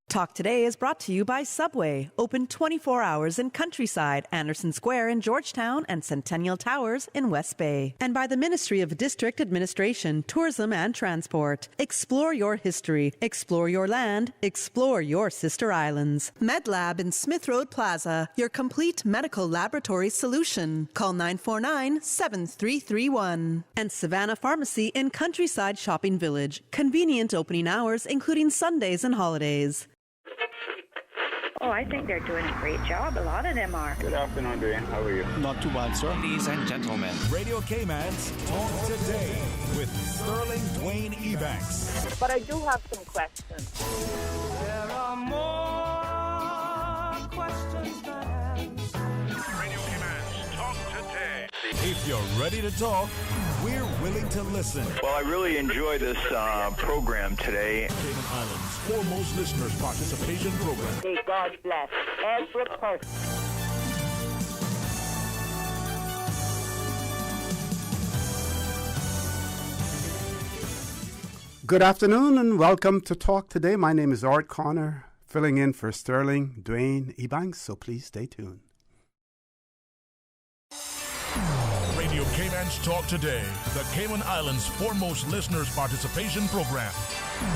Talk Today is brought to you by Subway, open 24 hours in Countryside, Anderson Square in Georgetown, and Centennial Towers in West Bay. And by the Ministry of District Administration, Tourism and Transport. Explore your history, explore your land, explore your sister islands. MedLab in Smith Road Plaza, your complete medical laboratory solution. Call 949-7331. And Savannah Pharmacy in Countryside Shopping Village, convenient opening hours including Sundays and holidays. Oh, I think they're doing a great job. A lot of them are. Good afternoon, Dwayne. How are you? Not too bad, sir. Ladies and gentlemen, Radio Cayman's Talk Today with Sterling Dwayne Ebanks. But I do have some questions. There are more questions than answers. Radio Cayman's Talk Today. If you're ready to talk, we're willing to listen. Well, I really enjoy this program today. Cayman Islands' foremost listeners participation program. May God bless every person. Good afternoon and welcome to Talk Today. My name is ORRETT Connor, filling in for Sterling Dwayne Ebanks, so please stay tuned. Radio Cayman's Talk Today, the Cayman Islands' foremost listeners participation program.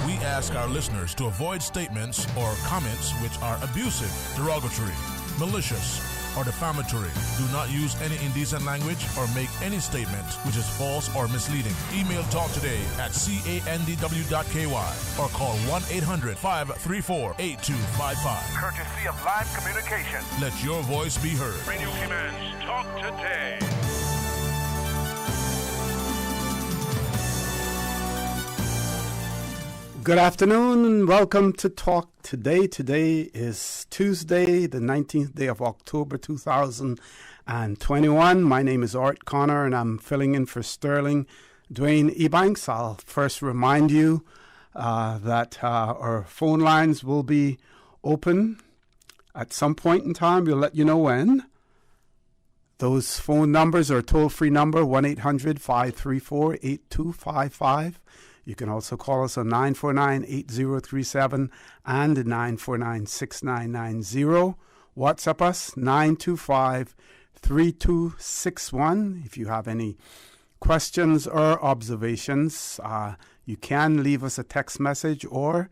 We ask our listeners to avoid statements or comments which are abusive, derogatory, malicious, or defamatory. Do not use any indecent language or make any statement which is false or misleading. Email talktoday@candw.ky or call 1-800-534-8255. Courtesy of Live Communication. Let your voice be heard. Radio Cayman's Talk Today. Good afternoon and welcome to Talk Today. Today is Tuesday, the 19th day of October 2021. My name is ORRETT Connor and I'm filling in for Sterling Dwayne Ebanks. I'll first remind you that our phone lines will be open at some point in time. We'll let you know when. Those phone numbers are a toll-free number, 1-800-534-8255. You can also call us on 949-8037 and 949-6990. WhatsApp us, 925-3261. If you have any questions or observations, you can leave us a text message or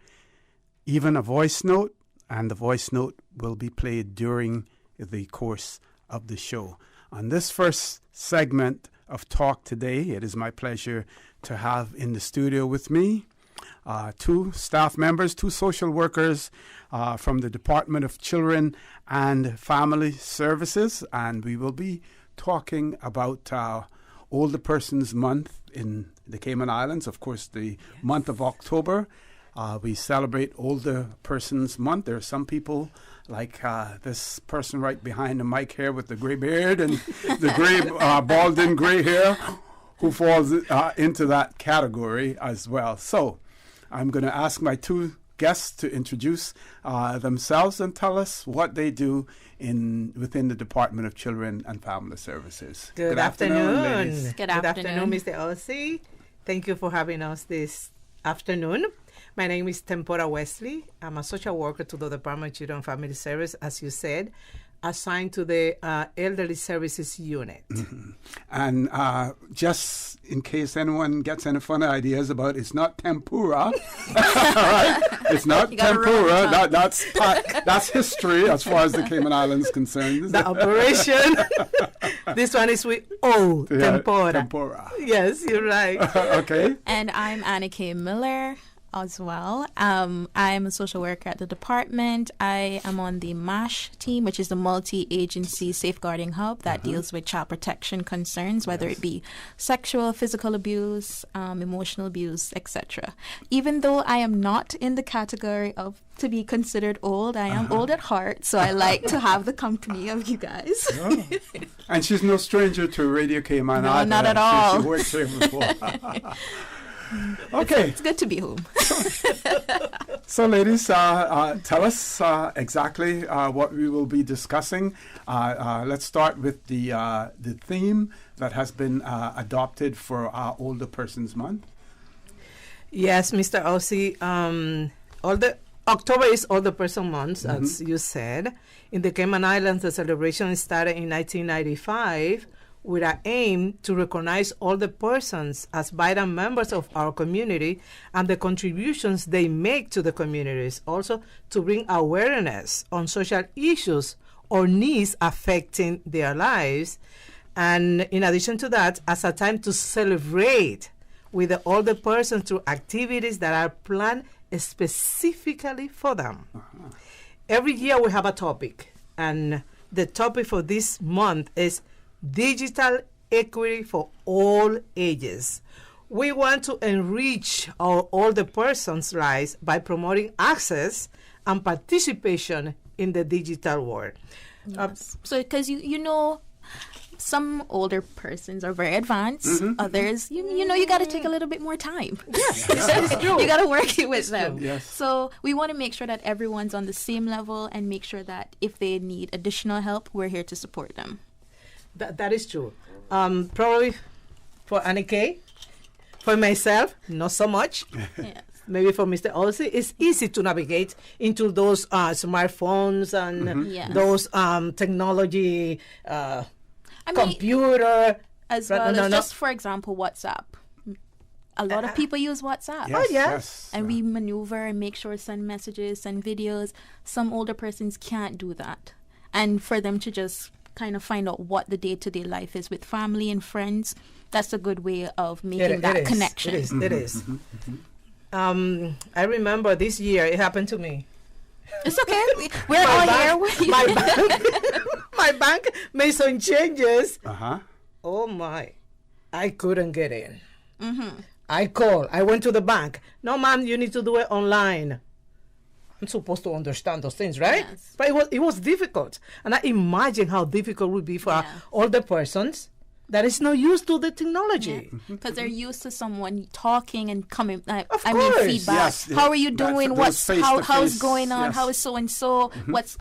even a voice note, and the voice note will be played during the course of the show. On this first segment of Talk Today, it is my pleasure to have in the studio with me two staff members, two social workers from the Department of Children and Family Services, and we will be talking about Older Persons Month in the Cayman Islands. Of course, the month of October, we celebrate Older Persons Month. There are some people like this person right behind the mic here with the gray beard and the gray balding gray hair, who falls into that category as well. So I'm going to ask my two guests to introduce themselves and tell us what they do within the Department of Children and Family Services. Good afternoon, ladies. Good afternoon, Mr. Elsie. Thank you for having us this afternoon. My name is Tempora Wesley. I'm a social worker to the Department of Children and Family Service, as you said, assigned to the Elderly Services Unit. Mm-hmm. And just in case anyone gets any funny ideas about it, it's not tempura. Right? It's not tempura. That's history as far as the Cayman Islands is concerned. The operation. This one is with tempura. Tempura. Yes, you're right. Okay. And I'm Anna K. Miller as well. I'm a social worker at the department. I am on the MASH team, which is the multi-agency safeguarding hub that deals with child protection concerns, whether it be sexual, physical abuse, emotional abuse, etc. Even though I am not in the category of to be considered old, I am old at heart, so I like to have the company of you guys. Oh. And she's no stranger to Radio Cayman. No, not at all. She worked here before. Okay. It's good to be home. So, ladies, tell us exactly what we will be discussing. Let's start with the theme that has been adopted for our Older Persons Month. Yes, Mr. Elsie. October is Older Person Month, as you said. In the Cayman Islands, the celebration started in 1995 with an aim to recognize older persons as vital members of our community and the contributions they make to the communities. Also, to bring awareness on social issues or needs affecting their lives. And in addition to that, as a time to celebrate with the older person through activities that are planned specifically for them. Every year we have a topic, and the topic for this month is digital equity for all ages. We want to enrich our older person's lives by promoting access and participation in the digital world. Yes. So, because you know, some older persons are very advanced. Others, you got to take a little bit more time. Yes, that is true. You got to work it with them. Yes. So we want to make sure that everyone's on the same level and make sure that if they need additional help, we're here to support them. That is true. Probably for Annie K, for myself, not so much. Yes. Maybe for Mr. Olsey, it's easy to navigate into those smartphones and Yes. those technology. Computer as well as just for example WhatsApp. A lot of people use WhatsApp. Yes. And we maneuver and make sure send messages, send videos. Some older persons can't do that. And for them to just kind of find out what the day-to-day life is with family and friends, that's a good way of making that connection. It is. I remember this year it happened to me. It's okay. We're all here. My bank made some changes. Uh-huh. Oh my, I couldn't get in. I called. I went to the bank. No, ma'am, you need to do it online. I'm supposed to understand those things, right? Yes. But it was difficult. And I imagine how difficult it would be for older persons that is not used to the technology. Because they're used to someone talking and coming, Of I mean, course. feedback. Yes, how are you doing? those How's going on? yes. How is so-and-so?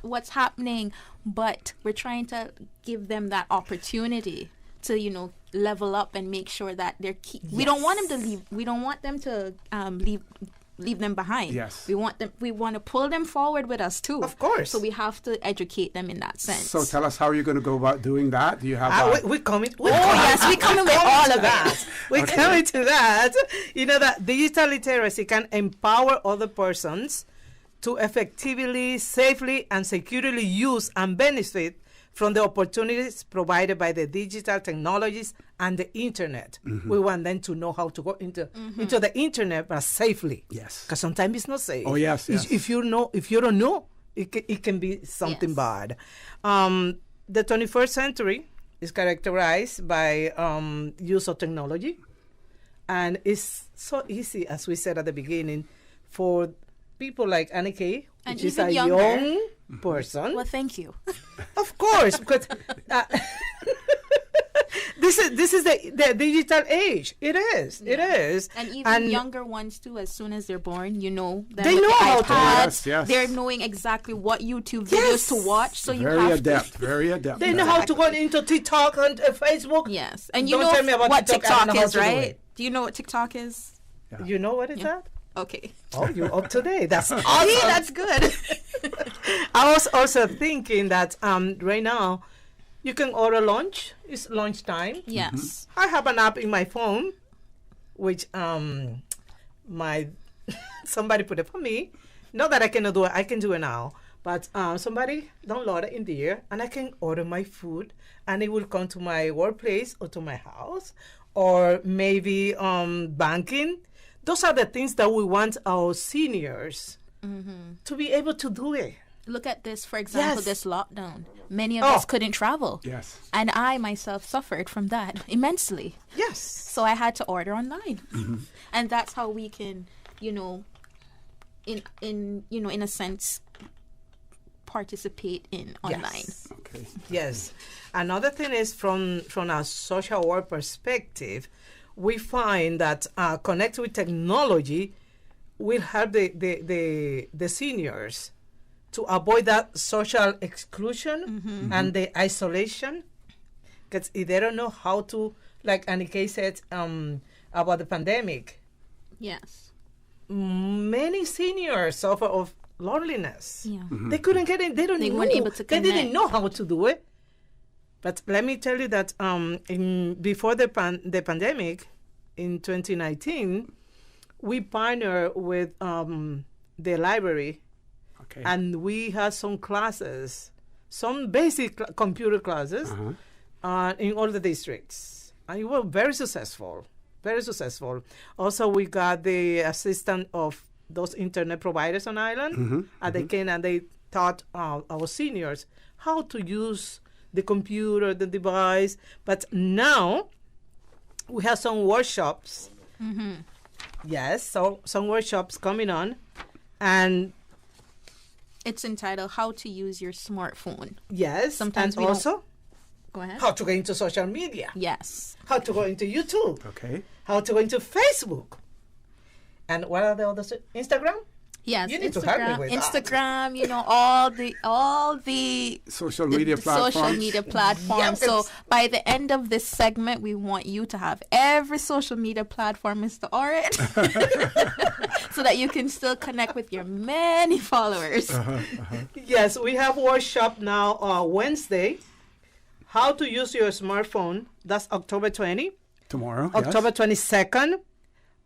What's happening? But we're trying to give them that opportunity to, level up and make sure that they're we don't want them to leave. We don't want them to leave them behind. Yes. We want to pull them forward with us too. Of course. So we have to educate them in that sense. So tell us how you're going to go about doing that. Do you have we're coming. Yes, we're coming with all of that. We're coming to that. That digital literacy can empower other persons to effectively, safely, and securely use and benefit from the opportunities provided by the digital technologies and the internet. We want them to know how to go into the internet, but safely. Yes. Because sometimes it's not safe. Oh, yes. If you don't know, it can be something bad. The 21st century is characterized by use of technology, and it's so easy, as we said at the beginning, for people like Annie K, which is a young person. Well, thank you. Of course, because this is the digital age. It is. It is. And even younger ones too. As soon as they're born, they know how to. Yes. They're knowing exactly what YouTube videos to watch. So very adept. They know how to go into TikTok and Facebook. Yes, and Don't tell me about what TikTok is, do right? it. Do you know what TikTok is? Yeah. You know what it's at? Okay. Oh, you're up to date. That's awesome. That's good. I was also thinking that right now you can order lunch. It's lunchtime. Yes. I have an app in my phone, which my somebody put it for me. Not that I cannot do it. I can do it now. But somebody download it in there, and I can order my food, and it will come to my workplace or to my house, or maybe banking. Those are the things that we want our seniors to be able to do it. Look at this, for example, this lockdown. Many of us couldn't travel. Yes. And I myself suffered from that immensely. Yes. So I had to order online. And that's how we can, in a sense, participate in online. Yes. Okay. Yes. Another thing is from a social work perspective, we find that connect with technology will help the seniors to avoid that social exclusion and the isolation. Because if they don't know how to, like Annika said about the pandemic. Yes. Many seniors suffer of loneliness. Yeah. They couldn't get in. They weren't able to They didn't connect. know how to do it. But let me tell you that before the pandemic, in 2019, we partnered with the library, and we had some classes, some basic computer classes in all the districts. And it was very successful, very successful. Also, we got the assistance of those internet providers on island, and they came and they taught our seniors how to use the computer, the device. But now we have some workshops. Yes, so some workshops coming on, and it's entitled "How to Use Your Smartphone." Yes, sometimes and also go ahead. How to go into social media. Yes. How to go into YouTube. Okay. How to go into Facebook. And what are the others? Instagram? Yes, you need to help me with Instagram, that. all the social media platforms. Social media platforms. So by the end of this segment, we want you to have every social media platform, Mr. ORRETT, so that you can still connect with your many followers. Yes, we have workshop now Wednesday. How to use your smartphone. That's October 20. Tomorrow. October 22nd.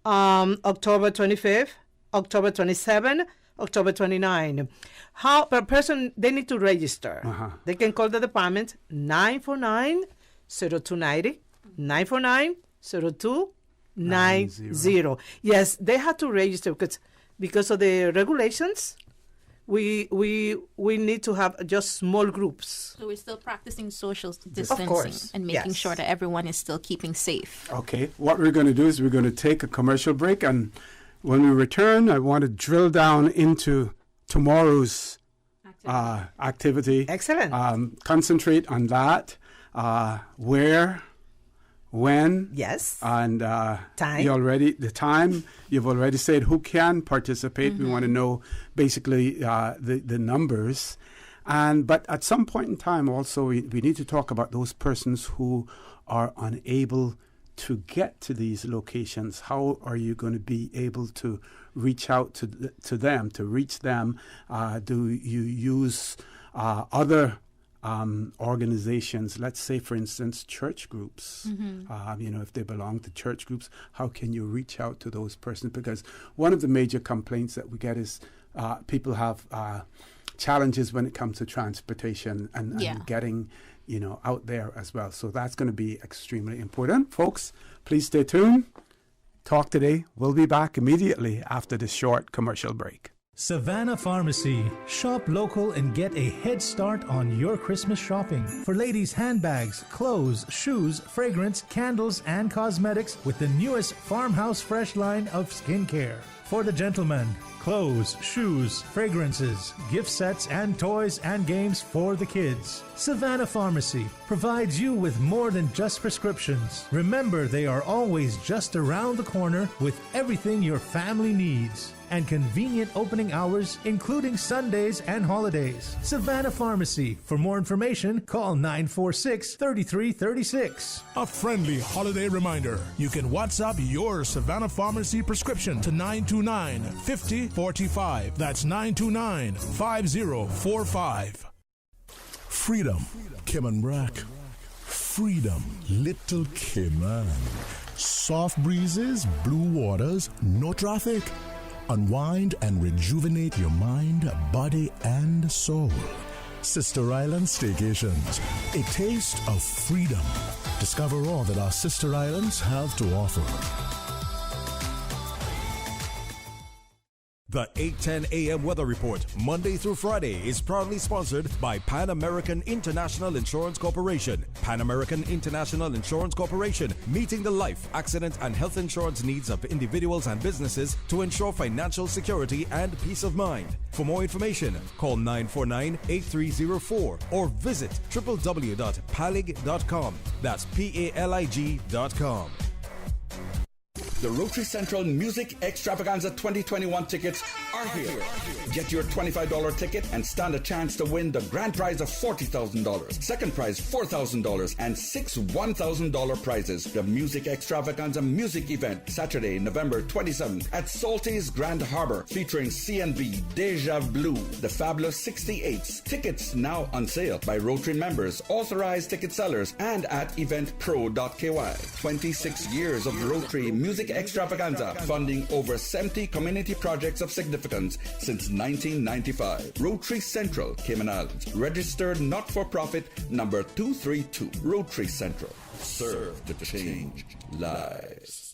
October 25th. October 27, October 29. How per person, they need to register. They can call the department 949-0290, 949-0290. Yes, they have to register because of the regulations. We need to have just small groups. So we're still practicing social distancing, of course, and making sure that everyone is still keeping safe. Okay, what we're going to do is we're going to take a commercial break, and when we return, I want to drill down into tomorrow's activity. Excellent. Concentrate on that. Where, when. Yes. And time. The time. You've already said who can participate. We want to know basically the numbers. But at some point in time also, we need to talk about those persons who are unable to get to these locations. How are you going to be able to reach out to them, to reach them? Do you use other organizations, let's say, for instance, church groups? If they belong to church groups, how can you reach out to those persons? Because one of the major complaints that we get is people have challenges when it comes to transportation and getting out there as well. So that's going to be extremely important. Folks, please stay tuned. Talk Today. We'll be back immediately after this short commercial break. Savannah Pharmacy. Shop local and get a head start on your Christmas shopping. For ladies' handbags, clothes, shoes, fragrance, candles, and cosmetics with the newest Farmhouse Fresh line of skincare. For the gentlemen, clothes, shoes, fragrances, gift sets, and toys and games for the kids. Savannah Pharmacy provides you with more than just prescriptions. Remember, they are always just around the corner with everything your family needs. And convenient opening hours, including Sundays and holidays. Savannah Pharmacy. For more information, call 946-3336. A friendly holiday reminder. You can WhatsApp your Savannah Pharmacy prescription to 929-5045. That's 929-5045. Freedom, Kim and Brack. Freedom, Little Cayman. Soft breezes, blue waters, no traffic. Unwind and rejuvenate your mind, body, and soul. Sister Island Staycations, a taste of freedom. Discover all that our sister islands have to offer. The 8:10 a.m. weather report, Monday through Friday, is proudly sponsored by Pan American International Insurance Corporation. Pan American International Insurance Corporation, meeting the life, accident, and health insurance needs of individuals and businesses to ensure financial security and peace of mind. For more information, call 949-8304 or visit www.palig.com. That's PALIG.com. The Rotary Central Music Extravaganza 2021 tickets are here. Get your $25 ticket and stand a chance to win the grand prize of $40,000, second prize $4,000, and 6 $1,000 prizes. The Music Extravaganza music event, Saturday, November 27th at Salty's Grand Harbor, featuring CNB, Deja Blue, The Fabulous 68s. Tickets now on sale by Rotary members, authorized ticket sellers, and at eventpro.ky. 26 years of Rotary Music Extravaganza, funding over 70 community projects of significance since 1995. Rotary Central, Cayman Islands. Registered not-for-profit number 232. Rotary Central. Serve to change lives.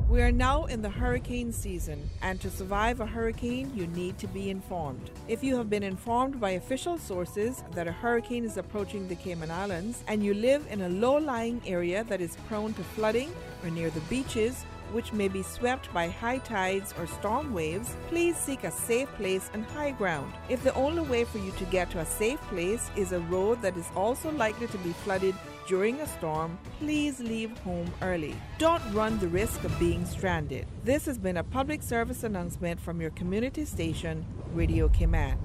We are now in the hurricane season, and to survive a hurricane, you need to be informed. If you have been informed by official sources that a hurricane is approaching the Cayman Islands, and you live in a low-lying area that is prone to flooding or near the beaches, which may be swept by high tides or storm waves, please seek a safe place and high ground. If the only way for you to get to a safe place is a road that is also likely to be flooded during a storm, please leave home early. Don't run the risk of being stranded. This has been a public service announcement from your community station, Radio Cayman.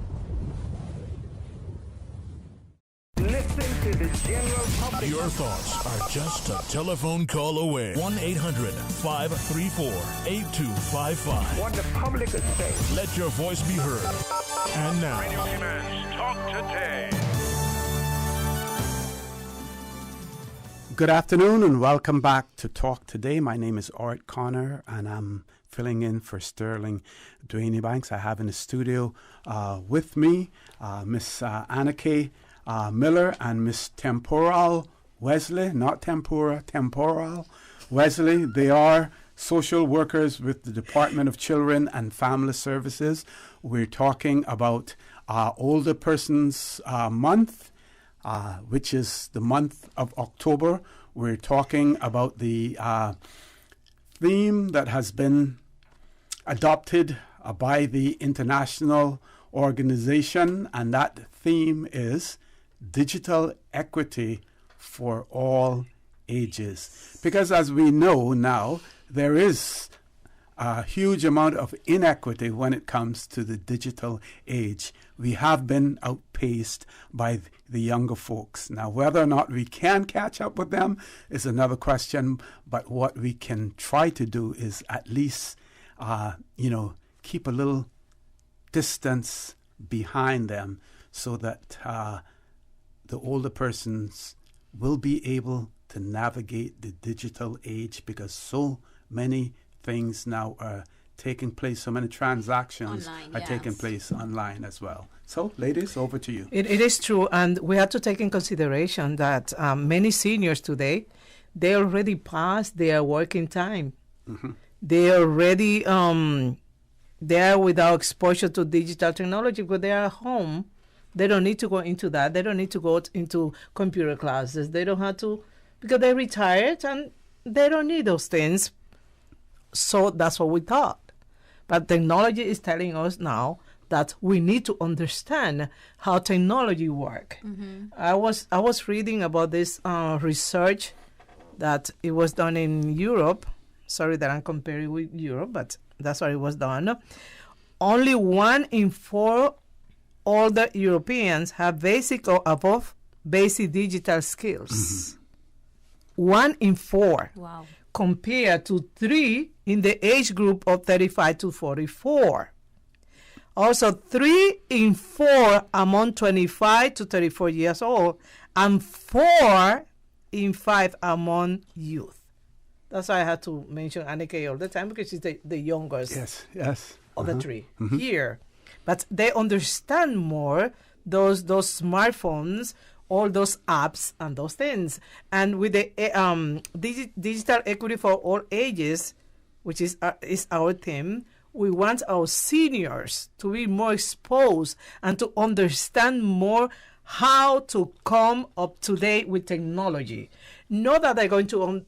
Listen to the general public. Your thoughts are just a telephone call away. 1-800-534-8255. What the public is saying. Let your voice be heard. And now, Radio Cayman's Talk Today. Good afternoon and welcome back to Talk Today. My name is ORRETT Connor and I'm filling in for Sterling Dwayne Banks. I have in the studio with me Miss Annika Miller and Miss Temporal Wesley, not Tempura, Temporal Wesley. They are social workers with the Department of Children and Family Services. We're talking about Older Persons Month, which is the month of October. We're talking about the theme that has been adopted by the international organization, and that theme is digital equity for all ages. Because as we know now, there is a huge amount of inequity when it comes to the digital age. We have been outpaced by the younger folks. Now, whether or not we can catch up with them is another question, but what we can try to do is at least, keep a little distance behind them so that the older persons will be able to navigate the digital age, because so many things now are taking place, so many transactions are taking place online as well. So, ladies, over to you. It is true, and we have to take in consideration that many seniors today, they already passed their working time. Mm-hmm. They already they are without exposure to digital technology because they are at home. They don't need to go into that. They don't need to go into computer classes. They don't have to, because they're retired and they don't need those things. So that's what we thought. But technology is telling us now that we need to understand how technology works. Mm-hmm. I was reading about this research that it was done in Europe. Sorry that I'm comparing with Europe, but that's where it was done. Only 1 in 4 older Europeans have basic or above basic digital skills. Mm-hmm. 1 in 4. Wow. Compared to 3 in the age group of 35 to 44. Also, 3 in 4 among 25 to 34 years old, and 4 in 5 among youth. That's why I had to mention Annika all the time, because she's the youngest of the 3 here. But they understand more those smartphones, all those apps and those things. And with the digital equity for all ages, which is our theme, we want our seniors to be more exposed and to understand more how to come up to date with technology. Not that they're going to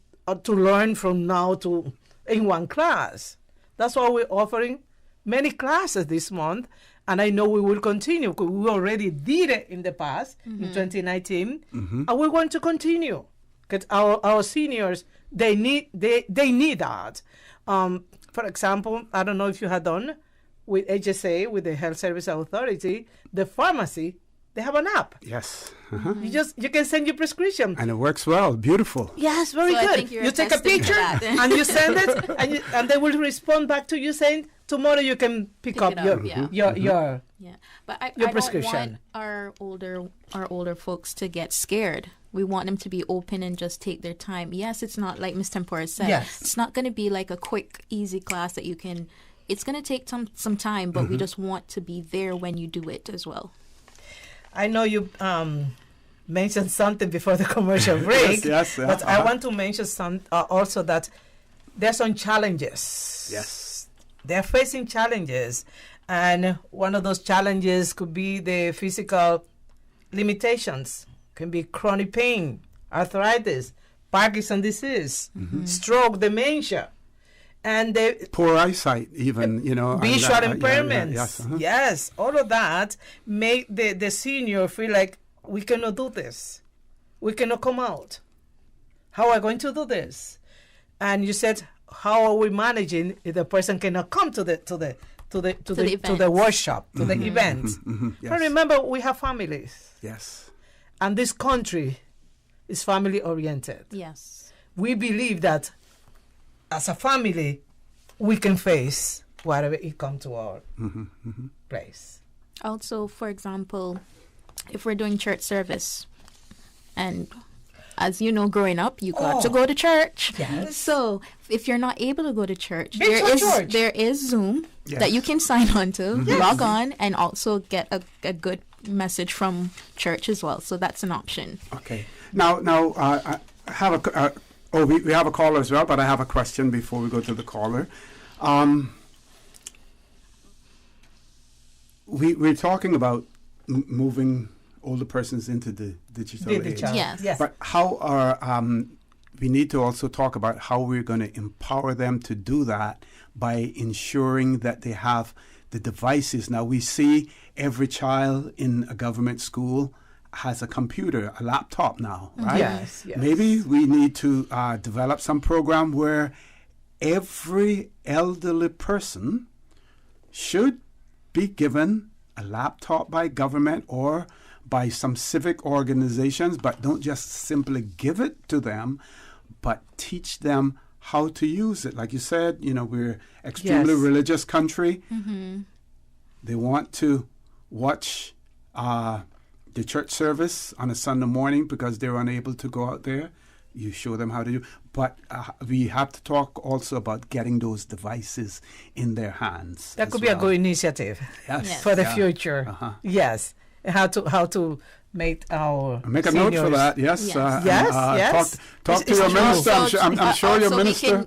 learn from now to in one class. That's why we're offering many classes this month, and I know we will continue because we already did it in the past in 2019, and we're going to continue because our seniors they need that. For example, I don't know if you had done with HSA, with the Health Service Authority, the pharmacy, they have an app. Yes. You can send your prescription. And it works well. Beautiful. Yes, very So I good. think you're You take a attesting to picture that. and you send it, and they will respond back to you saying, tomorrow you can pick up your yeah. But I don't prescription. want our older folks to get scared. We want them to be open and just take their time. Yes, it's not like Ms. Tempora said. Yes. It's not going to be like a quick, easy class that you can. It's going to take some time, but we just want to be there when you do it as well. I know you mentioned something before the commercial break. yes, but I want to mention also that there's some challenges. Yes. They're facing challenges. And one of those challenges could be the physical limitations. Can be chronic pain, arthritis, Parkinson's disease, stroke, dementia, and the poor eyesight, even, visual impairments. Yes, yes, all of that make the senior feel like we cannot do this, we cannot come out. How are we going to do this? And you said, how are we managing if the person cannot come to the workshop, to the event? Yes. But remember, we have families. Yes. And this country is family oriented. Yes. We believe that as a family, we can face whatever it comes to our place. Also, for example, if we're doing church service, and as you know, growing up, you got to go to church. Yes. So if you're not able to go to church, church. there is Zoom that you can sign on to, log on, and also get a good message from church as well. So that's an option. Okay. Now, I have we have a caller as well, but I have a question before we go to the caller. We're talking about moving older persons into the digital age. Yes. But how are we need to also talk about how we're going to empower them to do that by ensuring that they have the devices. Now, we see every child in a government school has a computer, a laptop now, right? Yes. Maybe we need to develop some program where every elderly person should be given a laptop by government or by some civic organizations, but don't just simply give it to them, but teach them how to use it. Like you said, we're extremely religious country. They want to watch the church service on a Sunday morning because they're unable to go out there. You show them how to do. But we have to talk also about getting those devices in their hands. That could be a good initiative for the future. Yes, how to make our a note for that. Yes. Yes. Talk to your minister. I'm sure your minister.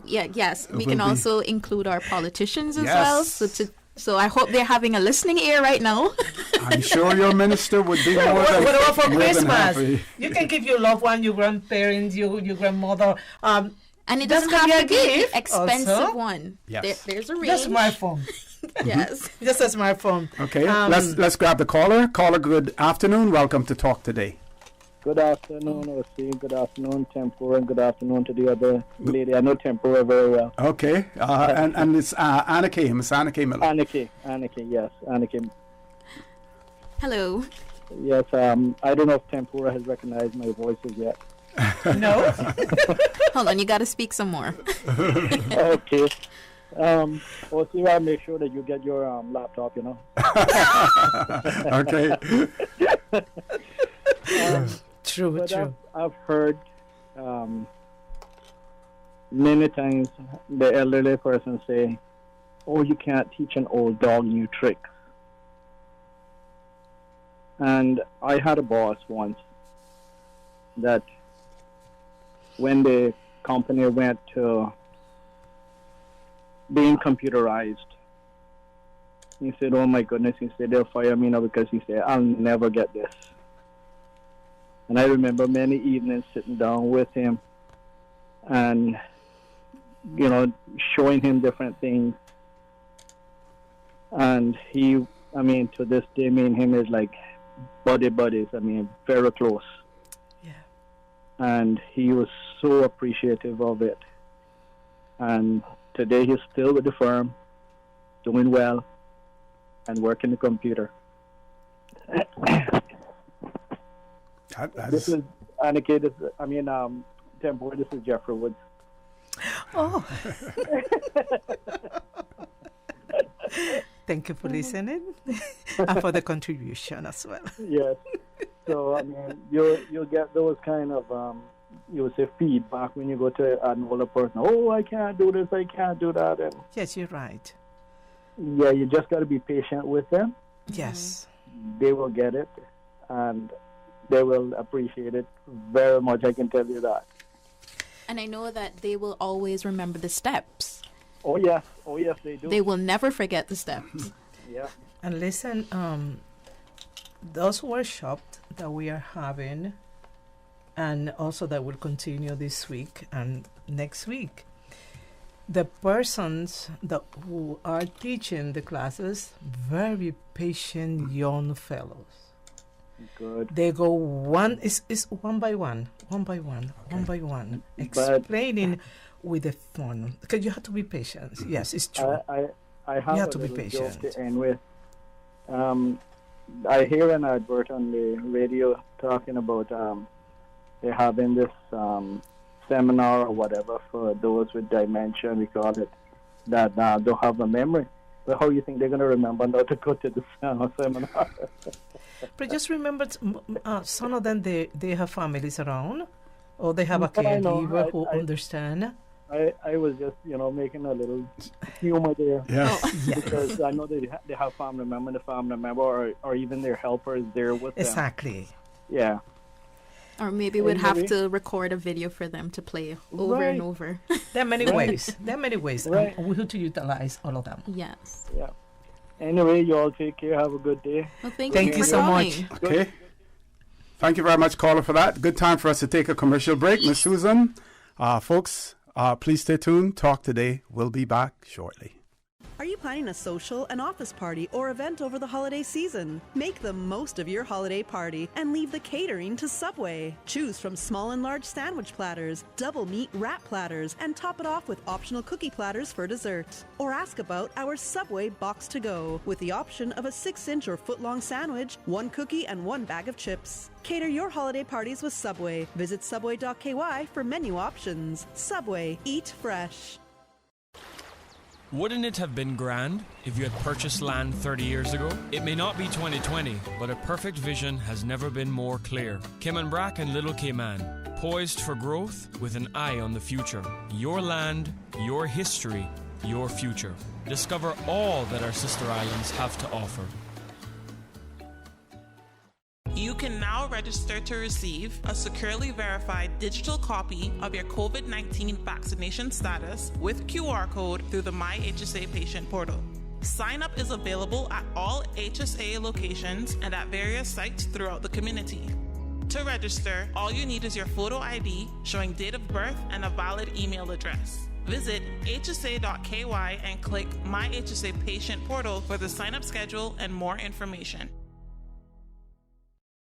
We can also include our politicians as well. So I hope they're having a listening ear right now. I'm sure your minister would be more than what about for more than Christmas? happy. You can give your loved one, your grandparents, your grandmother. And it doesn't have to be an expensive one. Yes. There's a range. Just a smartphone. Yes. Just a smartphone. Okay. Let's grab the caller. Caller, good afternoon. Welcome to Talk Today. Good afternoon, Osi. Good afternoon, Tempura. And good afternoon to the other lady. I know Tempura very well. Okay. And it's Annika. Miss Annika Miller. Annika, yes. Annika. Hello. Yes, I don't know if Tempura has recognized my voices yet. No? Hold on, you got to speak some more. Okay. Osi, I'll make sure that you get your laptop, Okay. True. I've heard many times the elderly person say, "Oh, you can't teach an old dog new tricks." And I had a boss once that when the company went to being computerized, he said, "Oh my goodness," he said, "they'll fire me now because," he said, "I'll never get this." And I remember many evenings sitting down with him and, showing him different things. And to this day, me and him is like buddies. Very close. Yeah. and he was so appreciative of it. And today he's still with the firm, doing well, and working the computer. This is Annika. Tempo. This is Jeffrey Woods. Oh. Thank you for listening and for the contribution as well. Yes. So you'll get those kind of you'll say feedback when you go to an older person. Oh, I can't do this. I can't do that. And yes, you're right. Yeah, you just got to be patient with them. Yes. They will get it, and they will appreciate it very much. I can tell you that. And I know that they will always remember the steps. Oh yes, they do. They will never forget the steps. Yeah. And listen, those workshops that we are having, and also that will continue this week and next week, the persons who are teaching the classes, very patient young fellows. Good. They go it's one by one, explaining with the fun. Because you have to be patient. Yes, it's true. I have you have a to be little patient. joke to end with. I hear an advert on the radio talking about they're having this seminar or whatever for those with dementia, we call it, that don't have a memory. But how you think they're going to remember not to go to the seminar? But just remember, some of them, they have families around, or they have a caregiver who understand. I was just, making a little humor there. Yes. Because I know they have family member, or even their helper is there with them. Exactly. Yeah. Or maybe we'd have to record a video for them to play over and over. There are many ways. Right. We have to utilize all of them. Yes. Yeah. Anyway, you all take care. Have a good day. Well, thank you so much. Okay. Thank you very much, caller, for that. Good time for us to take a commercial break. Miss Susan, folks, please stay tuned. Talk Today. We'll be back shortly. Are you planning a social, an office party, or event over the holiday season? Make the most of your holiday party and leave the catering to Subway. Choose from small and large sandwich platters, double meat wrap platters, and top it off with optional cookie platters for dessert. Or ask about our Subway Box to Go with the option of a 6-inch or foot-long sandwich, 1 cookie, and 1 bag of chips. Cater your holiday parties with Subway. Visit subway.ky for menu options. Subway. Eat fresh. Wouldn't it have been grand if you had purchased land 30 years ago? It may not be 2020, but a perfect vision has never been more clear. Kim Brack and Little Cayman, poised for growth with an eye on the future. Your land, your history, your future. Discover all that our sister islands have to offer. You can now register to receive a securely verified digital copy of your COVID-19 vaccination status with QR code through the My HSA patient portal. Sign up is available at all HSA locations and at various sites throughout the community. To register, all you need is your photo ID showing date of birth and a valid email address. Visit hsa.ky and click My HSA patient portal for the sign-up schedule and more information.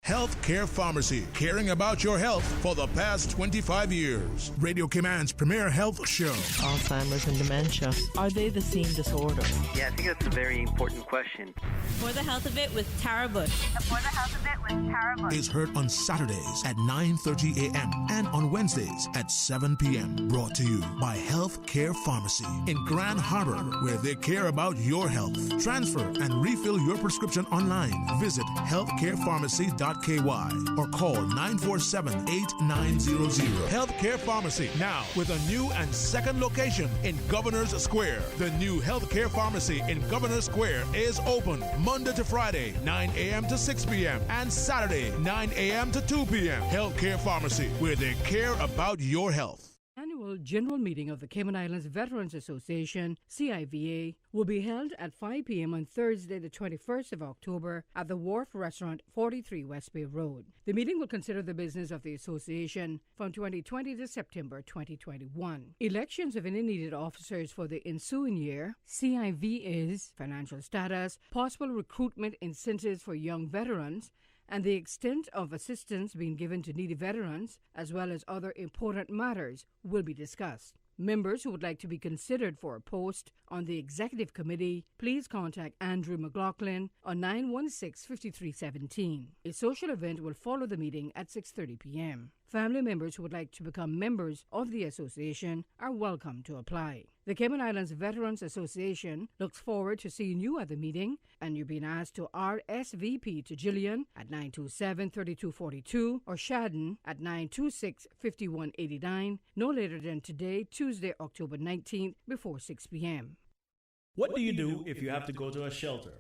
Healthcare Pharmacy, caring about your health for the past 25 years. Radio Cayman's premier health show. Alzheimer's and dementia, are they the same disorder? Yeah, I think that's a very important question. For the Health of It with Tara Bush. For the Health of It with Tara Bush. Is heard on Saturdays at 9:30 a.m. and on Wednesdays at 7 p.m. Brought to you by Healthcare Pharmacy in Grand Harbor, where they care about your health. Transfer and refill your prescription online. Visit healthcarepharmacy.ky or call 947-8900. Healthcare Pharmacy, now with a new and second location in Governor's Square. The new Healthcare Pharmacy in Governor's Square is open Monday to Friday, 9 a.m. to 6 p.m. and Saturday, 9 a.m. to 2 p.m. Healthcare Pharmacy, where they care about your health. Annual General Meeting of the Cayman Islands Veterans Association, CIVA, will be held at 5 p.m. on Thursday, the 21st of October at the Wharf Restaurant, 43 West Bay Road. The meeting will consider the business of the association from 2020 to September 2021. Elections of any needed officers for the ensuing year, CIVA's financial status, possible recruitment incentives for young veterans, and the extent of assistance being given to needy veterans, as well as other important matters, will be discussed. Members who would like to be considered for a post on the Executive Committee, please contact Andrew McLaughlin on 916-5317. A social event will follow the meeting at 6:30 p.m. Family members who would like to become members of the association are welcome to apply. The Cayman Islands Veterans Association looks forward to seeing you at the meeting, and you're being asked to RSVP to Gillian at 927-3242 or Shadden at 926-5189 no later than today, Tuesday, October 19th, before 6 p.m. What do you do if you have to go to a shelter?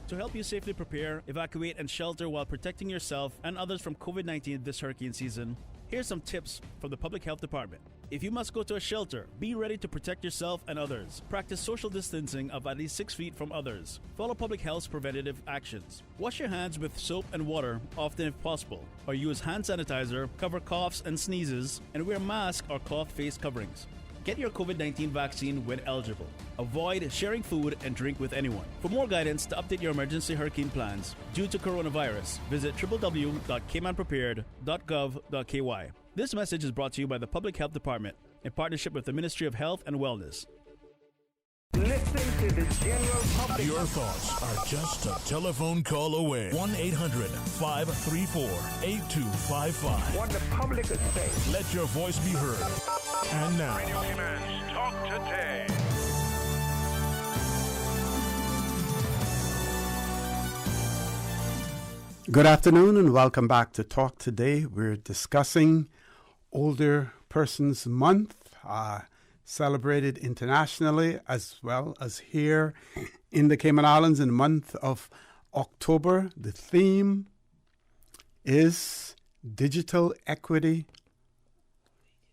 To help you safely prepare, evacuate, and shelter while protecting yourself and others from COVID-19 this hurricane season, here's some tips from the Public Health Department. If you must go to a shelter, be ready to protect yourself and others. Practice social distancing of at least 6 feet from others. Follow public health's preventative actions. Wash your hands with soap and water, often if possible, or use hand sanitizer, cover coughs and sneezes, and wear mask or cloth face coverings. Get your COVID-19 vaccine when eligible. Avoid sharing food and drink with anyone. For more guidance to update your emergency hurricane plans due to coronavirus, visit www.caymanprepared.gov.ky. This message is brought to you by the Public Health Department in partnership with the Ministry of Health and Wellness. Listen to the general public. Your thoughts are just a telephone call away. 1-800-534-8255. What the public is saying. Let your voice be heard. And now, Radio Cayman's Talk Today. Good afternoon and welcome back to Talk Today. We're discussing Older Persons Month, celebrated internationally as well as here in the Cayman Islands in the month of October. The theme is digital equity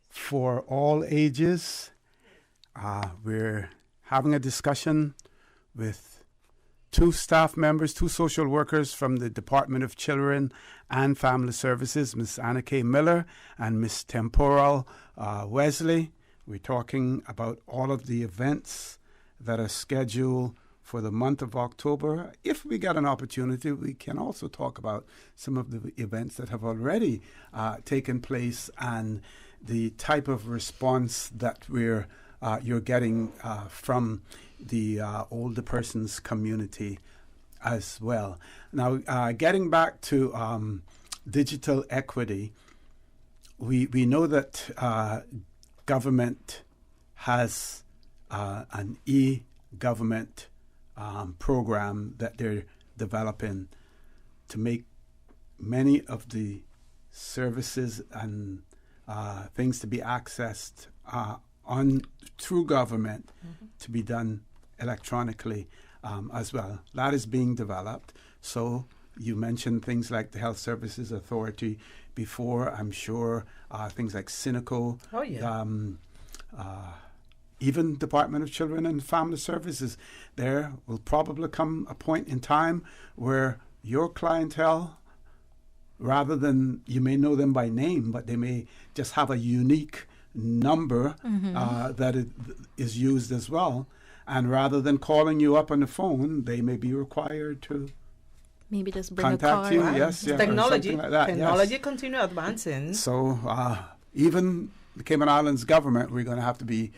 for all ages. We're having a discussion with two staff members, two social workers from the Department of Children and Family Services, Ms. Anna K. Miller and Ms. Temporal Wesley. We're talking about all of the events that are scheduled for the month of October. If we get an opportunity, we can also talk about some of the events that have already taken place and the type of response that you're getting from the older persons community as well. Now, getting back to digital equity, we know that government has an e-government program that they're developing to make many of the services and things to be accessed through government to be done electronically as well. That is being developed. So you mentioned things like the Health Services Authority before. I'm sure things like Cineco. Oh, yeah. Even Department of Children and Family Services. There will probably come a point in time where your clientele, rather than, you may know them by name, but they may just have a unique number that is used as well. And rather than calling you up on the phone, they may be required to maybe just bring contact a card. you. Yes, yeah, Technology, like that, technology continue advancing. So even the Cayman Islands government, we're going to have to be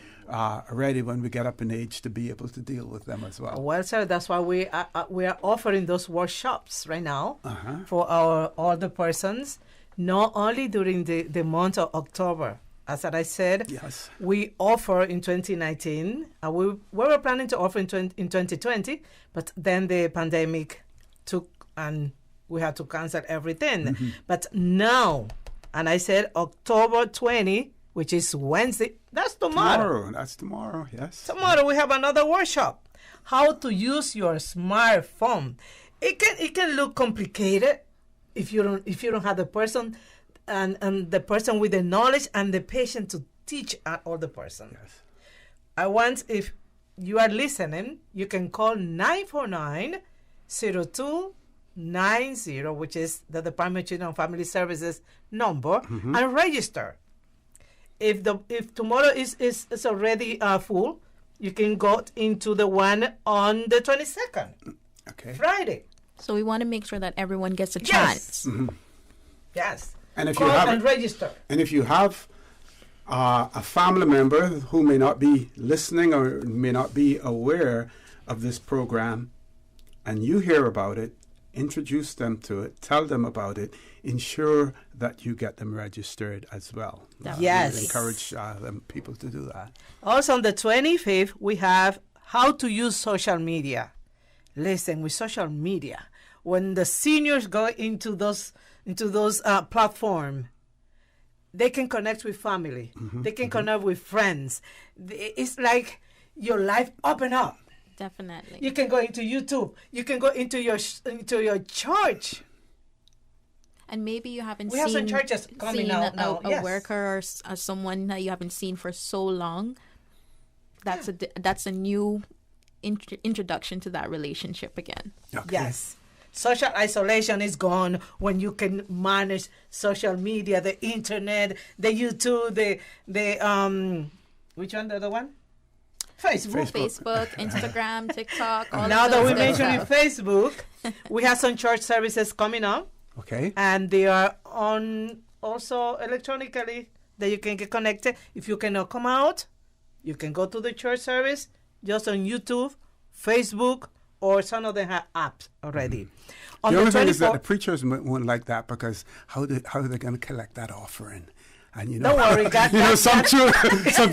ready when we get up in age to be able to deal with them as well. Well, sir, that's why we are offering those workshops right now for our older persons, not only during the month of October. As I said, yes, we offer in 2019. We were planning to offer in 2020, but then the pandemic took and we had to cancel everything. But now, and I said October 20, which is Wednesday, that's tomorrow. That's tomorrow, yes. Tomorrow we have another workshop. How to use your smartphone. It can look complicated if you don't have the person and the person with the knowledge and the patient to teach an older person. Yes. I want, if you are listening, you can call 949-0290, which is the Department of Children and Family Services number, and register. If tomorrow is already full, you can go into the one on the 22nd, okay, Friday. So we want to make sure that everyone gets a chance. Yes. And if Call you have and register. And if you have a family member who may not be listening or may not be aware of this program, and you hear about it, introduce them to it, tell them about it, ensure that you get them registered as well. Yes. We encourage people to do that. Also on the 25th, we have how to use social media. Listen, with social media, when the seniors go into those platforms, they can connect with family. They can connect with friends. It's like your life open up. Definitely. You can go into YouTube. You can go into your church. And maybe you haven't We have some churches coming out now. A worker or someone that you haven't seen for so long. That's a new introduction to that relationship again. Okay. Yes. Social isolation is gone when you can manage social media, the internet, the YouTube, the which one, the other one? Facebook, Instagram, TikTok. All now of that those we mentioned Facebook, we have some church services coming up. Okay. And they are on also electronically that you can get connected. If you cannot come out, you can go to the church service just on YouTube, Facebook, or some of them have apps already. On the only thing is that the preachers won't like that because how are they going to collect that offering? And don't worry, some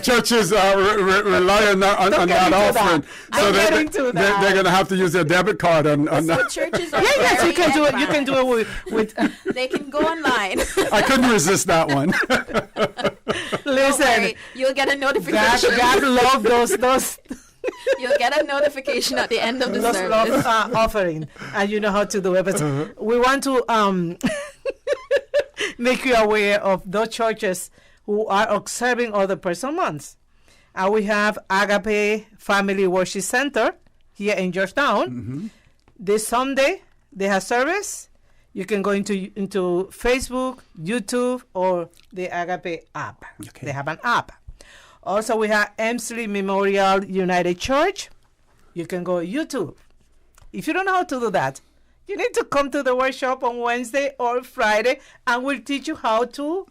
churches rely on that offering, so they're going to have to use their debit card on that. Churches are yes, you can do it. You can do it with they can go online. I couldn't resist that one. Listen, you'll get a notification. God love those. You'll get a notification at the end of the service. Offering, and you know how to do it. But we want to make you aware of those churches who are observing other person months. And we have Agape Family Worship Center here in Georgetown. This Sunday, they have service. You can go into Facebook, YouTube, or the Agape app. Okay. They have an app. Also, we have Emsley Memorial United Church. You can go YouTube. If you don't know how to do that, you need to come to the workshop on Wednesday or Friday, and we'll teach you how to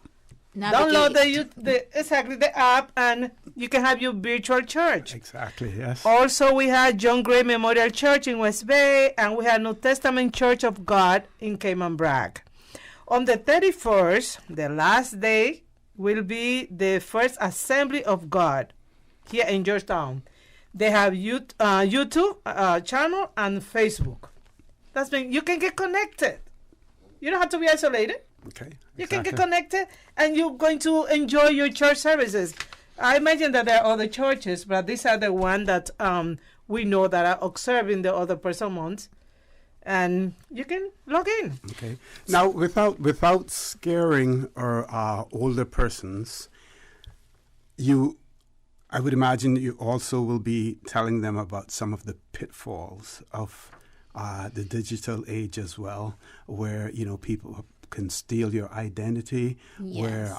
download the app, and you can have your virtual church. Exactly, yes. Also, we have John Gray Memorial Church in West Bay, and we have New Testament Church of God in Cayman Brac. On the 31st, the last day, will be the First Assembly of God here in Georgetown. They have YouTube channel and Facebook. That's mean you can get connected. You don't have to be isolated. Okay. You can get connected, and you're going to enjoy your church services. I imagine that there are other churches, but these are the ones that we know that are observing the other person months, and you can log in. Okay. Now, without scaring our older persons, I would imagine you also will be telling them about some of the pitfalls of the digital age as well, where people can steal your identity, where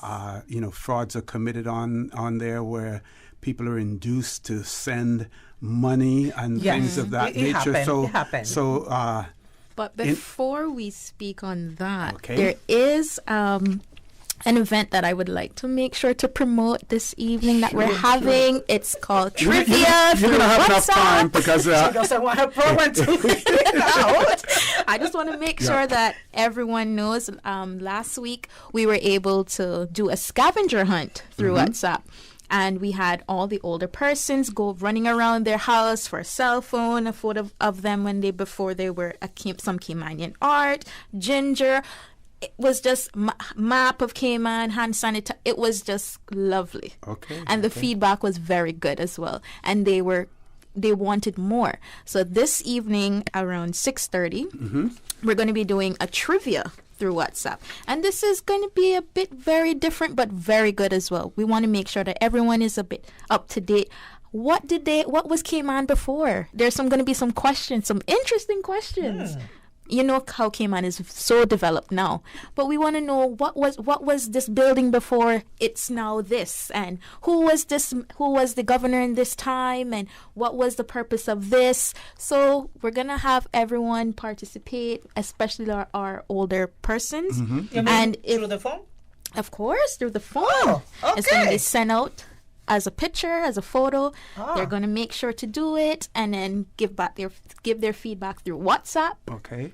frauds are committed on there, where people are induced to send money and things of that nature. It happens. But before we speak on that, there is an event that I would like to make sure to promote this evening that we're having. It's called Trivia. You're going to have enough time because she doesn't want her program to get out. I just want to make sure that everyone knows. Last week, we were able to do a scavenger hunt through WhatsApp. And we had all the older persons go running around their house for a cell phone, a photo of them before they were some Caymanian art, ginger. It was just map of Cayman, hand sanitizer. It was just lovely. Okay. And the feedback was very good as well. And they wanted more. So this evening around 6:30, we're going to be doing a trivia through WhatsApp. And this is going to be a bit very different, but very good as well. We want to make sure that everyone is a bit up to date. What was Cayman before? There's going to be some questions, some interesting questions. You know how Cayman is so developed now, but we want to know what was this building before it's now this, and who was the governor in this time, and what was the purpose of this. So we're gonna have everyone participate, especially our older persons. And through the phone? Of course, through the phone. Oh, okay. It's gonna be sent out as a picture, as a photo. Ah. They're going to make sure to do it and then give their feedback through WhatsApp. Okay.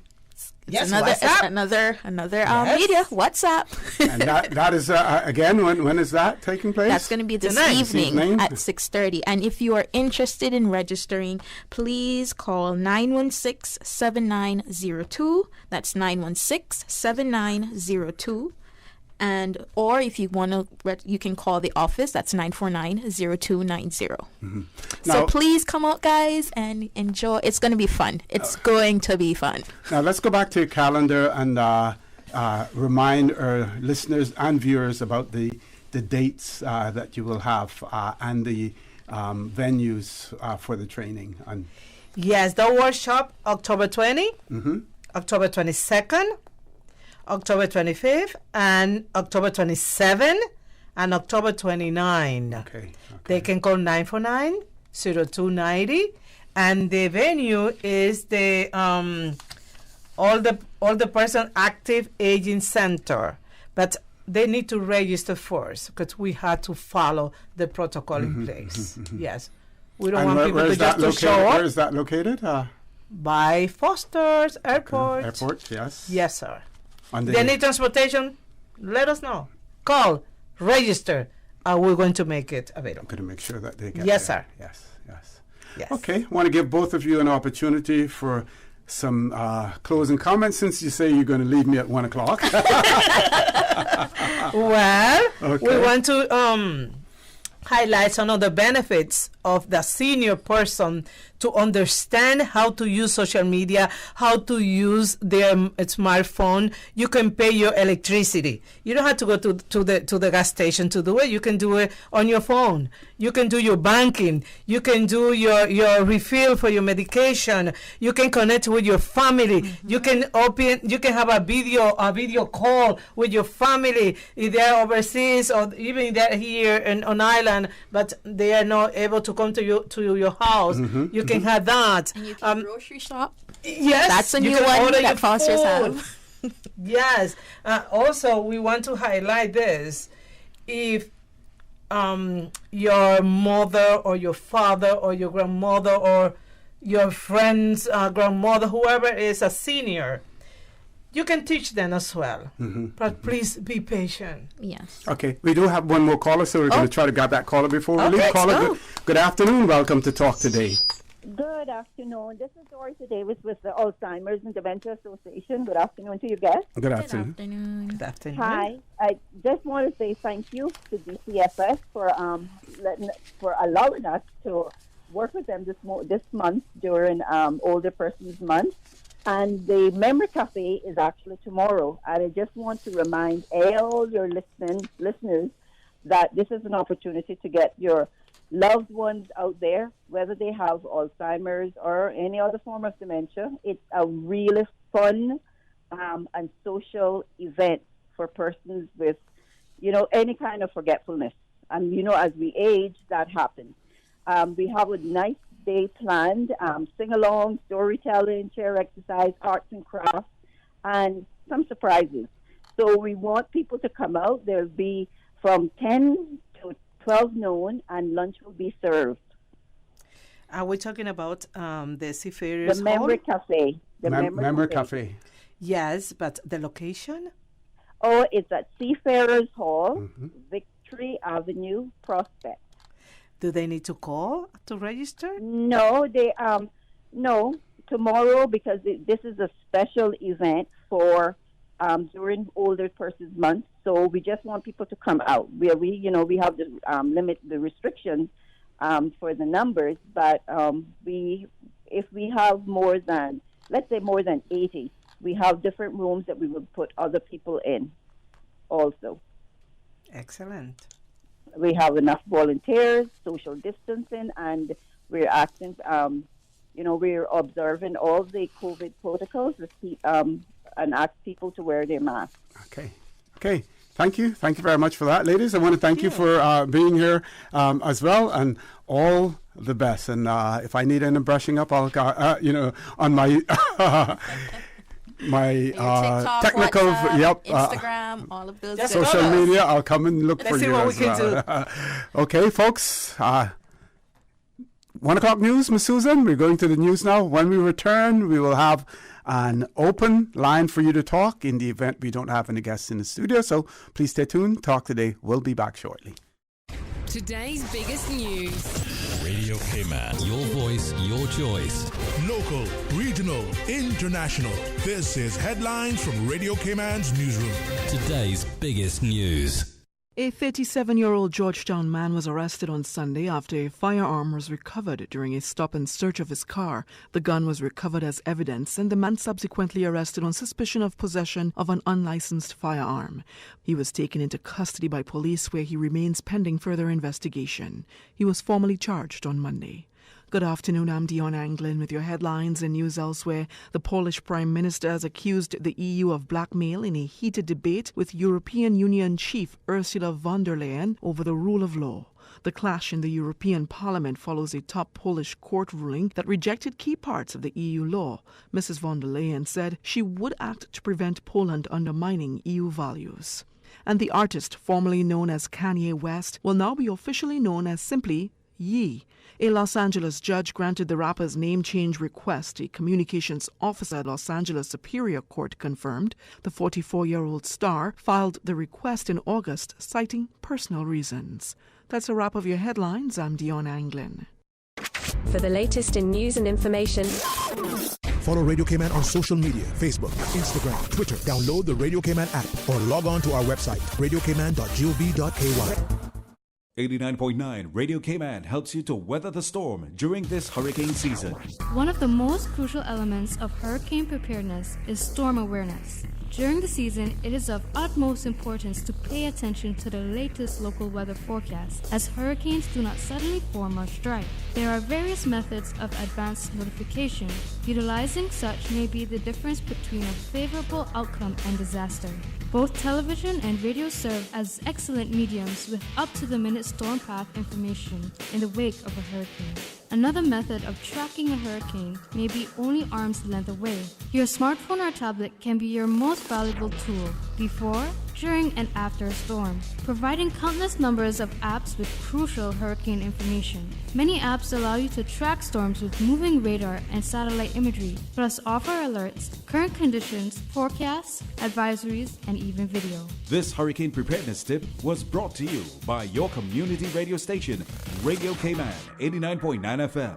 It's another media, WhatsApp. And that is again, when is that taking place? That's going to be this evening at 6:30. And if you are interested in registering, please call 916-7902. That's 916-7902. And or if you want to, you can call the office. That's 949-0290. So please come out, guys, and enjoy. It's going to be fun. It's going to be fun. Now let's go back to your calendar and remind our listeners and viewers about the dates that you will have and the venues for the training. Yes, the workshop October 20, October 22nd. October 25th and October 27 and October 29. Okay. They can call 949-0290, and the venue is the all the person active aging center, but they need to register first because we had to follow the protocol in place. Yes, we don't want people to just to show up. Where is that located? By Foster's Airport. Airport, yes. Yes, sir. They need transportation, let us know. Call, register, and we're going to make it available. I'm going to make sure that they get Yes, there. sir. Yes. Okay, I want to give both of you an opportunity for some closing comments since you say you're going to leave me at 1 o'clock. Well, Okay. we want to highlight some of the benefits of the senior person to understand how to use social media, how to use their smartphone. You can pay your electricity. You don't have to go to the gas station to do it. You can do it on your phone. You can do your banking. You can do your refill for your medication. You can connect with your family. You can have a video call with your family if they're overseas or even they're here on island, but they are not able to come to your house. You can have that. And you can grocery shop. Yes, that's a new one that Fosters have. Yes. Also, we want to highlight this. If your mother or your father or your grandmother or your friend's grandmother, whoever is a senior, you can teach them as well. But please be patient. Yes. Okay, we do have one more caller, so we're going to try to grab that caller before we leave. Caller, good afternoon. Welcome to Talk Today. Good afternoon. This is Dorothy Davis with the Alzheimer's and Dementia Association. Good afternoon to you guests. Good afternoon. Good afternoon. Hi. I just want to say thank you to DCFS for allowing us to work with them this month during Older Persons Month. And the Memory Cafe is actually tomorrow. And I just want to remind all your listeners that this is an opportunity to get your loved ones out there, whether they have Alzheimer's or any other form of dementia. It's a really fun and social event for persons with, any kind of forgetfulness. And, as we age, that happens. We have a nice day planned, sing-along, storytelling, chair exercise, arts and crafts, and some surprises. So we want people to come out. There'll be from 10 to 12 noon, and lunch will be served. Are we talking about the Seafarers The Memory Cafe. The Memory Cafe. Yes, but the location? Oh, it's at Seafarers Hall, Victory Avenue, Prospect. Do they need to call to register? No, no, tomorrow, because this is a special event for during Older Persons Month. So we just want people to come out. We have to limit the restrictions for the numbers, but if we have more than 80, we have different rooms that we would put other people in also. Excellent. We have enough volunteers, social distancing, and we're asking we're observing all the COVID protocols and ask people to wear their masks. Okay. Thank you very much for that, ladies. I want to thank you for being here as well, and all the best. And if I need any brushing up, I'll on my my TikTok, technical WhatsApp, Instagram, all of those social media. I'll come and look for see you what as we can well. Okay, folks. 1 o'clock news, Miss Susan. We're going to the news now. When we return, we will have an open line for you to talk in the event we don't have any guests in the studio. So please stay tuned. Talk Today. We'll be back shortly. Today's biggest news. Radio K-Man. Your voice, your choice. Local, regional, international. This is Headlines from Radio K-Man's newsroom. Today's biggest news. A 37-year-old Georgetown man was arrested on Sunday after a firearm was recovered during a stop and search of his car. The gun was recovered as evidence, and the man subsequently arrested on suspicion of possession of an unlicensed firearm. He was taken into custody by police, where he remains pending further investigation. He was formally charged on Monday. Good afternoon, I'm Dion Anglin with your headlines and news elsewhere. The Polish Prime Minister has accused the EU of blackmail in a heated debate with European Union chief Ursula von der Leyen over the rule of law. The clash in the European Parliament follows a top Polish court ruling that rejected key parts of the EU law. Mrs. von der Leyen said she would act to prevent Poland undermining EU values. And the artist formerly known as Kanye West will now be officially known as simply Ye. A Los Angeles judge granted the rapper's name change request. A communications officer at Los Angeles Superior Court confirmed. The 44-year-old star filed the request in August, citing personal reasons. That's a wrap of your headlines. I'm Dion Anglin. For the latest in news and information, Follow Radio K-Man on social media, Facebook, Instagram, Twitter. Download the Radio K-Man app or log on to our website, radiokman.gov.ky. 89.9 Radio K-Man helps you to weather the storm during this hurricane season. One of the most crucial elements of hurricane preparedness is storm awareness. During the season, it is of utmost importance to pay attention to the latest local weather forecast, as hurricanes do not suddenly form or strike. There are various methods of advanced notification. Utilizing such may be the difference between a favorable outcome and disaster. Both television and radio serve as excellent mediums with up-to-the-minute storm path information in the wake of a hurricane. Another method of tracking a hurricane may be only arm's length away. Your smartphone or tablet can be your most valuable tool before, during, and after a storm, providing countless numbers of apps with crucial hurricane information. Many apps allow you to track storms with moving radar and satellite imagery, plus offer alerts, current conditions, forecasts, advisories, and even video. This hurricane preparedness tip was brought to you by your community radio station, Radio K-Man, 89.9 FM.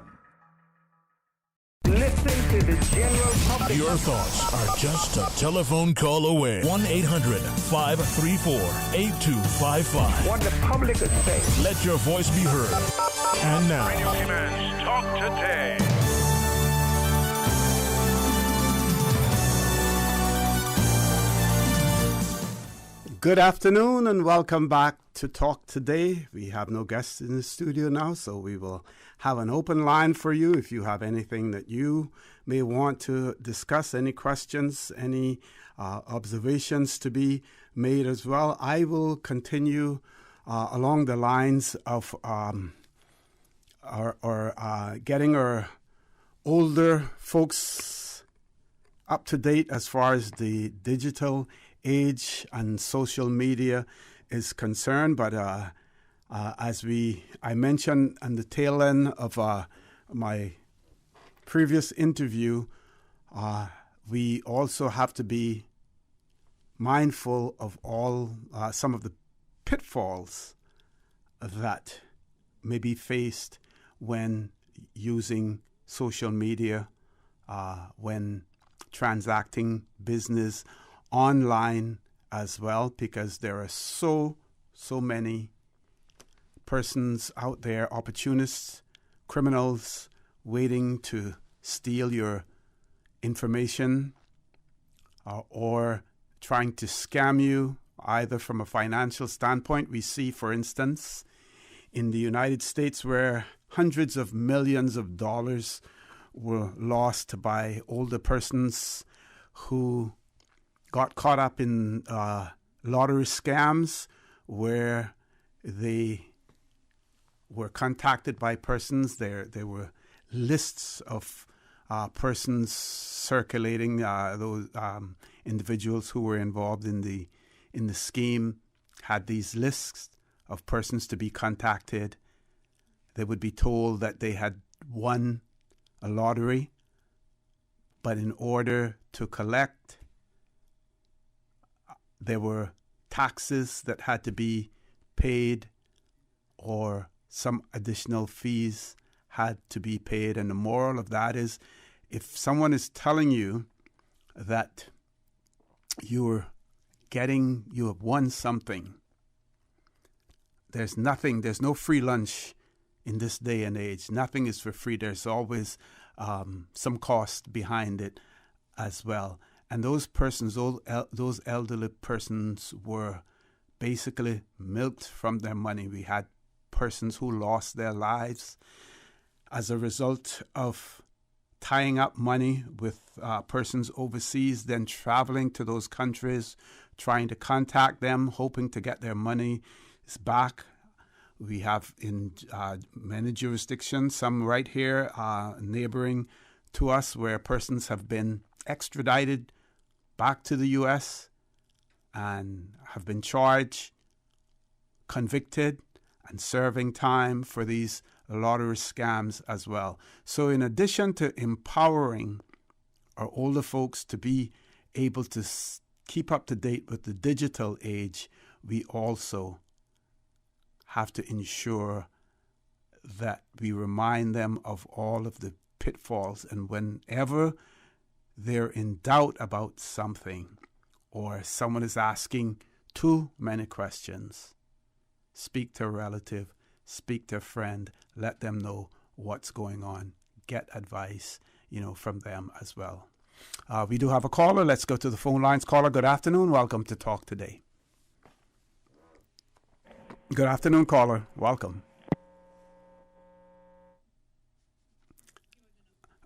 Listen to the general public. Your thoughts are just a telephone call away. 1-800-534-8255. What the public is saying. Let your voice be heard. And now, Radio K-Man's Talk Today. Good afternoon and welcome back to Talk Today. We have no guests in the studio now, so we will have an open line for you if you have anything that you may want to discuss, any questions, any observations to be made as well. I will continue along the lines of getting our older folks up to date as far as the digital age and social media is concerned. But as I mentioned on the tail end of my previous interview, we also have to be mindful of all some of the pitfalls that may be faced when using social media, when transacting business online as well, because there are so many persons out there, opportunists, criminals, waiting to steal your information or trying to scam you, either from a financial standpoint. We see, for instance, in the United States where hundreds of millions of dollars were lost by older persons who got caught up in lottery scams where they were contacted by persons. There were lists of persons circulating, those individuals who were involved in the scheme had these lists of persons to be contacted. They would be told that they had won a lottery, but in order to collect, there were taxes that had to be paid or some additional fees had to be paid. And the moral of that is, if someone is telling you that you have won something, there's no free lunch in this day and age. Nothing is for free. There's always some cost behind it as well. And those persons, those elderly persons, were basically milked from their money. We had persons who lost their lives as a result of tying up money with persons overseas, then traveling to those countries, trying to contact them, hoping to get their money back. We have in many jurisdictions, some right here neighboring to us, where persons have been extradited back to the U.S. and have been charged, convicted, and serving time for these lottery scams as well. So in addition to empowering our older folks to be able to keep up to date with the digital age, we also have to ensure that we remind them of all of the pitfalls. And whenever they're in doubt about something or someone is asking too many questions, speak to a relative, speak to a friend, let them know what's going on, get advice, from them as well. We do have a caller. Let's go to the phone lines. Caller, good afternoon. Welcome to Talk Today. Good afternoon, caller. Welcome.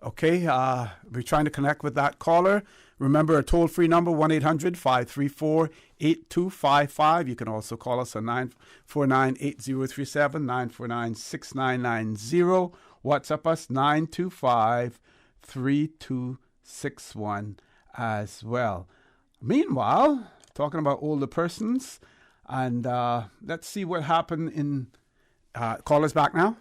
Okay, we're trying to connect with that caller. Remember, a toll-free number, 1-800-534-8255. You can also call us on 949-8037, 949-6990. WhatsApp us, 925-3261 as well. Meanwhile, talking about older persons, and let's see what happened in... Caller's back now.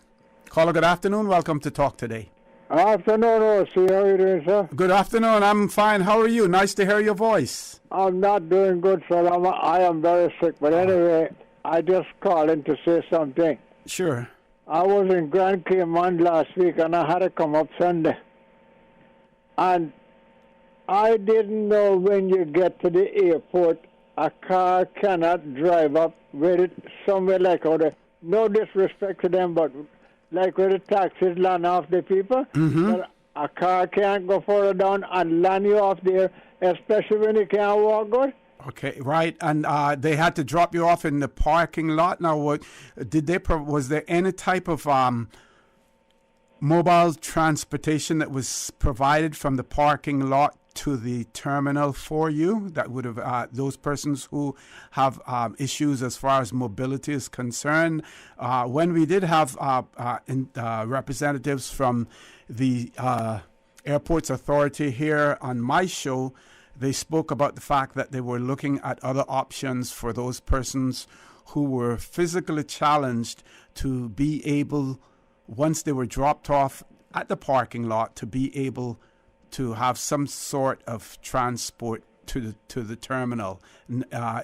Caller, good afternoon. Welcome to Talk Today. Afternoon, O.C. How are you doing, sir? Good afternoon. I'm fine. How are you? Nice to hear your voice. I'm not doing good, sir. I am very sick. But anyway, I just called in to say something. Sure. I was in Grand Cayman last week, and I had to come up Sunday. And I didn't know when you get to the airport, a car cannot drive up with it somewhere like out. No disrespect to them, but... like where the taxis land off the people, but a car can't go further down and land you off there, especially when you can't walk good. Okay, right, and they had to drop you off in the parking lot. Now, was there any type of mobile transportation that was provided from the parking lot to the terminal for you that would have those persons who have issues as far as mobility is concerned? When we did have representatives from the Airports Authority here on my show, they spoke about the fact that they were looking at other options for those persons who were physically challenged to be able, once they were dropped off at the parking lot, to be able to have some sort of transport to the terminal.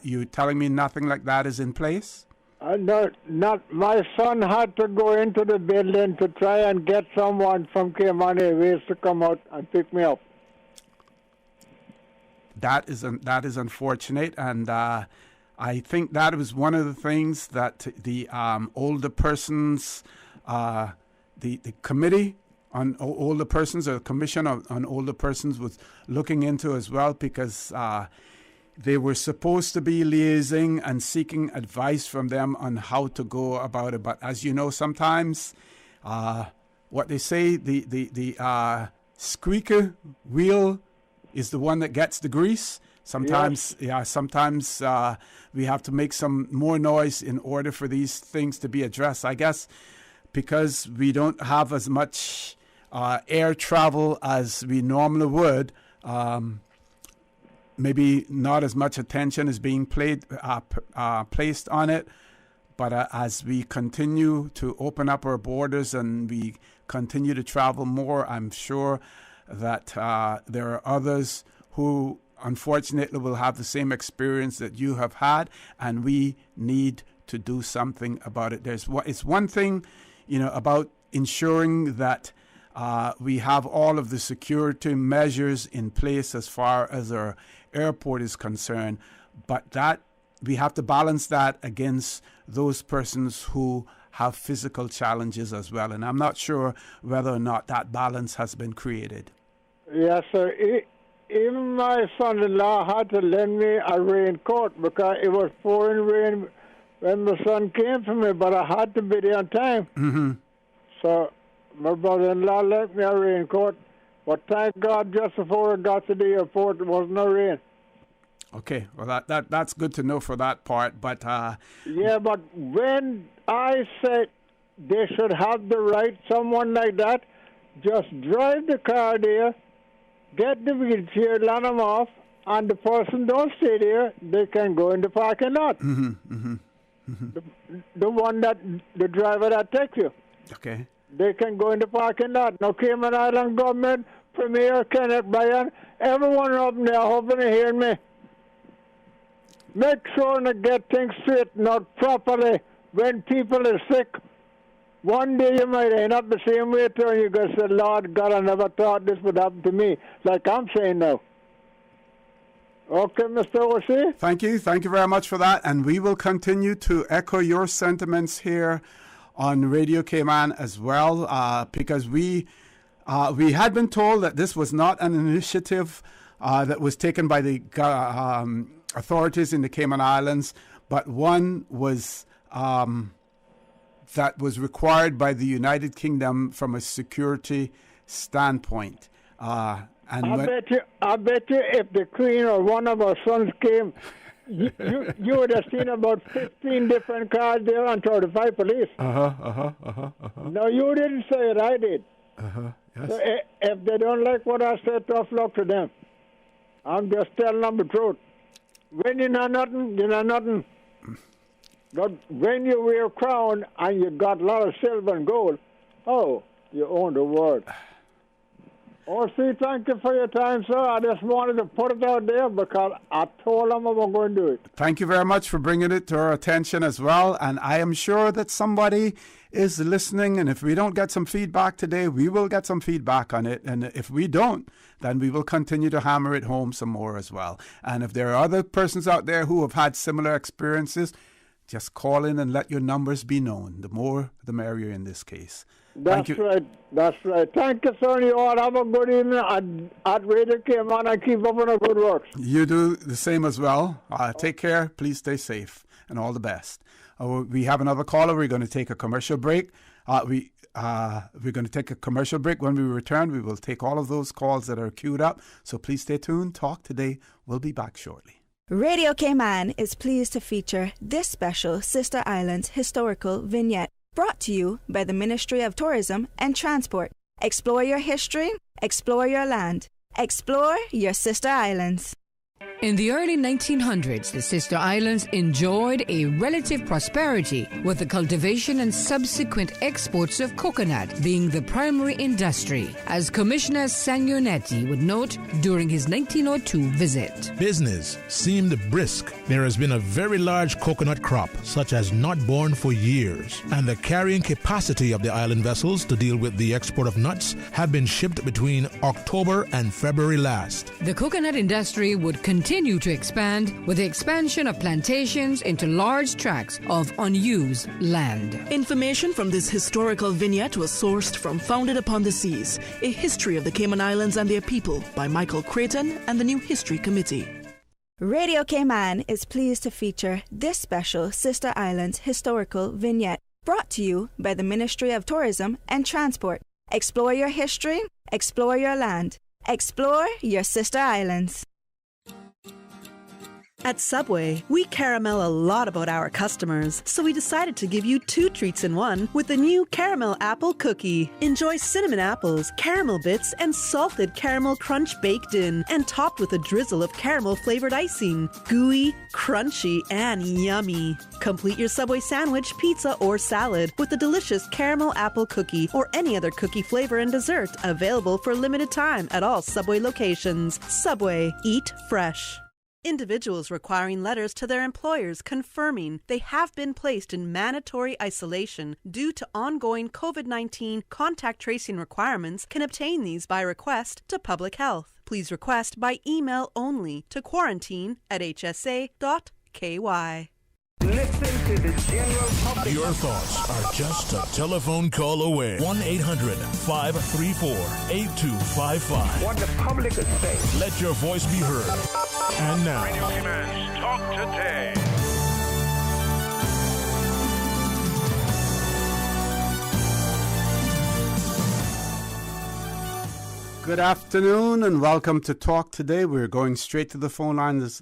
You're telling me nothing like that is in place? No, not. My son had to go into the building to try and get someone from Cayman Airways to come out and pick me up. That is unfortunate, and I think that was one of the things that the older persons, the committee on older persons, or the Commission on Older Persons, was looking into as well, because they were supposed to be liaising and seeking advice from them on how to go about it. But as you know, sometimes what they say, the squeaker wheel is the one that gets the grease. Sometimes, sometimes we have to make some more noise in order for these things to be addressed. I guess because we don't have as much air travel as we normally would, maybe not as much attention is being placed on it. But as we continue to open up our borders and we continue to travel more, I'm sure that there are others who unfortunately will have the same experience that you have had, and we need to do something about it. It's one thing, about ensuring that we have all of the security measures in place as far as our airport is concerned, but that we have to balance that against those persons who have physical challenges as well. And I'm not sure whether or not that balance has been created. Yes, sir. Even my son-in-law had to lend me a raincoat because it was pouring rain when the sun came for me, but I had to be there on time. Mm-hmm. So my brother-in-law lent me a raincoat, but thank God just before I got to the airport, there was no rain. Okay, well, that's good to know for that part, but... Yeah, but when I said they should have the right, someone like that, just drive the car there, get the wheelchair, land them off, and the person don't stay there, they can go in the parking lot. Mm-hmm, mm-hmm, mm-hmm. The one that, the driver that takes you. Okay. They can go in the parking lot. Now, Cayman Island government, Premier Kenneth Bryan, everyone up there hoping to hear me. Make sure to get things straightened out properly when people are sick. One day you might end up the same way too, and you go say, Lord God, I never thought this would happen to me, like I'm saying now. Okay, Mr. O.C.? Thank you very much for that, and we will continue to echo your sentiments here on Radio Cayman as well, because we had been told that this was not an initiative that was taken by the authorities in the Cayman Islands, but one was that was required by the United Kingdom from a security standpoint. I bet you, if the Queen or one of our sons came, you would have seen about 15 different cars there and 35 police. No, you didn't say it, I did. Yes. So if they don't like what I said, tough luck to them. I'm just telling them the truth. When you know nothing, you know nothing. But when you wear a crown and you got a lot of silver and gold, you own the world. O.C., thank you for your time, sir. I just wanted to put it out there because I told them I was going to do it. Thank you very much for bringing it to our attention as well. And I am sure that somebody is listening. And if we don't get some feedback today, we will get some feedback on it. And if we don't, then we will continue to hammer it home some more as well. And if there are other persons out there who have had similar experiences, just call in and let your numbers be known. The more, the merrier in this case. That's right. That's right. Thank you, sir. You all have a good evening. At Radio Cayman, I keep up on the good works. You do the same as well. Take care. Please stay safe and all the best. We have another caller. We're going to take a commercial break. We're going to take a commercial break. When we return, we will take all of those calls that are queued up. So please stay tuned. Talk today. We'll be back shortly. Radio Cayman is pleased to feature this special Sister Islands historical vignette, brought to you by the Ministry of Tourism and Transport. Explore your history, explore your land, explore your Sister Islands. In the early 1900s, the Sister Islands enjoyed a relative prosperity, with the cultivation and subsequent exports of coconut being the primary industry, as Commissioner Sanguinetti would note during his 1902 visit. Business seemed brisk. There has been a very large coconut crop, such as not born for years, and the carrying capacity of the island vessels to deal with the export of nuts have been shipped between October and February last. The coconut industry would continue to expand with the expansion of plantations into large tracts of unused land. Information from this historical vignette was sourced from Founded Upon the Seas, A History of the Cayman Islands and Their People by Michael Creighton and the New History Committee. Radio Cayman is pleased to feature this special Sister Islands historical vignette, brought to you by the Ministry of Tourism and Transport. Explore your history, explore your land, explore your sister islands. At Subway, we caramel a lot about our customers, so we decided to give you 2 treats in one with the new Caramel Apple Cookie. Enjoy cinnamon apples, caramel bits, and salted caramel crunch baked in, and topped with a drizzle of caramel-flavored icing. Gooey, crunchy, and yummy. Complete your Subway sandwich, pizza, or salad with the delicious Caramel Apple Cookie or any other cookie flavor and dessert available for limited time at all Subway locations. Subway, eat fresh. Individuals requiring letters to their employers confirming they have been placed in mandatory isolation due to ongoing COVID-19 contact tracing requirements can obtain these by request to Public Health. Please request by email only to quarantine@hsa.ky. Listen to the general public. Your thoughts are just a telephone call away. 1-800-534-8255. What the public is saying. Let your voice be heard. And now, Radio Command's Talk Today. Good afternoon and welcome to Talk Today. We're going straight to the phone line as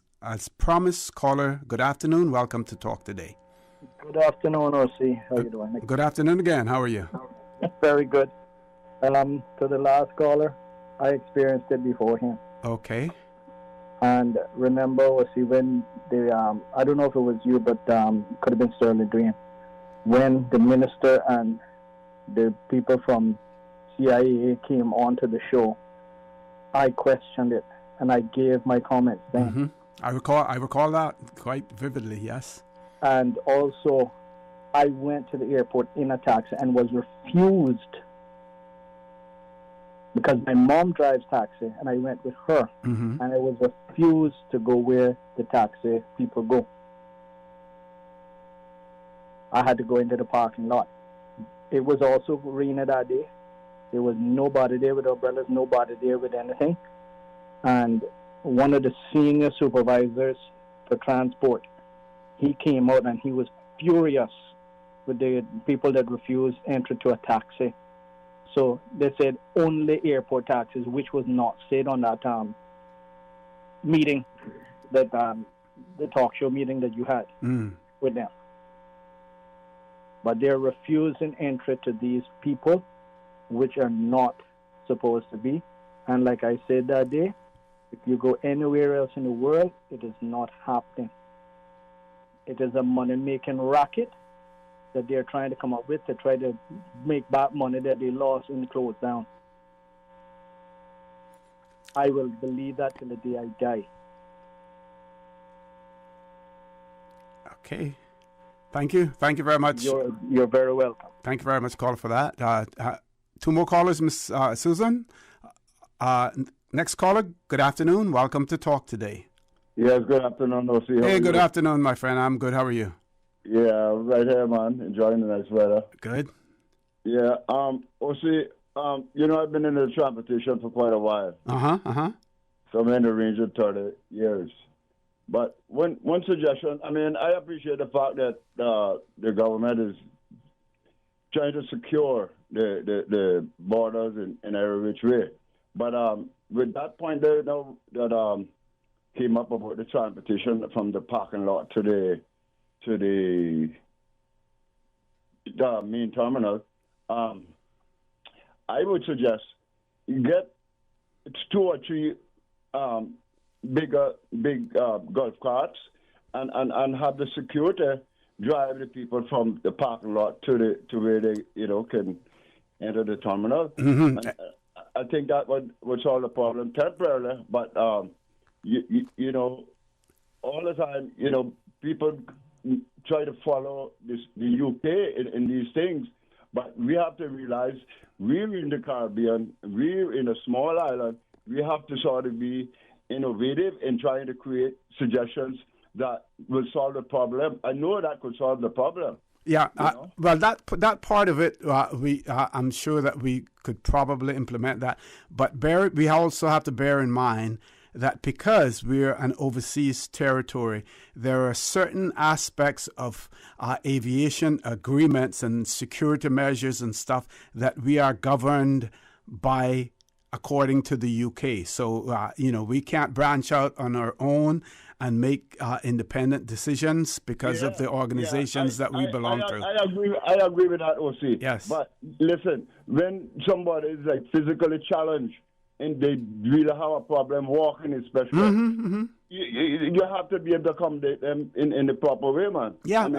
promised. Caller, good afternoon. Welcome to Talk Today. Good afternoon, O.C. How are you doing? Good afternoon again. How are you? Very good. To the last caller, I experienced it before him. Okay. And remember, O.C., when the, I don't know if it was you, but could have been Sterling Green, when the minister and the people from CIA came onto the show, I questioned it and I gave my comments then. Mm-hmm. I recall that quite vividly, yes. And also, I went to the airport in a taxi and was refused because my mom drives taxi and I went with her, and I was refused to go where the taxi people go. I had to go into the parking lot. It was also raining that day. There was nobody there with umbrellas, nobody there with anything. And one of the senior supervisors for transport, he came out and he was furious with the people that refused entry to a taxi. So they said only airport taxis, which was not said on that meeting, that the talk show meeting that you had with them. But they're refusing entry to these people, which are not supposed to be. And like I said that day, if you go anywhere else in the world, it is not happening. It is a money-making racket that they're trying to come up with to try to make back money that they lost in the close down. I will believe that till the day I die. Okay. Thank you. Thank you very much. You're very welcome. Thank you very much, caller, for that. 2 more callers, Miss Susan. Next caller, good afternoon. Welcome to Talk Today. Yes, good afternoon, O.C. Hey, good afternoon, my friend. I'm good. How are you? Yeah, right here, man. Enjoying the nice weather. Good. Yeah, O.C., I've been in the transportation for quite a while. So I'm in the range of 30 years. But one suggestion, I appreciate the fact that the government is trying to secure the borders in every which way. But with that point there, that came up about the transportation from the parking lot to the main terminal, I would suggest get 2 or 3 big golf carts and have the security drive the people from the parking lot to where they can enter the terminal. I think that would solve the problem temporarily, but all the time, people try to follow the UK in these things, but we have to realize we're in the Caribbean, we're in a small island. We have to sort of be innovative in trying to create suggestions that will solve the problem. I know that could solve the problem. Yeah, well, that part of it, I'm sure that we could probably implement that. But we also have to bear in mind that because we're an overseas territory, there are certain aspects of aviation agreements and security measures and stuff that we are governed by according to the UK. So, we can't branch out on our own and make independent decisions because of the organizations that we belong to. I agree with that, OC. Yes. But listen, when somebody is like physically challenged and they really have a problem walking, especially, you have to be able to accommodate them in the proper way, man. Yeah.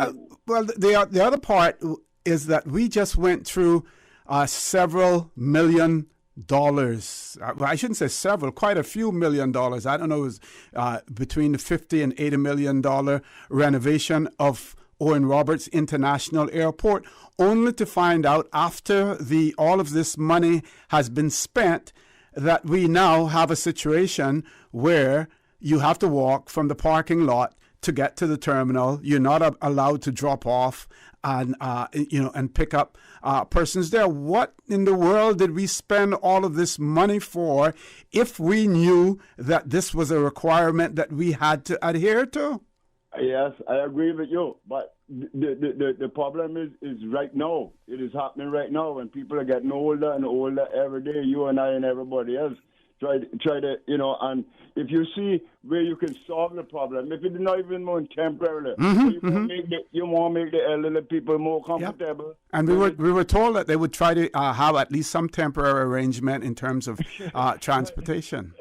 The other part is that we just went through several $million. I shouldn't say several, quite a few $1 million. I don't know, it was between the $50 and $80 million renovation of Owen Roberts International Airport, only to find out after all of this money has been spent that we now have a situation where you have to walk from the parking lot to get to the terminal. You're not allowed to drop off and pick up persons there. What in the world did we spend all of this money for if we knew that this was a requirement that we had to adhere to? Yes, I agree with you. But the problem is right now. It is happening right now, and people are getting older and older every day. You and I and everybody else try to and if you see where you can solve the problem, if it's not even more temporarily, you want to make the elderly people more comfortable. Yep. And we were told that they would try to have at least some temporary arrangement in terms of transportation.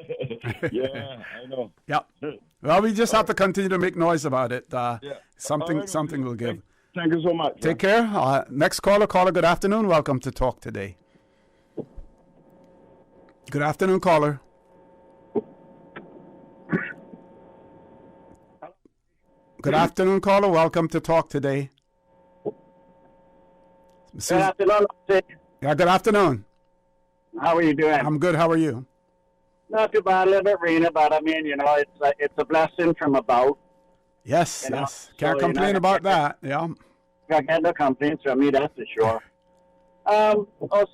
Yeah, I know. Yep. Well, we just have to continue to make noise about it. Something will give. Thank you so much. Take care. Next caller, good afternoon. Welcome to Talk Today. Good afternoon, caller. Good afternoon, caller. Welcome to Talk Today. Good afternoon. Yeah, good afternoon. How are you doing? I'm good. How are you? Not too bad. A little bit rainy, but I mean, it's a blessing from above. Yes, yes. Can't complain about that. Yeah. Can't get no complaints from me, that's for sure.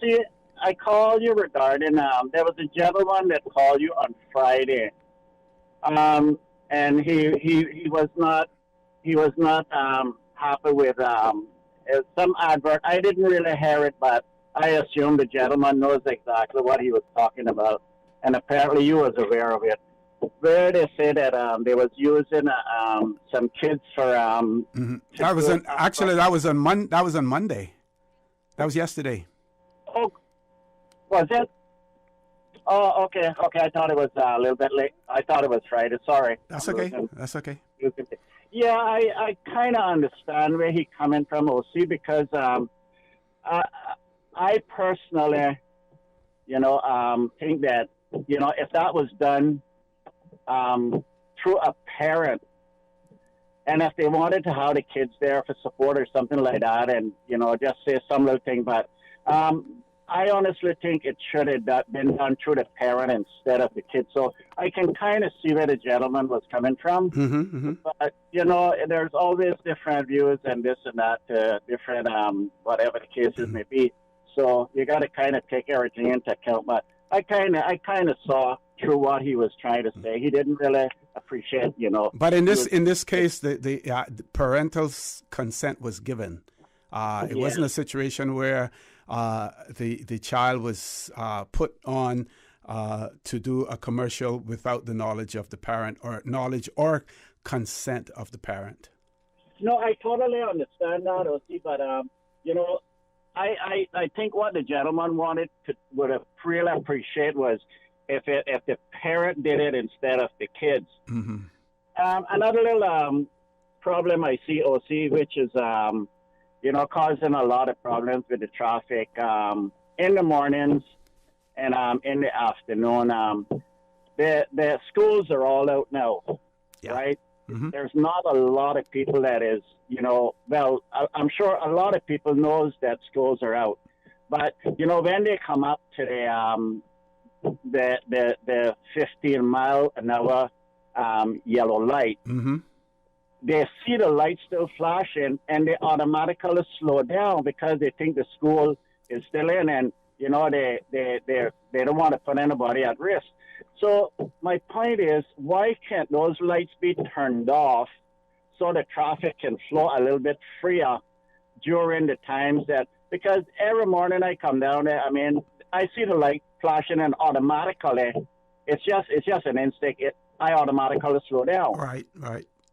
See, I called you regarding there was a gentleman that called you on Friday, and he was not happy with some advert. I didn't really hear it, but I assume the gentleman knows exactly what he was talking about, and apparently you was aware of it. Where they say that they was using some kids for That was on Monday. That was yesterday. Oh, was it? Oh, okay. I thought it was a little bit late. I thought it was Friday. Sorry. That's okay. That's okay. Yeah, I kind of understand where he coming from, OC, because I personally, think that, if that was done through a parent, and if they wanted to have the kids there for support or something like that, and, just say some little thing, but I honestly think it should have been done through the parent instead of the kid. So I can kind of see where the gentleman was coming from. But, there's always different views and this and that, different, whatever the cases may be. So you got to kind of take everything into account. But I kind of saw through what he was trying to say. He didn't really appreciate, But in this case, the parental consent was given. It wasn't a situation where the child was put on to do a commercial without the knowledge of the parent or knowledge or consent of the parent. No, I totally understand that, OC, but I think what the gentleman would have really appreciate was if the parent did it instead of the kids. Another little problem I see, OC, which is causing a lot of problems with the traffic in the mornings and in the afternoon. The schools are all out now, right? There's not a lot of people that is, I'm sure a lot of people knows that schools are out. But, when they come up to the 15-mile-an-hour yellow light, they see the light still flashing, and they automatically slow down because they think the school is still in, and they don't want to put anybody at risk. So my point is, why can't those lights be turned off so the traffic can flow a little bit freer during the times that, because every morning I come down there, I mean, I see the light flashing and automatically, it's just an instinct. I automatically slow down. Right.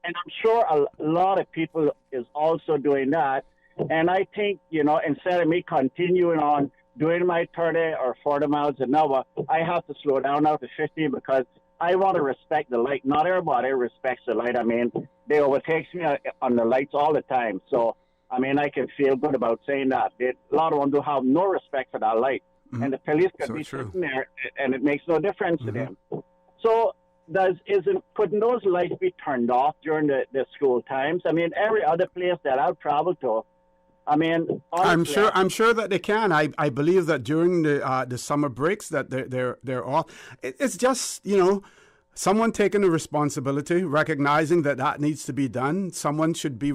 And I'm sure a lot of people is also doing that. And I think, instead of me continuing on doing my 30 or 40 miles an hour, I have to slow down now to 50 because I want to respect the light. Not everybody respects the light. I mean, they overtake me on the lights all the time. So, I mean, I can feel good about saying that. A lot of them do have no respect for that light. Mm-hmm. And the police could be sitting there, and it makes no difference to them. So, couldn't those lights be turned off during the school times? I mean, every other place that I've traveled to, I mean, honestly, I'm sure that they can. I believe that during the summer breaks that they're off. It's just someone taking the responsibility, recognizing that needs to be done. Someone should be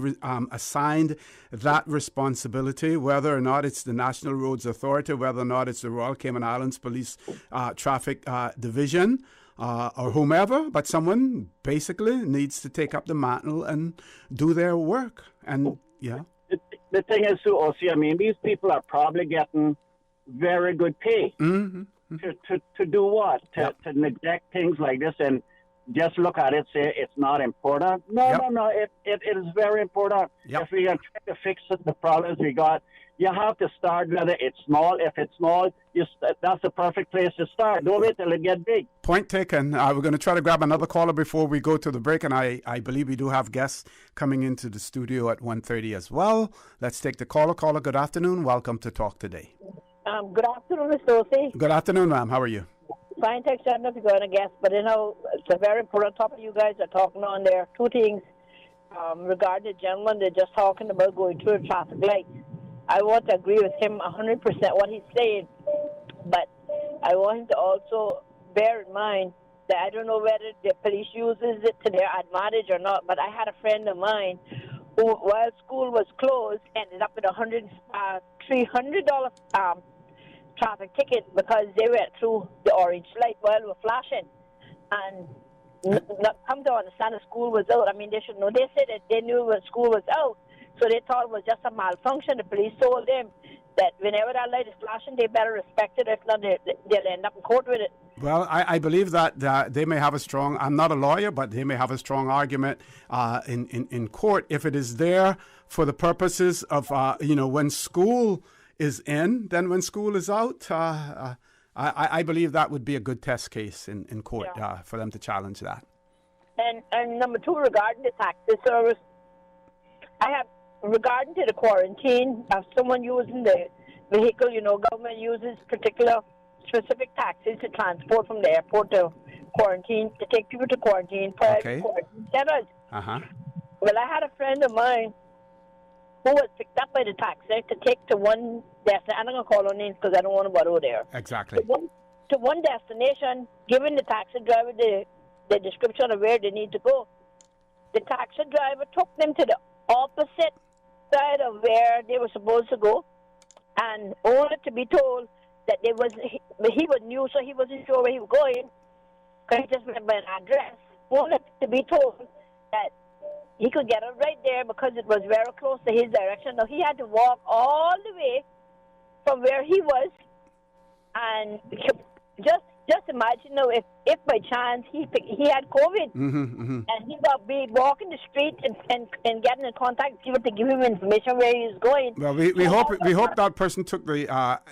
assigned that responsibility, whether or not it's the National Roads Authority, whether or not it's the Royal Cayman Islands Police Traffic Division. Or whomever, but someone basically needs to take up the mantle and do their work. And the thing is, too, OC, I mean, these people are probably getting very good pay to do what? To neglect things like this and just look at it, say it's not important. No, it is very important. If we are trying to fix the problems we got, you have to start whether it's small. If it's small, that's the perfect place to start. Don't wait till it gets big. Point taken. We're going to try to grab another caller before we go to the break, and I believe we do have guests coming into the studio at 1:30 as well. Let's take the caller. Caller, good afternoon. Welcome to Talk Today. Good afternoon, Mr. O.C. Good afternoon, ma'am. How are you? Fine, thanks. I don't know if you're going to guess, but it's a very important topic you guys are talking on there. Two things regarding the gentleman they're just talking about going through the traffic lights. I want to agree with him 100% what he's saying, but I want him to also bear in mind that I don't know whether the police uses it to their advantage or not, but I had a friend of mine who, while school was closed, ended up with $300 traffic ticket because they went through the orange light while we were flashing. And not come to understand the school was out. I mean, they should know. They said that they knew when school was out, so they thought it was just a malfunction. The police told them that whenever that light is flashing, they better respect it. If not, they'll end up in court with it. Well, I believe that they may have a strong, I'm not a lawyer, but they may have a strong argument in court if it is there for the purposes of, when school is in, then when school is out, I believe that would be a good test case in court for them to challenge that. And number two, regarding the taxi service, I have, regarding to the quarantine, of someone using the vehicle, government uses particular specific taxis to transport from the airport to quarantine, to take people to quarantine, quarantine centers. Well, I had a friend of mine who was picked up by the taxi to take to one destination. I'm not going to call her names because I don't want to bother there. Exactly. To one destination, giving the taxi driver the description of where they need to go. The taxi driver took them to the opposite side of where they were supposed to go, and only to be told that he was new, so he wasn't sure where he was going, because he just remembered an address. Only to be told that he could get it right there because it was very close to his direction. Now, he had to walk all the way from where he was, and just imagine now if by chance he had COVID and he got be walking the street and getting in contact with people to give him information where he was going. Well, we hope that person took the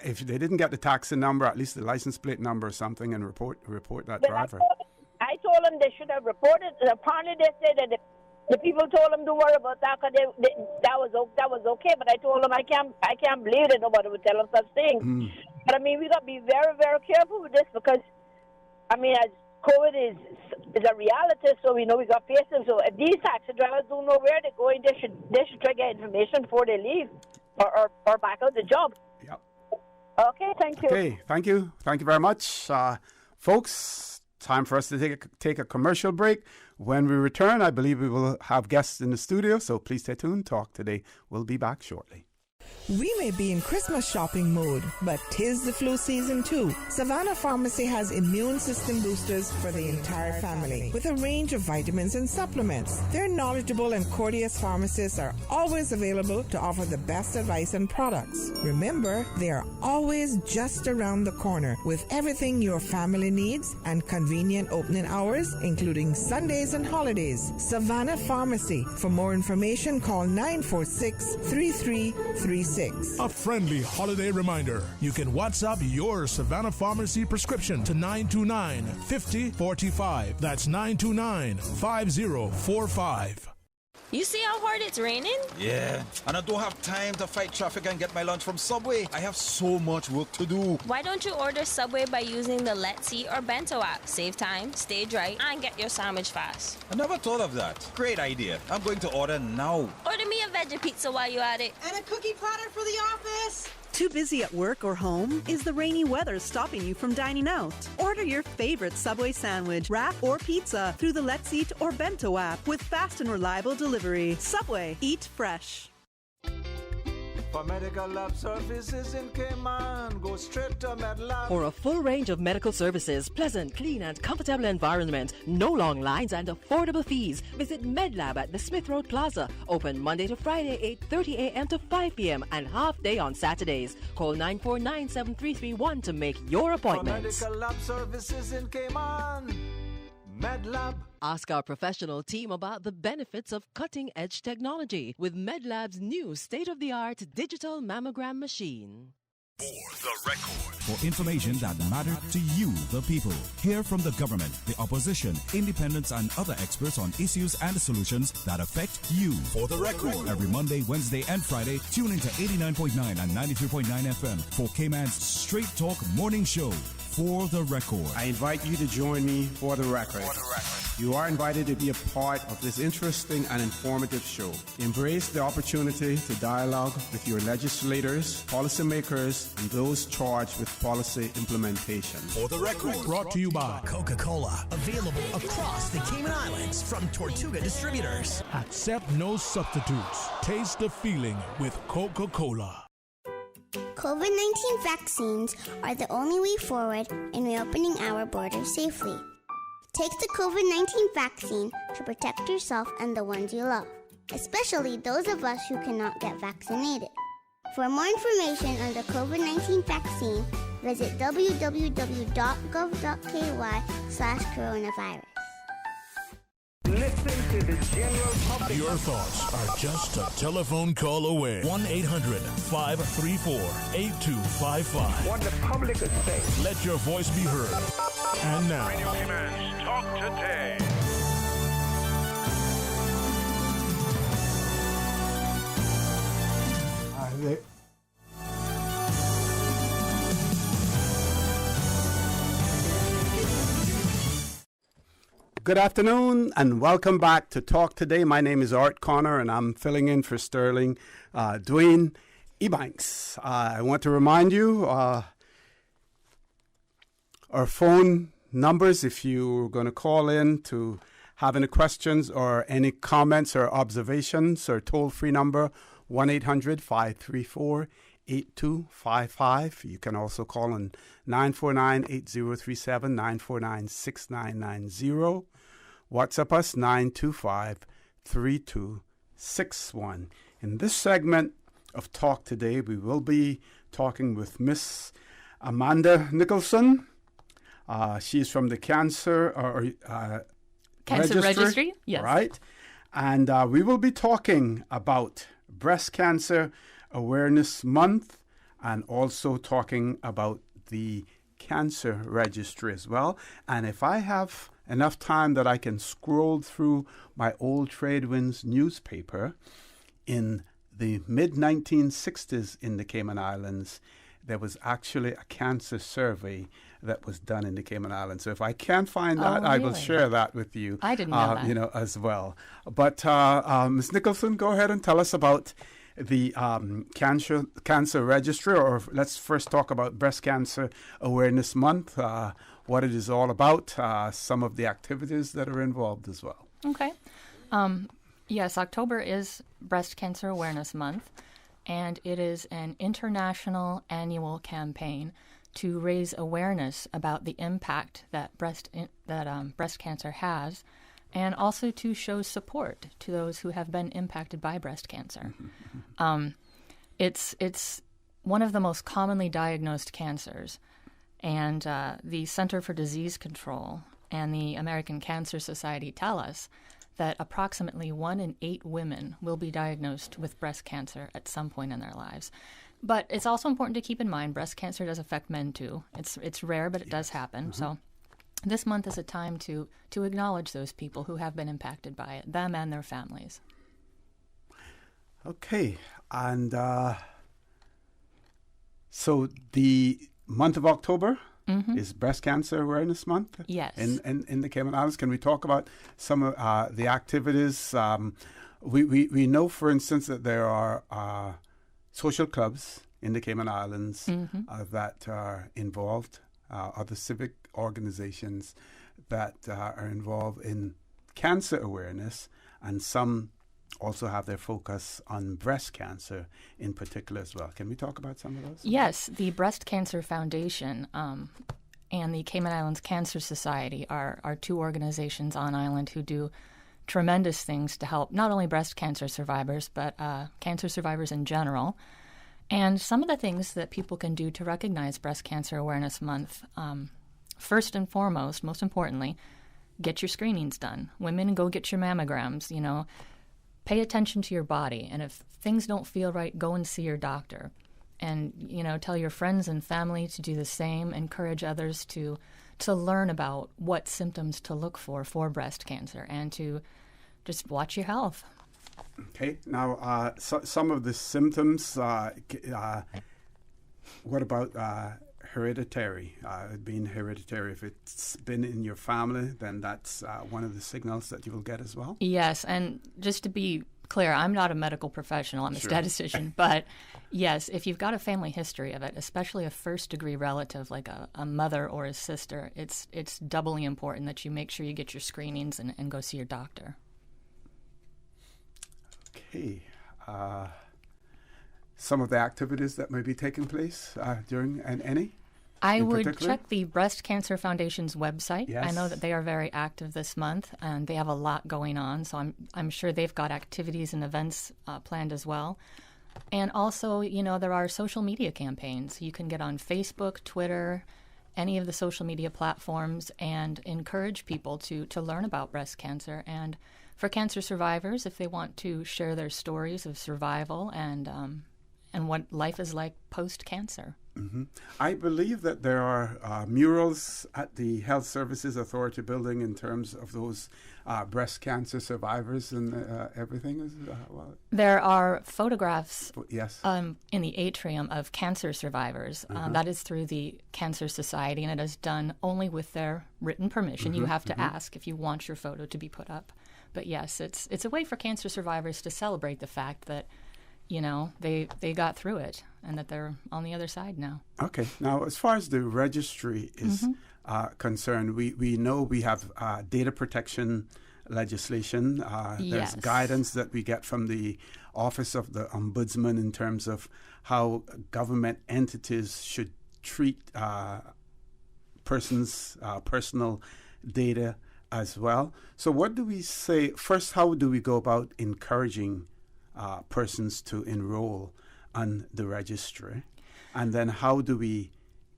if they didn't get the taxi number, at least the license plate number or something, and report that driver. I told them they should have reported. Apparently, they said that the people told them don't worry about that because that was okay. But I told them I can't believe that nobody would tell them such things. But I mean, we got to be very, very careful with this because, I mean, as COVID is a reality, so we know we got faces. So if these taxi drivers don't know where they're going, they should try to get information before they leave or back out the job. Yep. Okay, thank you. Okay, thank you very much, folks. Time for us to take a commercial break. When we return, I believe we will have guests in the studio, so please stay tuned. Talk Today. We'll be back shortly. We may be in Christmas shopping mode, but 'tis the flu season too. Savannah Pharmacy has immune system boosters for the entire family with a range of vitamins and supplements. Their knowledgeable and courteous pharmacists are always available to offer the best advice and products. Remember, they are always just around the corner with everything your family needs and convenient opening hours, including Sundays and holidays. Savannah Pharmacy. For more information, call 946-3336. A friendly holiday reminder. You can WhatsApp your Savannah Pharmacy prescription to 929-5045. That's 929-5045. You see how hard it's raining? Yeah, and I don't have time to fight traffic and get my lunch from Subway. I have so much work to do. Why don't you order Subway by using the Let's Eat or Bento app? Save time, stay dry, and get your sandwich fast. I never thought of that. Great idea. I'm going to order now. Order me a veggie pizza while you're at it. And a cookie platter for the office. Too busy at work or home? Is the rainy weather stopping you from dining out? Order your favorite Subway sandwich, wrap, or pizza through the Let's Eat or Bento app with fast and reliable delivery. Subway, eat fresh. For medical lab services in Cayman, go straight to MedLab. For a full range of medical services, pleasant, clean and comfortable environment, no long lines and affordable fees, visit MedLab at the Smith Road Plaza. Open Monday to Friday, 8:30 a.m. to 5 p.m. and half day on Saturdays. Call 949-7331 to make your appointment. For medical lab services in Cayman, MedLab. Ask our professional team about the benefits of cutting-edge technology with MedLab's new state-of-the-art digital mammogram machine. For the record. For information that matters to you, the people. Hear from the government, the opposition, independents, and other experts on issues and solutions that affect you. For the record. Every Monday, Wednesday, and Friday, tune into 89.9 and 93.9 FM for Cayman's Straight Talk Morning Show. For the record. I invite you to join me for the record. You are invited to be a part of this interesting and informative show. Embrace the opportunity to dialogue with your legislators, policymakers, and those charged with policy implementation. For the record. Brought to you by Coca-Cola. Available across the Cayman Islands from Tortuga Distributors. Accept no substitutes. Taste the feeling with Coca-Cola. COVID-19 vaccines are the only way forward in reopening our borders safely. Take the COVID-19 vaccine to protect yourself and the ones you love, especially those of us who cannot get vaccinated. For more information on the COVID-19 vaccine, visit www.gov.ky/coronavirus. Listen to the general public. Your thoughts are just a telephone call away. 1-800-534-8255. What the public is saying. Let your voice be heard. And now, Radio Cayman's Talk Today. Good afternoon and welcome back to Talk Today. My name is Art Connor and I'm filling in for Sterling Dwayne Ebanks. I want to remind you our phone numbers if you're going to call in to have any questions or any comments or observations, or toll-free number 1-800-534-8255. You can also call on 949-8037, 949-6990. WhatsApp us 925-3261. In this segment of Talk Today, we will be talking with Miss Amanda Nicholson. She's from the Cancer Registry. Yes. Right. And we will be talking about Breast Cancer Awareness Month and also talking about the Cancer Registry as well. And if I have enough time that I can scroll through my old Tradewinds newspaper, in the mid-1960s in the Cayman Islands, there was actually a cancer survey that was done in the Cayman Islands. So if I can't find that, I will share that with you. I didn't know that. As well. But Ms. Nicholson, go ahead and tell us about the Cancer Registry, or let's first talk about Breast Cancer Awareness Month, what it is all about, some of the activities that are involved as well. Okay. Yes, October is Breast Cancer Awareness Month. and it is an international annual campaign to raise awareness about the impact that breast cancer has, and also to show support to those who have been impacted by breast cancer. It's one of the most commonly diagnosed cancers, and the Center for Disease Control and the American Cancer Society tell us that approximately 1 in 8 women will be diagnosed with breast cancer at some point in their lives. But it's also important to keep in mind breast cancer does affect men too. It's rare, but it does happen. So this month is a time to acknowledge those people who have been impacted by it, them and their families. Okay, and so the month of October is Breast Cancer Awareness Month. Yes. In the Cayman Islands. Can we talk about some of the activities? We know, for instance, that there are social clubs in the Cayman Islands that are involved, other civic organizations that are involved in cancer awareness, and some also have their focus on breast cancer in particular as well. Can we talk about some of those? Yes, the Breast Cancer Foundation and the Cayman Islands Cancer Society are 2 organizations on island who do tremendous things to help not only breast cancer survivors, but cancer survivors in general. And some of the things that people can do to recognize Breast Cancer Awareness Month, first and foremost, most importantly, get your screenings done. Women, go get your mammograms, Pay attention to your body, and if things don't feel right, go and see your doctor. And, tell your friends and family to do the same. Encourage others to learn about what symptoms to look for breast cancer, and to just watch your health. Okay. Now, some of the symptoms, what about hereditary? Being hereditary, if it's been in your family, then that's one of the signals that you will get as well? Yes, and just to be clear, I'm not a medical professional, I'm a statistician, but yes, if you've got a family history of it, especially a first-degree relative like a mother or a sister, it's doubly important that you make sure you get your screenings and go see your doctor. Okay. Some of the activities that may be taking place during any? I would check the Breast Cancer Foundation's website. Yes. I know that they are very active this month, and they have a lot going on, so I'm sure they've got activities and events planned as well. And also, there are social media campaigns. You can get on Facebook, Twitter, any of the social media platforms, and encourage people to learn about breast cancer. And for cancer survivors, if they want to share their stories of survival and what life is like post-cancer. I believe that there are murals at the Health Services Authority building in terms of those breast cancer survivors and everything. There are photographs yes. In the atrium of cancer survivors. That is through the Cancer Society, and it is done only with their written permission. You have to ask if you want your photo to be put up. But yes, it's a way for cancer survivors to celebrate the fact that they got through it and that they're on the other side now. Okay. Now, as far as the registry is concerned, we know we have data protection legislation. There's guidance that we get from the Office of the Ombudsman in terms of how government entities should treat persons' personal data as well. So what do we say? First, how do we go about encouraging persons to enroll on the registry? And then how do we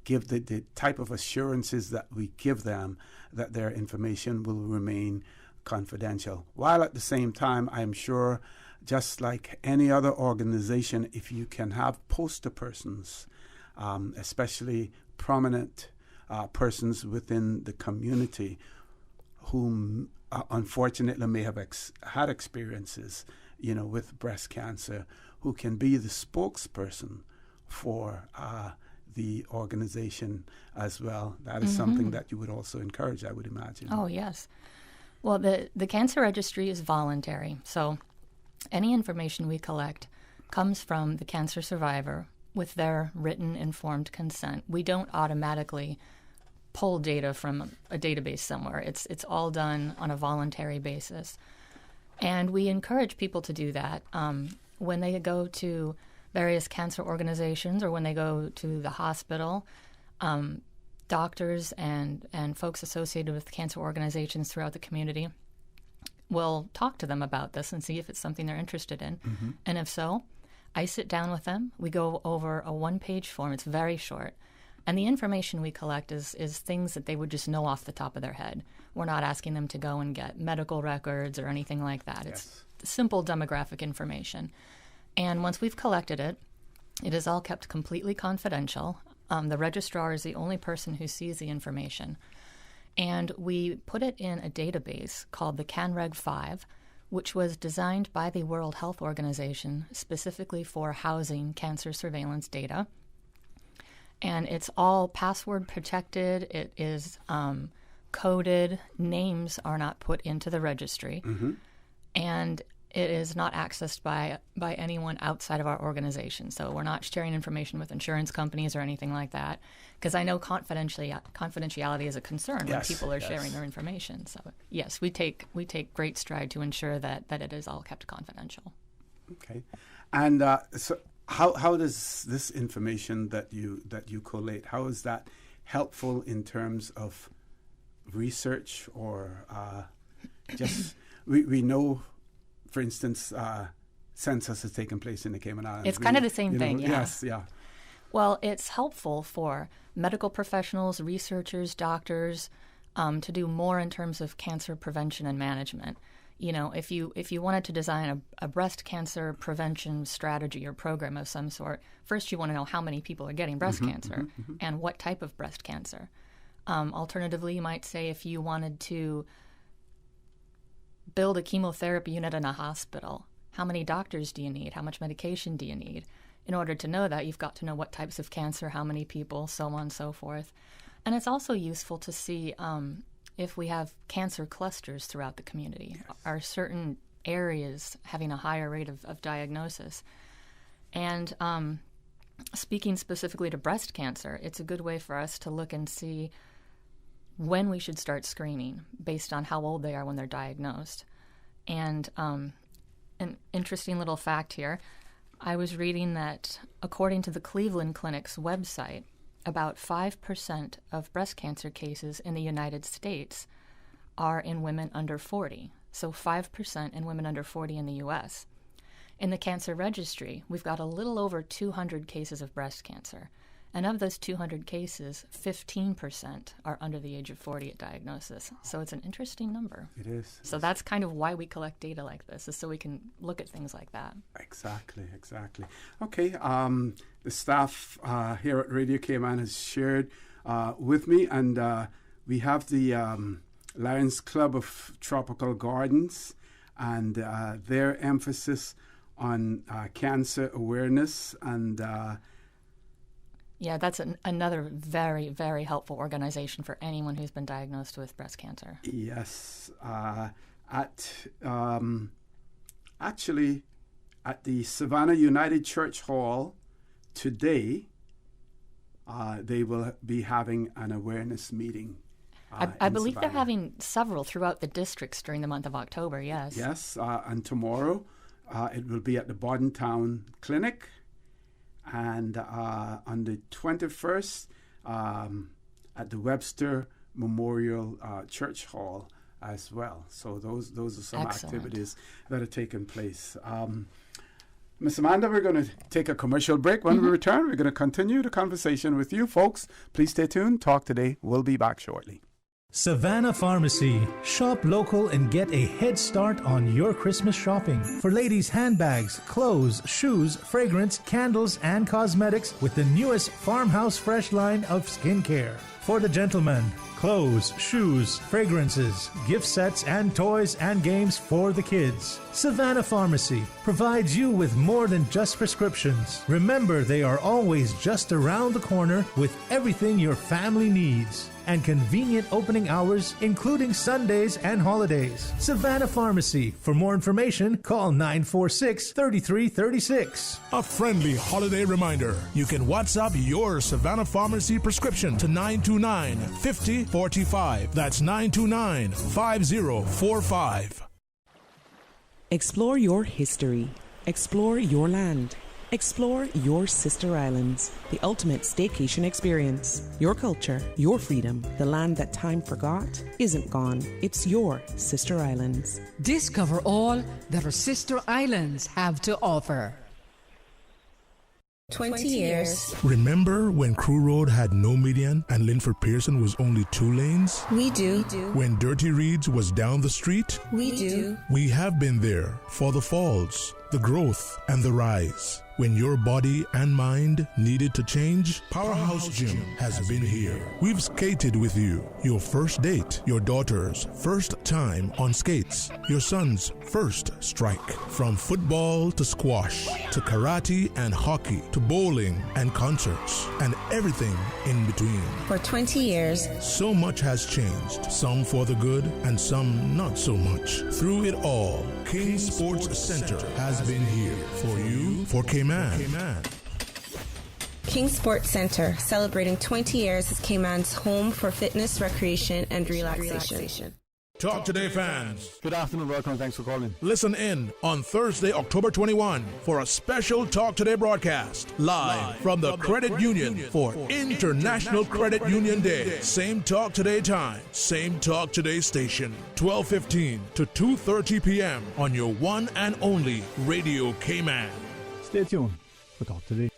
give the type of assurances that we give them that their information will remain confidential? While at the same time, I'm sure, just like any other organization, if you can have poster persons, especially prominent persons within the community whom unfortunately may have had experiences with breast cancer, who can be the spokesperson for the organization as well. That is something that you would also encourage, I would imagine. Oh, yes. Well, the cancer registry is voluntary, so any information we collect comes from the cancer survivor with their written, informed consent. We don't automatically pull data from a database somewhere. It's all done on a voluntary basis. And we encourage people to do that when they go to various cancer organizations or when they go to the hospital, doctors and folks associated with cancer organizations throughout the community will talk to them about this and see if it's something they're interested in. Mm-hmm. And if so, I sit down with them. We go over a one-page form. It's very short. And the information we collect is things that they would just know off the top of their head. We're not asking them to go and get medical records or anything like that. Yes. It's simple demographic information. And once we've collected it, it is all kept completely confidential. The registrar is the only person who sees the information. And we put it in a database called the CanReg 5, which was designed by the World Health Organization specifically for housing cancer surveillance data. And it's all password protected. It is coded. Names are not put into the registry. Mm-hmm. And it is not accessed by anyone outside of our organization. So we're not sharing information with insurance companies or anything like that. Because I know confidentiality is a concern when people are sharing their information. So yes, we take great stride to ensure that it is all kept confidential. Okay. And so how does this information that you collate, how is that helpful in terms of research or just we know, for instance, census has taken place in the Cayman Islands. It's kind of the same thing, yeah. Yes, yeah. Well, it's helpful for medical professionals, researchers, doctors to do more in terms of cancer prevention and management. You know, if you wanted to design a breast cancer prevention strategy or program of some sort, first you want to know how many people are getting breast cancer and what type of breast cancer. Alternatively, you might say if you wanted to build a chemotherapy unit in a hospital, how many doctors do you need? How much medication do you need? In order to know that, you've got to know what types of cancer, how many people, so on and so forth. And it's also useful to see if we have cancer clusters throughout the community. Yes. Are certain areas having a higher rate of diagnosis? And speaking specifically to breast cancer, it's a good way for us to look and see when we should start screening based on how old they are when they're diagnosed. And an interesting little fact here, I was reading that according to the Cleveland Clinic's website, about 5% of breast cancer cases in the United States are in women under 40. So 5% in women under 40 in the U.S. In the cancer registry, we've got a little over 200 cases of breast cancer. And of those 200 cases, 15% are under the age of 40 at diagnosis. So it's an interesting number. It is. So that's kind of why we collect data like this, is so we can look at things like that. Exactly. Okay, the staff here at Radio Cayman has shared with me, and we have the Lions Club of Tropical Gardens and their emphasis on cancer awareness and yeah, that's another very, very helpful organization for anyone who's been diagnosed with breast cancer. Yes. Actually, at the Savannah United Church Hall today, they will be having an awareness meeting. I believe Savannah. They're having several throughout the districts during the month of October, yes. Yes, and tomorrow it will be at the Bodden Town Clinic. And on the 21st, at the Webster Memorial Church Hall as well. So those are some activities that are taking place. Miss Amanda, we're going to take a commercial break. When we return, we're going to continue the conversation with you folks. Please stay tuned. Talk Today. We'll be back shortly. Savannah Pharmacy. Shop local and get a head start on your Christmas shopping. For ladies' handbags, clothes, shoes, fragrance, candles, and cosmetics with the newest Farmhouse Fresh line of skincare. For the gentlemen, clothes, shoes, fragrances, gift sets, and toys and games for the kids. Savannah Pharmacy provides you with more than just prescriptions. Remember, they are always just around the corner with everything your family needs. And convenient opening hours, including Sundays and holidays. Savannah Pharmacy. For more information, call 946-3336. A friendly holiday reminder. You can WhatsApp your Savannah Pharmacy prescription to 929-5045. That's 929-5045. Explore your history. Explore your land. Explore your sister islands, the ultimate staycation experience. Your culture, your freedom, the land that time forgot isn't gone. It's your sister islands. Discover all that our sister islands have to offer. 20 years. Remember when Crew Road had no median and Linford Pearson was only 2 lanes? We do. When Dirty Reeds was down the street? We do. We have been there for the falls, the growth, and the rise. When your body and mind needed to change, Powerhouse Gym has been here. We've skated with you. Your first date, your daughter's first time on skates, your son's first strike. From football to squash, to karate and hockey, to bowling and concerts, and everything in between. For 20 years, so much has changed, some for the good and some not so much. Through it all, King Sports Center has been here for you, for Cayman. King Sports Center, celebrating 20 years as Cayman's home for fitness, recreation, and relaxation. Talk Today fans. Good afternoon, welcome, thanks for calling. Listen in on Thursday, October 21 for a special Talk Today broadcast live from the Credit Union for International Credit Union Day. Same Talk Today time, same Talk Today station, 12:15 to 2:30 p.m. on your one and only Radio Cayman. Stay tuned for Talk Today.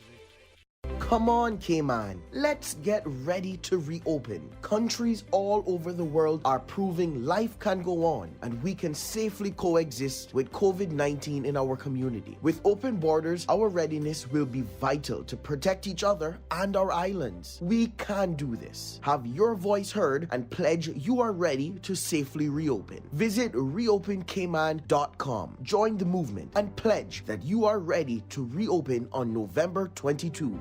Come on, Cayman. Let's get ready to reopen. Countries all over the world are proving life can go on and we can safely coexist with COVID-19 in our community. With open borders, our readiness will be vital to protect each other and our islands. We can do this. Have your voice heard and pledge you are ready to safely reopen. Visit reopencayman.com. Join the movement and pledge that you are ready to reopen on November 22.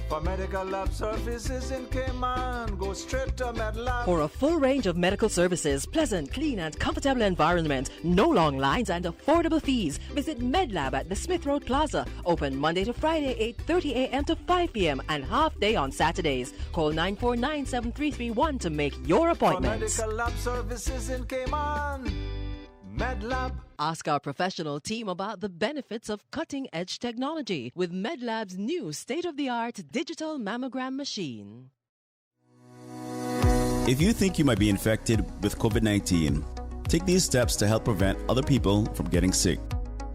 For medical lab services in Cayman, go straight to MedLab. For a full range of medical services, pleasant, clean and comfortable environment, no long lines and affordable fees, visit MedLab at the Smith Road Plaza. Open Monday to Friday, 8:30 a.m. to 5 p.m. and half day on Saturdays. Call 949-7331 to make your appointment. For medical lab services in Cayman, MedLab. Ask our professional team about the benefits of cutting-edge technology with MedLab's new state-of-the-art digital mammogram machine. If you think you might be infected with COVID-19, take these steps to help prevent other people from getting sick.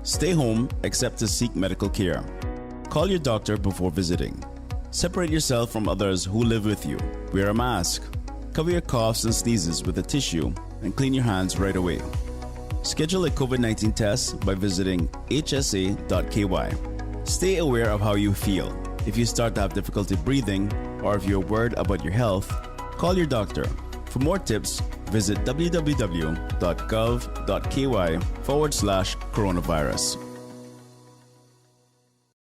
Stay home except to seek medical care. Call your doctor before visiting. Separate yourself from others who live with you. Wear a mask. Cover your coughs and sneezes with a tissue and clean your hands right away. Schedule a COVID-19 test by visiting hsa.ky. Stay aware of how you feel. If you start to have difficulty breathing or if you're worried about your health, call your doctor. For more tips, visit www.gov.ky/coronavirus.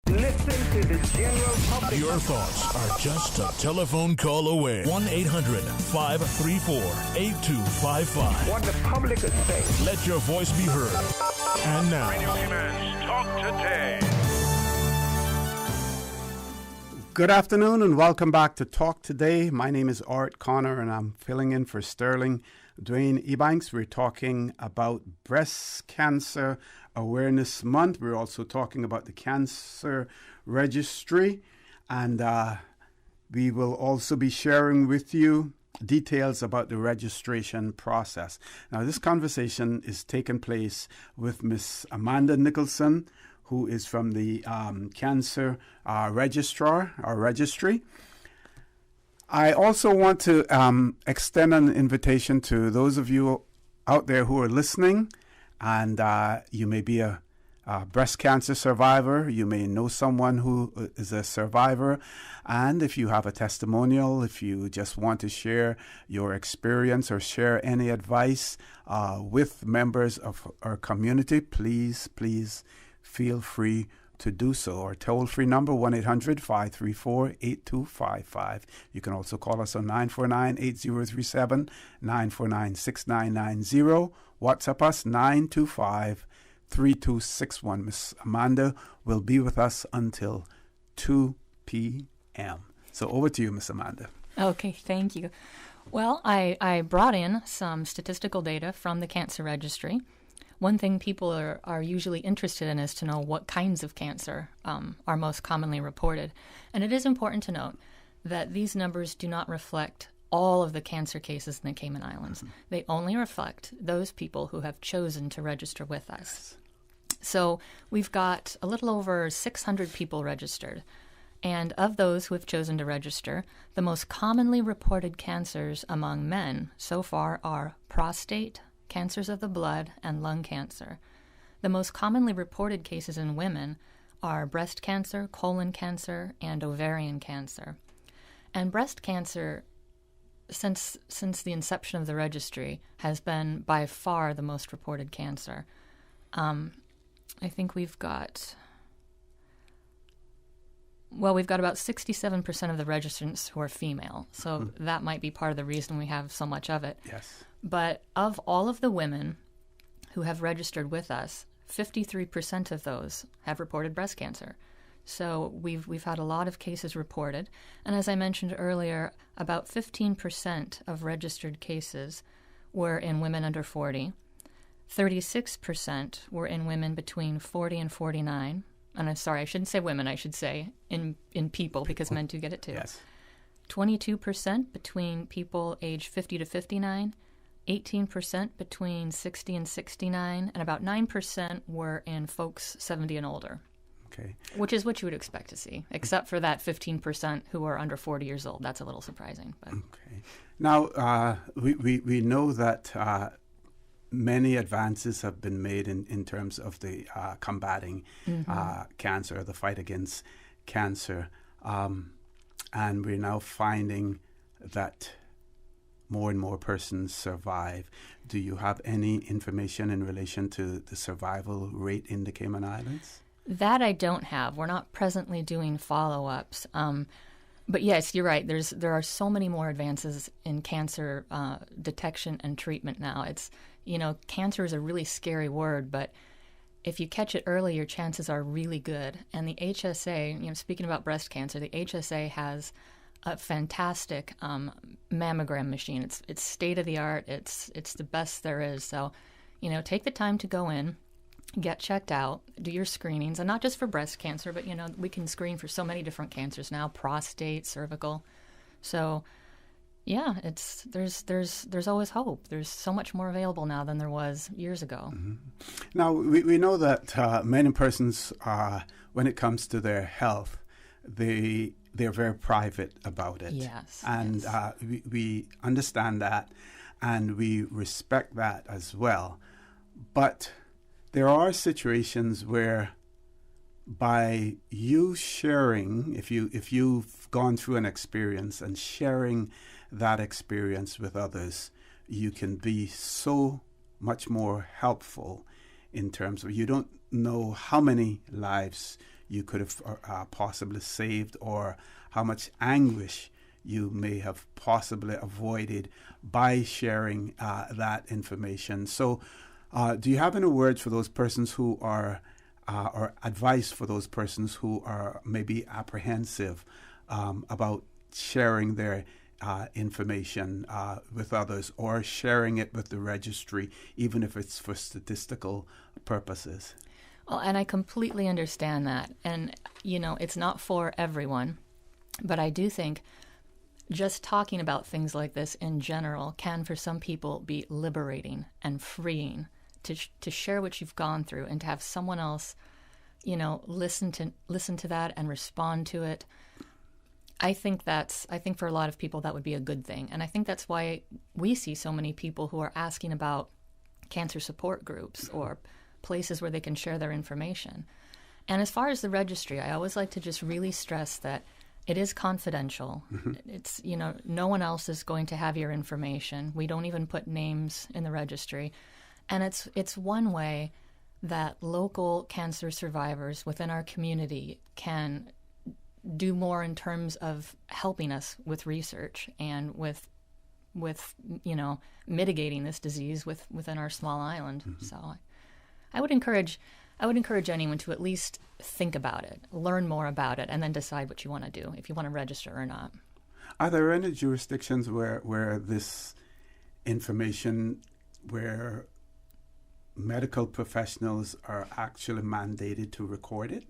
Listen to the general public. Your thoughts are just a telephone call away. 1-800-534-8255. What the public is saying. Let your voice be heard. And now, Radio Cayman's Talk Today. Good afternoon and welcome back to Talk Today. My name is ORRETT Connor and I'm filling in for Sterling Dwayne Ebanks. We're talking about Breast Cancer Awareness Month. We're also talking about the Cancer Registry, and we will also be sharing with you details about the registration process. Now, this conversation is taking place with Miss Amanda Nicholson, who is from the Cancer Registry. I also want to extend an invitation to those of you out there who are listening, and you may be a breast cancer survivor. You may know someone who is a survivor. And if you have a testimonial, if you just want to share your experience or share any advice with members of our community, please feel free to do so. Our toll-free number, 1-800-534-8255. You can also call us on 949-8037, 949-6990. WhatsApp us, 925-3261. Miss Amanda will be with us until 2 p.m. So over to you, Miss Amanda. Okay, thank you. Well, I brought in some statistical data from the Cancer Registry. One thing people are usually interested in is to know what kinds of cancer are most commonly reported. And it is important to note that these numbers do not reflect all of the cancer cases in the Cayman Islands. They only reflect those people who have chosen to register with us. So we've got a little over 600 people registered. And of those who have chosen to register, the most commonly reported cancers among men so far are prostate, cancers of the blood, and lung cancer. The most commonly reported cases in women are breast cancer, colon cancer, and ovarian cancer. And breast cancer, since the inception of the registry, has been by far the most reported cancer. I think we've got about 67% of the registrants who are female, so that might be part of the reason we have so much of it. Yes. But of all of the women who have registered with us, 53% of those have reported breast cancer. So we've had a lot of cases reported, and as I mentioned earlier, about 15% of registered cases were in women under 40. 36% were in women between 40 and 49. And I'm sorry, I shouldn't say women, I should say in people, because men do get it too. Yes. 22% between people age 50 to 59, 18% between 60 and 69, and about 9% were in folks 70 and older. Okay. Which is what you would expect to see, except for that 15% who are under 40 years old. That's a little surprising. But. Okay. Now, we know that many advances have been made in terms of the combating cancer, the fight against cancer. And we're now finding that more and more persons survive. Do you have any information in relation to the survival rate in the Cayman Islands? That I don't have. We're not presently doing follow-ups. But yes, you're right. There are so many more advances in cancer detection and treatment now. It's, cancer is a really scary word, but if you catch it early, your chances are really good. And the HSA, speaking about breast cancer, the HSA has a fantastic mammogram machine. It's state of the art. It's the best there is. So, take the time to go in, get checked out, do your screenings, and not just for breast cancer, but we can screen for so many different cancers now: prostate, cervical. So, yeah, there's always hope. There's so much more available now than there was years ago. Mm-hmm. Now we know that many persons, when it comes to their health, they're very private about it. Yes, and yes. We understand that, and we respect that as well. But there are situations where, by you sharing, if you've gone through an experience and sharing that experience with others, you can be so much more helpful in terms of, you don't know how many lives you could have possibly saved, or how much anguish you may have possibly avoided by sharing that information. So do you have any words for those persons who are, or advice for those persons who are maybe apprehensive about sharing their information with others, or sharing it with the registry, even if it's for statistical purposes? Well, and I completely understand that. And, it's not for everyone. But I do think just talking about things like this in general can, for some people, be liberating and freeing to share what you've gone through, and to have someone else, listen to that and respond to it. I think for a lot of people that would be a good thing. And I think that's why we see so many people who are asking about cancer support groups or places where they can share their information. And as far as the registry, I always like to just really stress that it is confidential. Mm-hmm. It's, no one else is going to have your information. We don't even put names in the registry. And it's one way that local cancer survivors within our community can do more in terms of helping us with research and with mitigating this disease within our small island. Mm-hmm. So I would encourage anyone to at least think about it, learn more about it, and then decide what you want to do, if you want to register or not. Are there any jurisdictions where this information, where medical professionals are actually mandated to record it?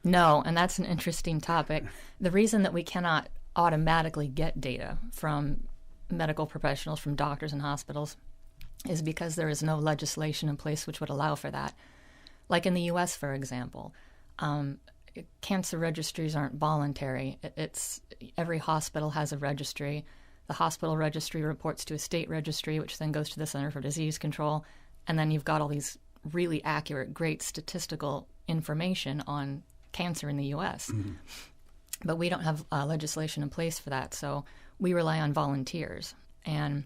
No, and that's an interesting topic. The reason that we cannot automatically get data from medical professionals, from doctors and hospitals, is because there is no legislation in place which would allow for that. Like in the U.S., for example, cancer registries aren't voluntary. It's every hospital has a registry. The hospital registry reports to a state registry, which then goes to the Center for Disease Control. And then you've got all these really accurate, great statistical information on cancer in the U.S. Mm-hmm. But we don't have legislation in place for that, so we rely on volunteers. And,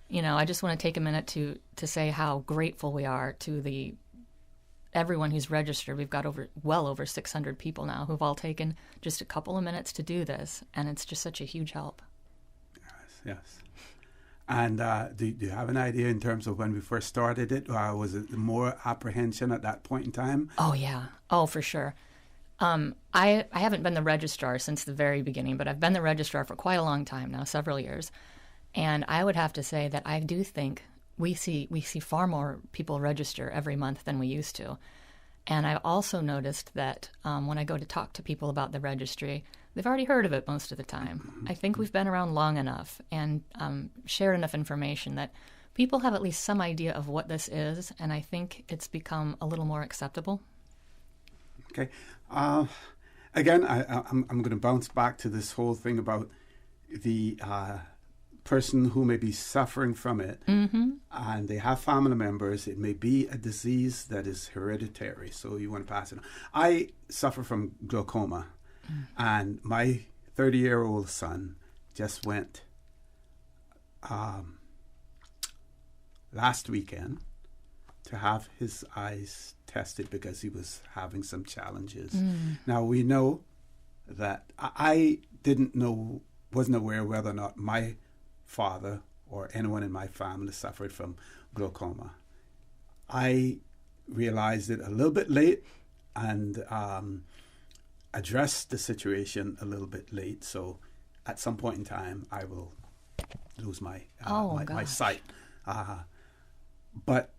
you know, I just want to take a minute to say how grateful we are to everyone who's registered. We've got well over 600 people now who've all taken just a couple of minutes to do this, and it's just such a huge help. Yes. And do you have an idea in terms of when we first started it? Was it more apprehension at that point in time? Oh, yeah. Oh, for sure. I haven't been the registrar since the very beginning, but I've been the registrar for quite a long time now, several years. And I would have to say that I do think we see far more people register every month than we used to. And I've also noticed that when I go to talk to people about the registry, they've already heard of it most of the time. I think we've been around long enough and shared enough information that people have at least some idea of what this is, and I think it's become a little more acceptable. Okay. Again, I'm going to bounce back to this whole thing about the person who may be suffering from it, and they have family members. It may be a disease that is hereditary, so you want to pass it on. I suffer from glaucoma, and my 30-year-old son just went last weekend to have his eyes tested because he was having some challenges. Now, we know that I wasn't aware whether or not my father or anyone in my family suffered from glaucoma. I realized it a little bit late and addressed the situation a little bit late. So at some point in time, I will lose my sight. But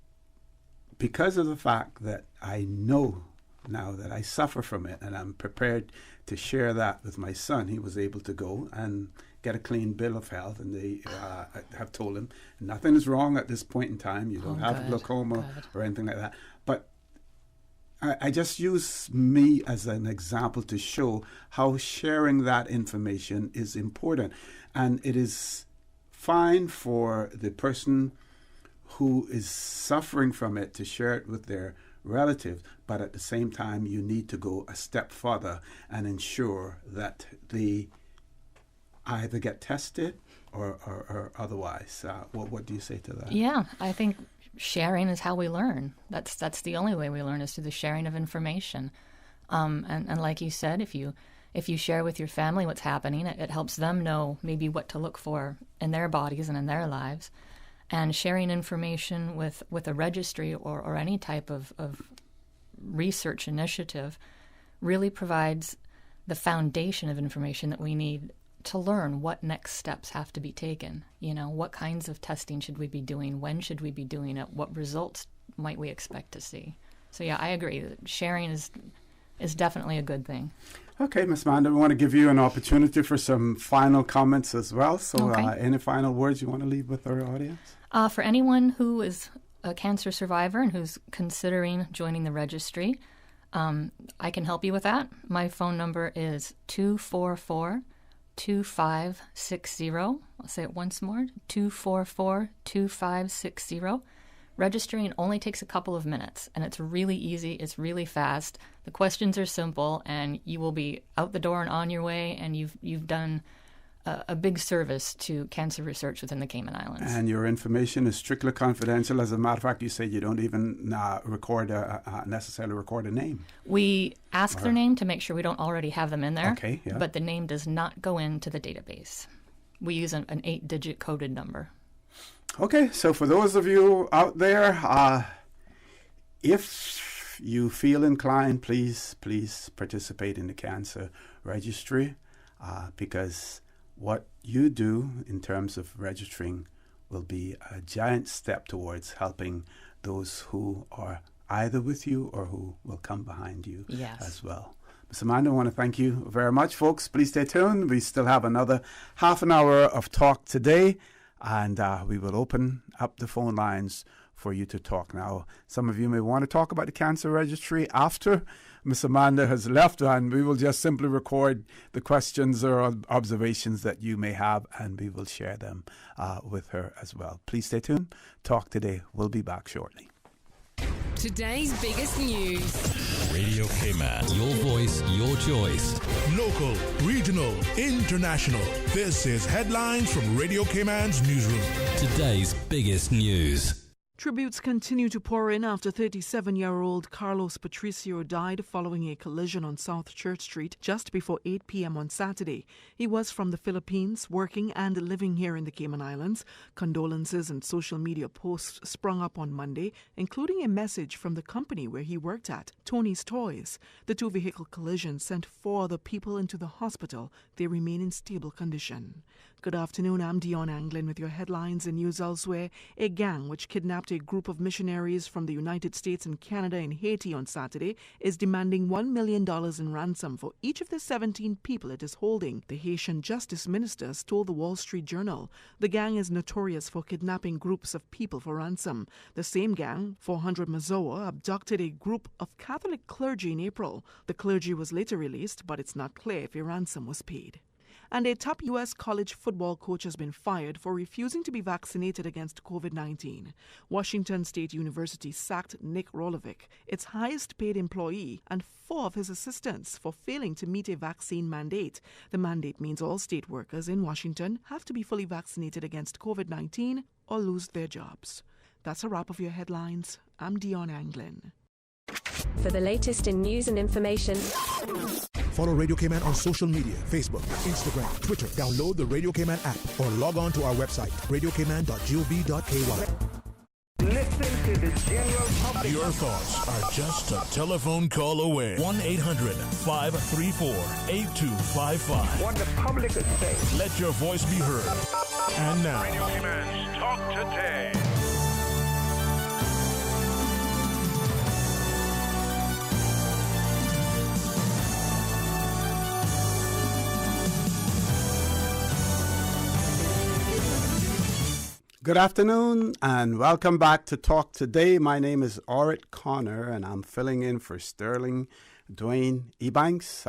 because of the fact that I know now that I suffer from it and I'm prepared to share that with my son, he was able to go and get a clean bill of health, and they have told him nothing is wrong at this point in time. You don't have glaucoma or anything like that. But I just use me as an example to show how sharing that information is important. And it is fine for the person who is suffering from it to share it with their relatives, but at the same time, you need to go a step further and ensure that they either get tested or otherwise. What do you say to that? Yeah, I think sharing is how we learn. That's the only way we learn, is through the sharing of information. And like you said, if you share with your family what's happening, it helps them know maybe what to look for in their bodies and in their lives. And sharing information with a registry or any type of research initiative really provides the foundation of information that we need to learn what next steps have to be taken. You know, what kinds of testing should we be doing? When should we be doing it? What results might we expect to see? So yeah, I agree that sharing is definitely a good thing. Okay, Ms. Manda, we want to give you an opportunity for some final comments as well. So any final words you want to leave with our audience? For anyone who is a cancer survivor and who's considering joining the registry, I can help you with that. My phone number is 244-2560. I'll say it once more, 244-2560. Registering only takes a couple of minutes, and it's really easy. It's really fast. The questions are simple, and you will be out the door and on your way, and you've done a big service to cancer research within the Cayman Islands. And your information is strictly confidential. As a matter of fact, you say you don't even necessarily record a name. We ask their name to make sure we don't already have them in there, okay, yeah. But the name does not go into the database. We use an 8-digit coded number. Okay, so for those of you out there, if you feel inclined, please participate in the cancer registry, because what you do in terms of registering will be a giant step towards helping those who are either with you or who will come behind you as well. Ms. Amanda, I want to thank you very much, folks. Please stay tuned. We still have another half an hour of talk today, and we will open up the phone lines for you to talk. Now, some of you may want to talk about the cancer registry after Ms. Amanda has left, and we will just simply record the questions or observations that you may have, and we will share them with her as well. Please stay tuned. Talk Today. We'll be back shortly. Today's biggest news. Radio Cayman. Your voice, your choice. Local, regional, international. This is Headlines from Radio Cayman's newsroom. Today's biggest news. Tributes continue to pour in after 37-year-old Carlos Patricio died following a collision on South Church Street just before 8 p.m. on Saturday. He was from the Philippines, working and living here in the Cayman Islands. Condolences and social media posts sprung up on Monday, including a message from the company where he worked at, Tony's Toys. The two-vehicle collision sent 4 other people into the hospital. They remain in stable condition. Good afternoon, I'm Dion Anglin with your headlines and news elsewhere. A gang which kidnapped a group of missionaries from the United States and Canada in Haiti on Saturday is demanding $1 million in ransom for each of the 17 people it is holding, the Haitian justice ministers told the Wall Street Journal. The gang is notorious for kidnapping groups of people for ransom. The same gang, 400 Mazoa, abducted a group of Catholic clergy in April. The clergy was later released, but it's not clear if a ransom was paid. And a top U.S. college football coach has been fired for refusing to be vaccinated against COVID-19. Washington State University sacked Nick Rolovic, its highest-paid employee, and 4 of his assistants for failing to meet a vaccine mandate. The mandate means all state workers in Washington have to be fully vaccinated against COVID-19 or lose their jobs. That's a wrap of your headlines. I'm Dion Anglin. For the latest in news and information, follow Radio Cayman on social media, Facebook, Instagram, Twitter. Download the Radio Cayman app or log on to our website, radiocayman.gov.ky. Listen to the general public. Your thoughts are just a telephone call away. 1-800-534-8255. What the public is saying. Let your voice be heard. And now, Radio Cayman's Talk Today. Good afternoon and welcome back to Talk Today. My name is ORRETT Connor and I'm filling in for Sterling Dwayne Ebanks.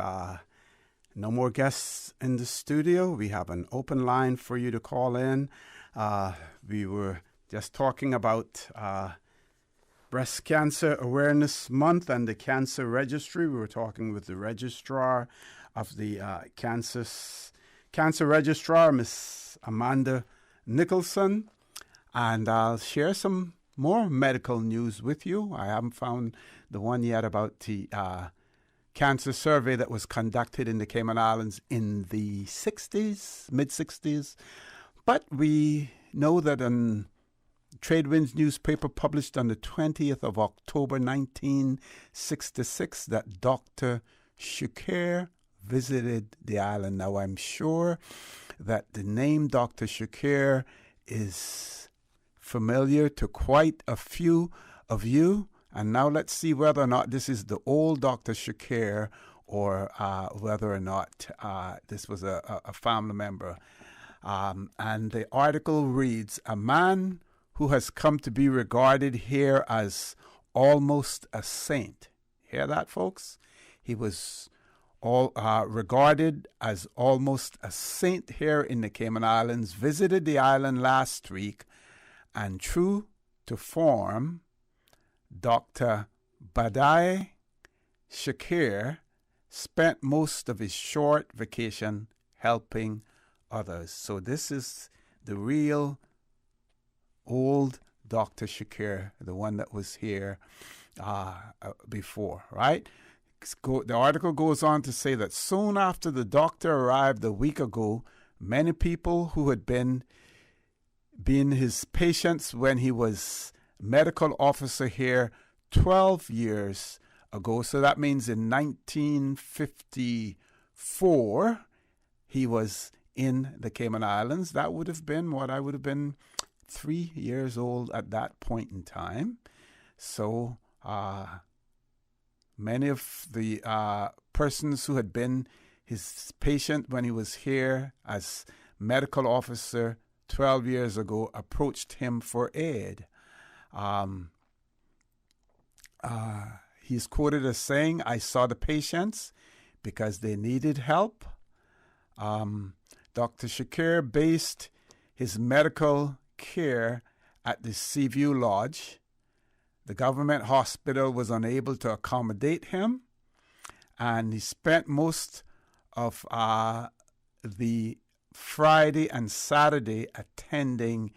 No more guests in the studio. We have an open line for you to call in. We were just talking about Breast Cancer Awareness Month and the Cancer Registry. We were talking with the registrar of the Cancer Registrar, Miss Amanda Nicholson. And I'll share some more medical news with you. I haven't found the one yet about the cancer survey that was conducted in the Cayman Islands in the 60s, mid-60s. But we know that in Tradewinds newspaper published on the 20th of October 1966 that Dr. Shakir visited the island. Now, I'm sure that the name Dr. Shakir is familiar to quite a few of you. And now let's see whether or not this is the old Dr. Shakir or whether or not this was a family member. And the article reads, a man who has come to be regarded here as almost a saint. Hear that, folks? He was regarded as almost a saint here in the Cayman Islands, visited the island last week, and true to form, Dr. Badai Shakir spent most of his short vacation helping others. So this is the real old Dr. Shakir, the one that was here before, right? The article goes on to say that soon after the doctor arrived a week ago, many people who had been his patients when he was medical officer here 12 years ago. So that means in 1954, he was in the Cayman Islands. That would have been what I would have been 3 years old at that point in time. So many of the persons who had been his patient when he was here as medical officer 12 years ago approached him for aid. He's quoted as saying, "I saw the patients because they needed help." Dr. Shakir based his medical care at the Seaview Lodge. The government hospital was unable to accommodate him, and he spent most of the Friday and Saturday attending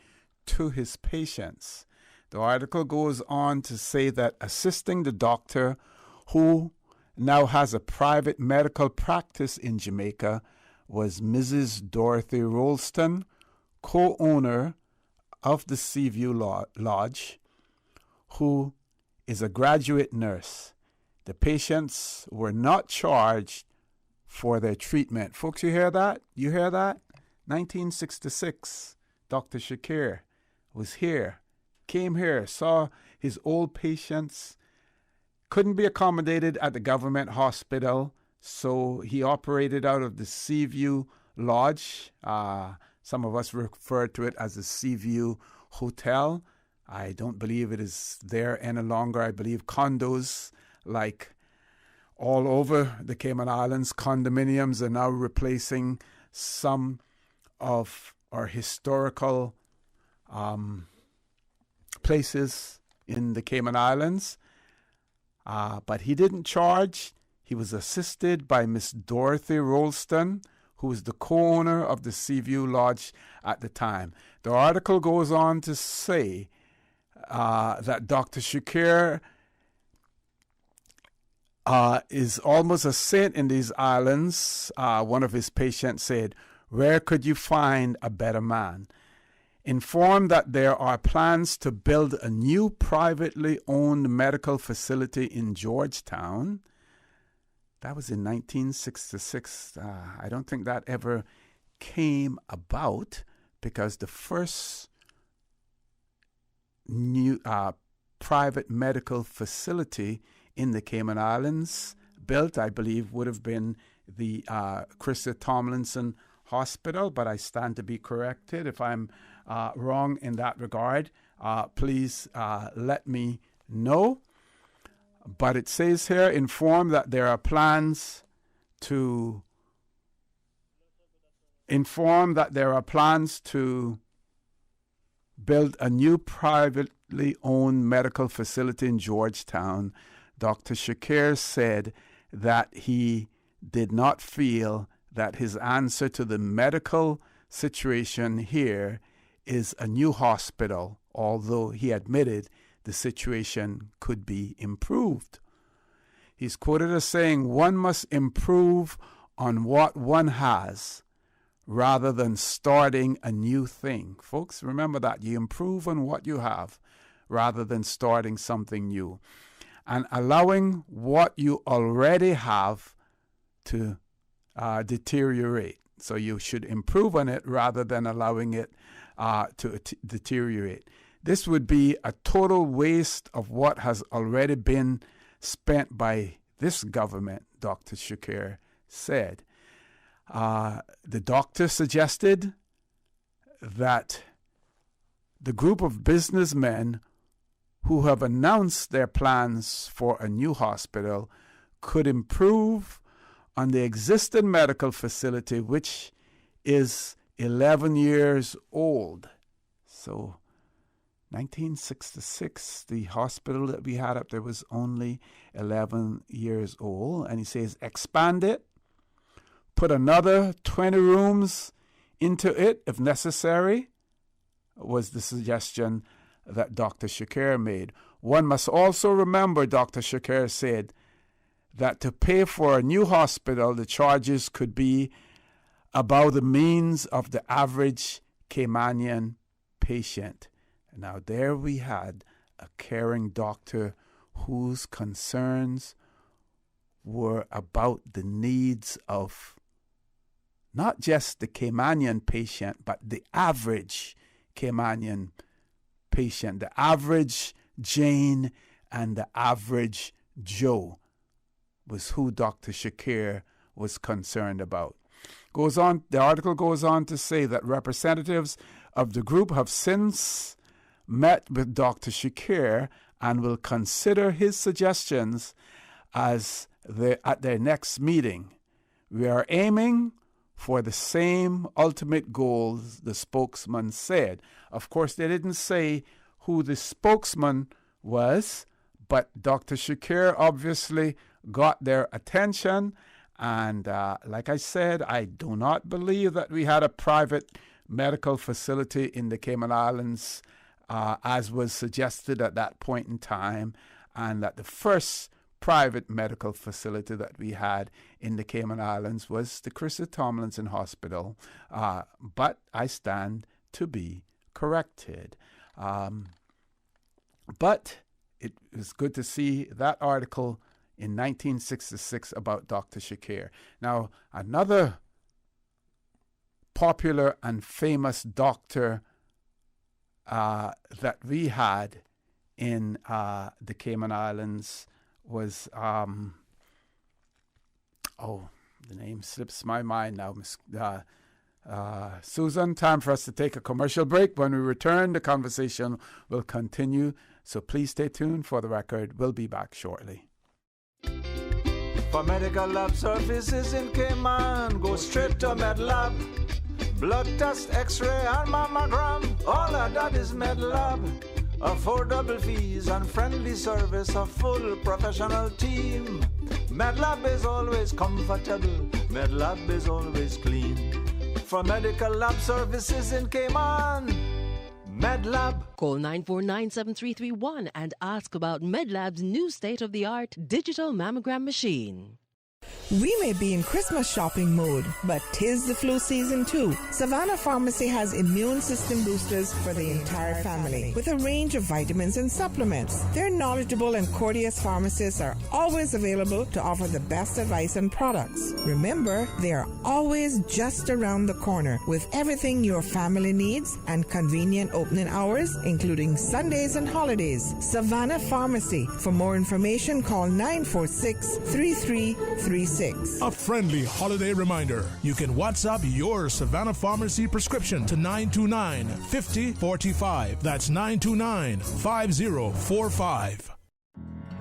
to his patients. The article goes on to say that assisting the doctor, who now has a private medical practice in Jamaica, was Mrs. Dorothy Rolston, co-owner of the Seaview Lodge, who is a graduate nurse. The patients were not charged for their treatment. Folks, you hear that? You hear that? 1966, Dr. Shakir was here, came here, saw his old patients, couldn't be accommodated at the government hospital, so he operated out of the Seaview Lodge. Some of us refer to it as the Seaview Hotel. I don't believe it is there any longer. I believe condos, like all over the Cayman Islands, condominiums are now replacing some of our historical places in the Cayman Islands. But he didn't charge. He was assisted by Miss Dorothy Rolston, who was the co-owner of the Seaview Lodge at the time. The article goes on to say that Dr. Shakir is almost a saint in these islands. One of his patients said, "Where could you find a better man?" Informed that there are plans to build a new privately owned medical facility in Georgetown. That was in 1966. I don't think that ever came about because the first new private medical facility in the Cayman Islands built, I believe, would have been the Christa Tomlinson Hospital, but I stand to be corrected. If I'm wrong in that regard, please let me know. But it says here, informed that there are plans to build a new privately owned medical facility in Georgetown. Dr. Shakir said that he did not feel that his answer to the medical situation here is a new hospital, although he admitted the situation could be improved. He's quoted as saying, "One must improve on what one has rather than starting a new thing." Folks, remember that. You improve on what you have rather than starting something new. And allowing what you already have to deteriorate. So you should improve on it rather than allowing it to deteriorate. This would be a total waste of what has already been spent by this government, Dr. Shakir said. The doctor suggested that the group of businessmen who have announced their plans for a new hospital could improve on the existing medical facility, which is 11 years old. So 1966, the hospital that we had up there was only 11 years old. And he says, expand it, put another 20 rooms into it if necessary, was the suggestion that Dr. Shakir made. One must also remember, Dr. Shakir said, that to pay for a new hospital, the charges could be about the means of the average Caymanian patient. Now there we had a caring doctor whose concerns were about the needs of not just the Caymanian patient, but the average Caymanian patient, the average Jane and the average Joe was who Dr. Shakir was concerned about. The article goes on to say that representatives of the group have since met with Dr. Shakir and will consider his suggestions at their next meeting. We are aiming for the same ultimate goals, the spokesman said. Of course, they didn't say who the spokesman was, but Dr. Shakir obviously got their attention. And like I said, I do not believe that we had a private medical facility in the Cayman Islands as was suggested at that point in time, and that the first private medical facility that we had in the Cayman Islands was the Christa Tomlinson Hospital, but I stand to be corrected. But it was good to see that article in 1966 about Dr. Shakir. Now, another popular and famous doctor that we had in the Cayman Islands was, the name slips my mind now, Susan. Time for us to take a commercial break. When we return, the conversation will continue, so please stay tuned. For the record, we'll be back shortly. For medical lab services in Cayman, go straight to MedLab. Blood test, x-ray and mammogram, all of that is MedLab. Affordable fees and friendly service, a full professional team. MedLab is always comfortable, MedLab is always clean. For medical lab services in Cayman, MedLab. Call 949-7331 and ask about MedLab's new state-of-the-art digital mammogram machine. We may be in Christmas shopping mode, but 'tis the flu season too. Savannah Pharmacy has immune system boosters for the entire family with a range of vitamins and supplements. Their knowledgeable and courteous pharmacists are always available to offer the best advice and products. Remember, they are always just around the corner with everything your family needs and convenient opening hours, including Sundays and holidays. Savannah Pharmacy. For more information, call 946-3336. A friendly holiday reminder. You can WhatsApp your Savannah Pharmacy prescription to 929-5045. That's 929-5045.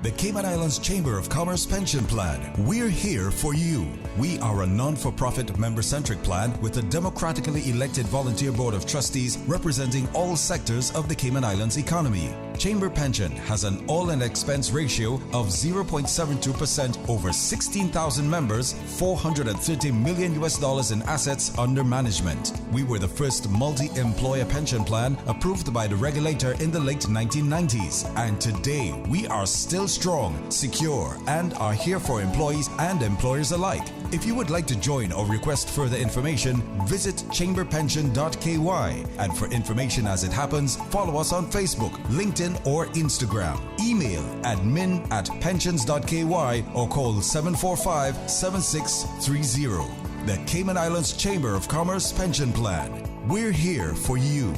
The Cayman Islands Chamber of Commerce Pension Plan. We're here for you. We are a non-for-profit member-centric plan with a democratically elected volunteer board of trustees representing all sectors of the Cayman Islands economy. Chamber Pension has an all-in expense ratio of 0.72% over 16,000 members, $430 million in assets under management. We were the first multi-employer pension plan approved by the regulator in the late 1990s, and today we are still strong, secure, and are here for employees and employers alike. If you would like to join or request further information, visit chamberpension.ky. And for information as it happens, follow us on Facebook, LinkedIn, or Instagram. Email admin@pensions.ky or call 745-7630. The Cayman Islands Chamber of Commerce Pension Plan. We're here for you.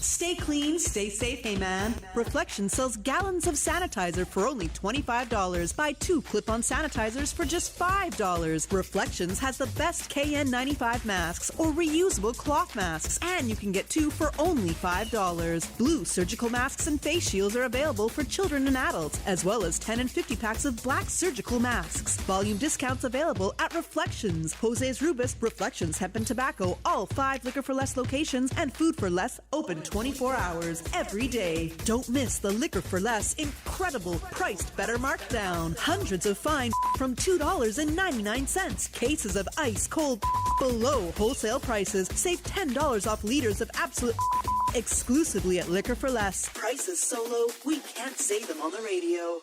Stay clean, stay safe, hey man. Reflection sells gallons of sanitizer for only $25. Buy 2 clip-on sanitizers for just $5. Reflections has the best KN95 masks or reusable cloth masks, and you can get 2 for only $5. Blue surgical masks and face shields are available for children and adults, as well as 10 and 50 packs of black surgical masks. Volume discounts available at Reflections. Jose's Rubus, Reflections Hemp and Tobacco, all 5 Liquor for Less locations, and Food for Less open 24 hours every day. Don't miss the Liquor for Less incredible priced better markdown. Hundreds of fine from $2.99. Cases of ice cold below wholesale prices. Save $10 off liters of absolute exclusively at Liquor for Less. Prices so low we can't say them on the radio.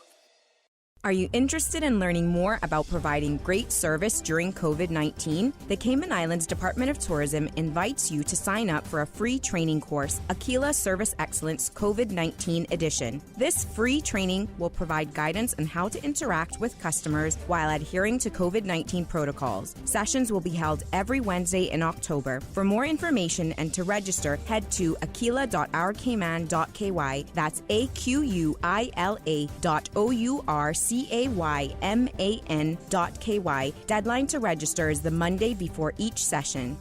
Are you interested in learning more about providing great service during COVID-19? The Cayman Islands Department of Tourism invites you to sign up for a free training course, Aquila Service Excellence COVID-19 Edition. This free training will provide guidance on how to interact with customers while adhering to COVID-19 protocols. Sessions will be held every Wednesday in October. For more information and to register, head to aquila.ourcayman.ky. That's aquila.ourcayman.ky. Deadline to register is the Monday before each session.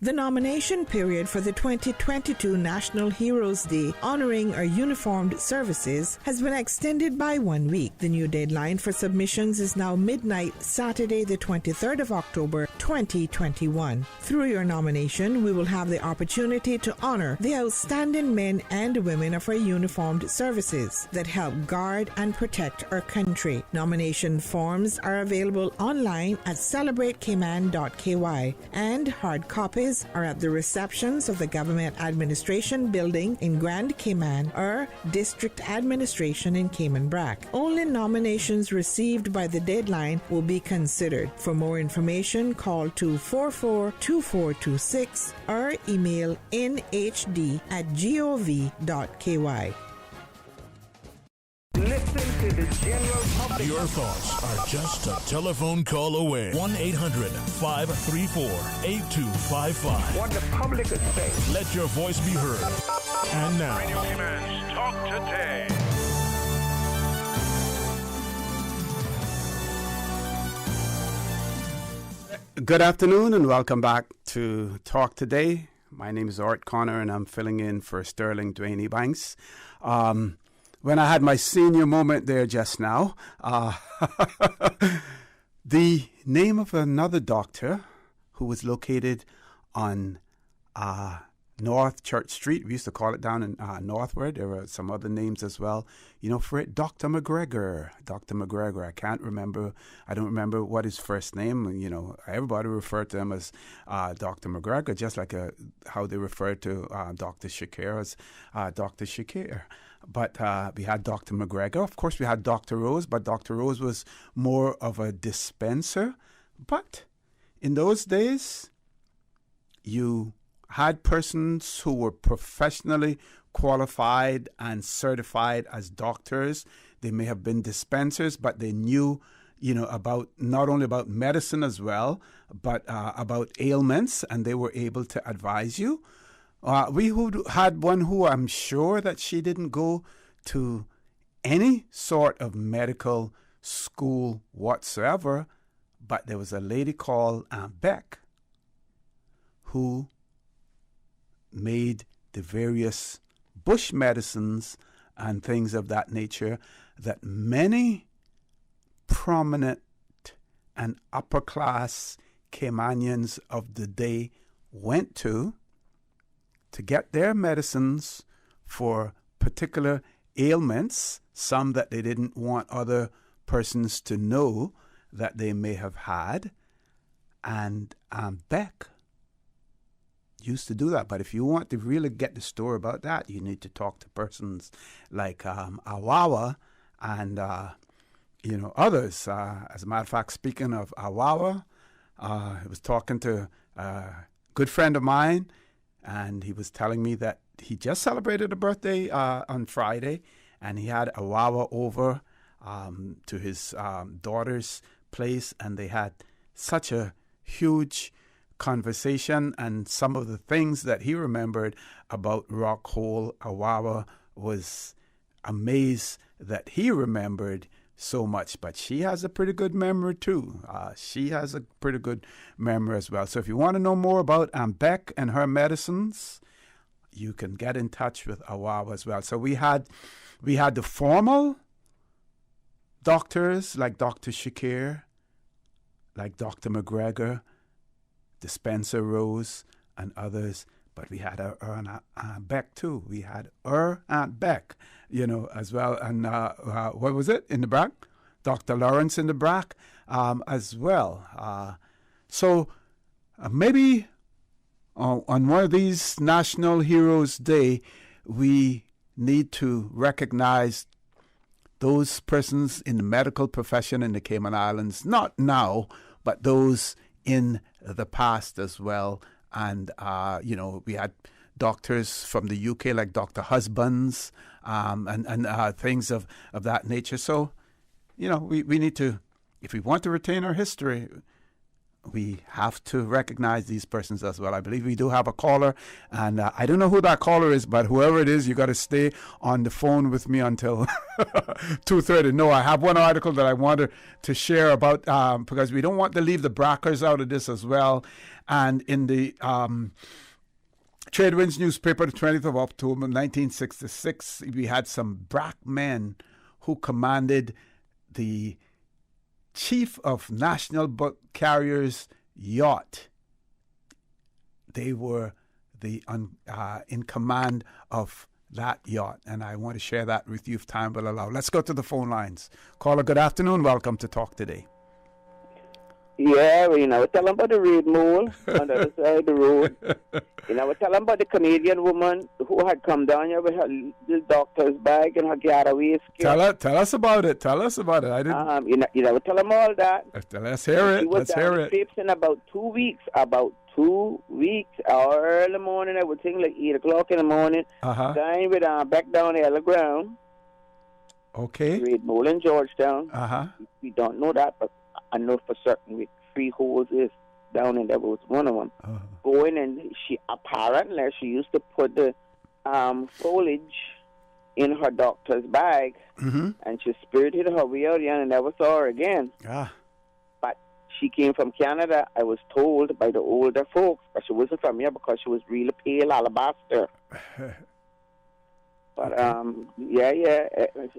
The nomination period for the 2022 National Heroes Day, honoring our uniformed services, has been extended by 1 week. The new deadline for submissions is now midnight, Saturday, the 23rd of October, 2021. Through your nomination, we will have the opportunity to honor the outstanding men and women of our uniformed services that help guard and protect our country. Nomination forms are available online at celebratecayman.ky, and hard copies are at the receptions of the Government Administration Building in Grand Cayman or District Administration in Cayman Brac. Only nominations received by the deadline will be considered. For more information, call 244-2426 or email nhd@gov.ky. Listen to the general public. Your thoughts are just a telephone call away. 1-800-534-8255. What the public is saying. Let your voice be heard. And now, Radio Cayman's Talk Today. Good afternoon and welcome back to Talk Today. My name is ORRETT Connor and I'm filling in for Sterling Dwayne Banks. When I had my senior moment there just now, the name of another doctor who was located on North Church Street, we used to call it down in Northward. There were some other names as well, for it. Dr. McGregor. I don't remember what his first name, everybody referred to him as Dr. McGregor, just like how they referred to Dr. Shakir as Dr. Shakir. But we had Dr. McGregor. Of course, we had Dr. Rose, but Dr. Rose was more of a dispenser. But in those days, you had persons who were professionally qualified and certified as doctors. They may have been dispensers, but they knew, about not only about medicine as well, but about ailments, and they were able to advise you. We had one who I'm sure that she didn't go to any sort of medical school whatsoever, but there was a lady called Aunt Beck who made the various bush medicines and things of that nature that many prominent and upper class Caymanians of the day went to get their medicines for particular ailments, some that they didn't want other persons to know that they may have had. And Beck used to do that. But if you want to really get the story about that, you need to talk to persons like Awawa and, others. As a matter of fact, speaking of Awawa, I was talking to a good friend of mine, and he was telling me that he just celebrated a birthday on Friday, and he had Awawa over to his daughter's place, and they had such a huge conversation, and some of the things that he remembered about Rock Hole Awawa was amazed that he remembered so much. But she has a pretty good memory too. She has a pretty good memory as well. So if you want to know more about Beck and her medicines, you can get in touch with Awawa as well. So we had the formal doctors like Dr. Shakir, like Dr. McGregor, Dispenser Rose, and others. But we had our Aunt Beck too. We had our Aunt Beck, as well. And what was it in the Brac? Dr. Lawrence in the Brac as well. So maybe on one of these National Heroes Day, we need to recognize those persons in the medical profession in the Cayman Islands, not now, but those in the past as well. And, we had doctors from the UK like Dr. Husbands and things of that nature. So, we need to, if we want to retain our history, we have to recognize these persons as well. I believe we do have a caller, and I don't know who that caller is, but whoever it is, you got to stay on the phone with me until 2:30. No, I have one article that I wanted to share about because we don't want to leave the Brackers out of this as well. And in the Trade Winds newspaper, the 20th of October, 1966, we had some Brack men who commanded the Chief of National Boat Carriers yacht. They were in command of that yacht, and I want to share that with you if time will allow. Let's go to the phone lines. Caller, good afternoon. Welcome to Talk Today. Yeah, tell them about the raid mole on the other side of the road. Tell them about the Canadian woman who had come down here with her little doctor's bag and her getaway skirt. Tell us about it. Tell us about it. I didn't. Tell them all that. Let's hear it. Let's hear it. She was in about 2 weeks. Early morning, I would think like 8 o'clock in the morning. Dying with back down the other ground. Okay. Raid mole in Georgetown. We don't know that, but I know for certain with 3 holes is down in there was one of them. Going and she used to put the foliage in her doctor's bag, and she spirited her way out and never saw her again. But she came from Canada, I was told by the older folks, but she wasn't from here because she was really pale alabaster. But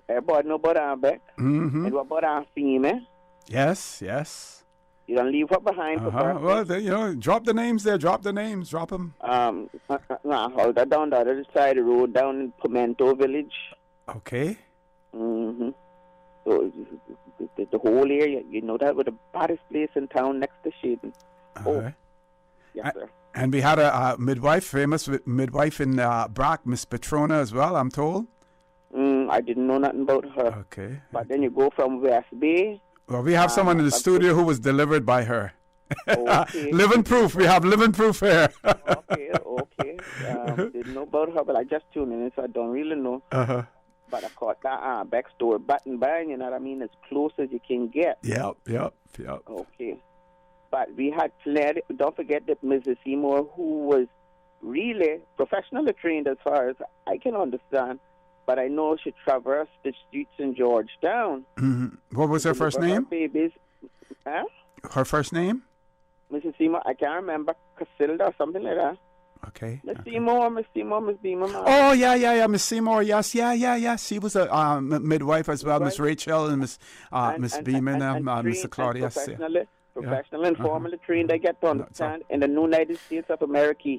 everybody know about her back. And what about her female? Yes. You don't leave her behind for birthday. Well, drop the names there. Drop the names. Drop them. Hold that down the other side of the road, down in Pimento Village. Okay. So the whole area, that was the baddest place in town next to Shaden. Yes, sir. And we had a midwife, famous midwife in Brack, Miss Petrona as well, I'm told. I didn't know nothing about her. Okay. But then you go from West Bay. Well, we have someone in the studio who was delivered by her. Okay. Living proof. We have living proof here. Okay. Didn't know about her, but I just tuned in, so I don't really know. But I caught that backstory button bang, you know what I mean? As close as you can get. Yep. Okay. But we had plenty. Don't forget that Mrs. Seymour, who was really professionally trained as far as I can understand, but I know she traversed the streets in Georgetown. What was her first name? Babies. Huh? Her first name? Mrs. Seymour, I can't remember. Casilda or something like that. Okay. Miss Seymour, Miss Beamer. Oh, yeah, Miss Seymour, yes, yeah. She was a midwife as well, Miss Rachel and Miss Beeman, Mr. Claudia. Professional and formally trained, I get to understand, in the United States of America.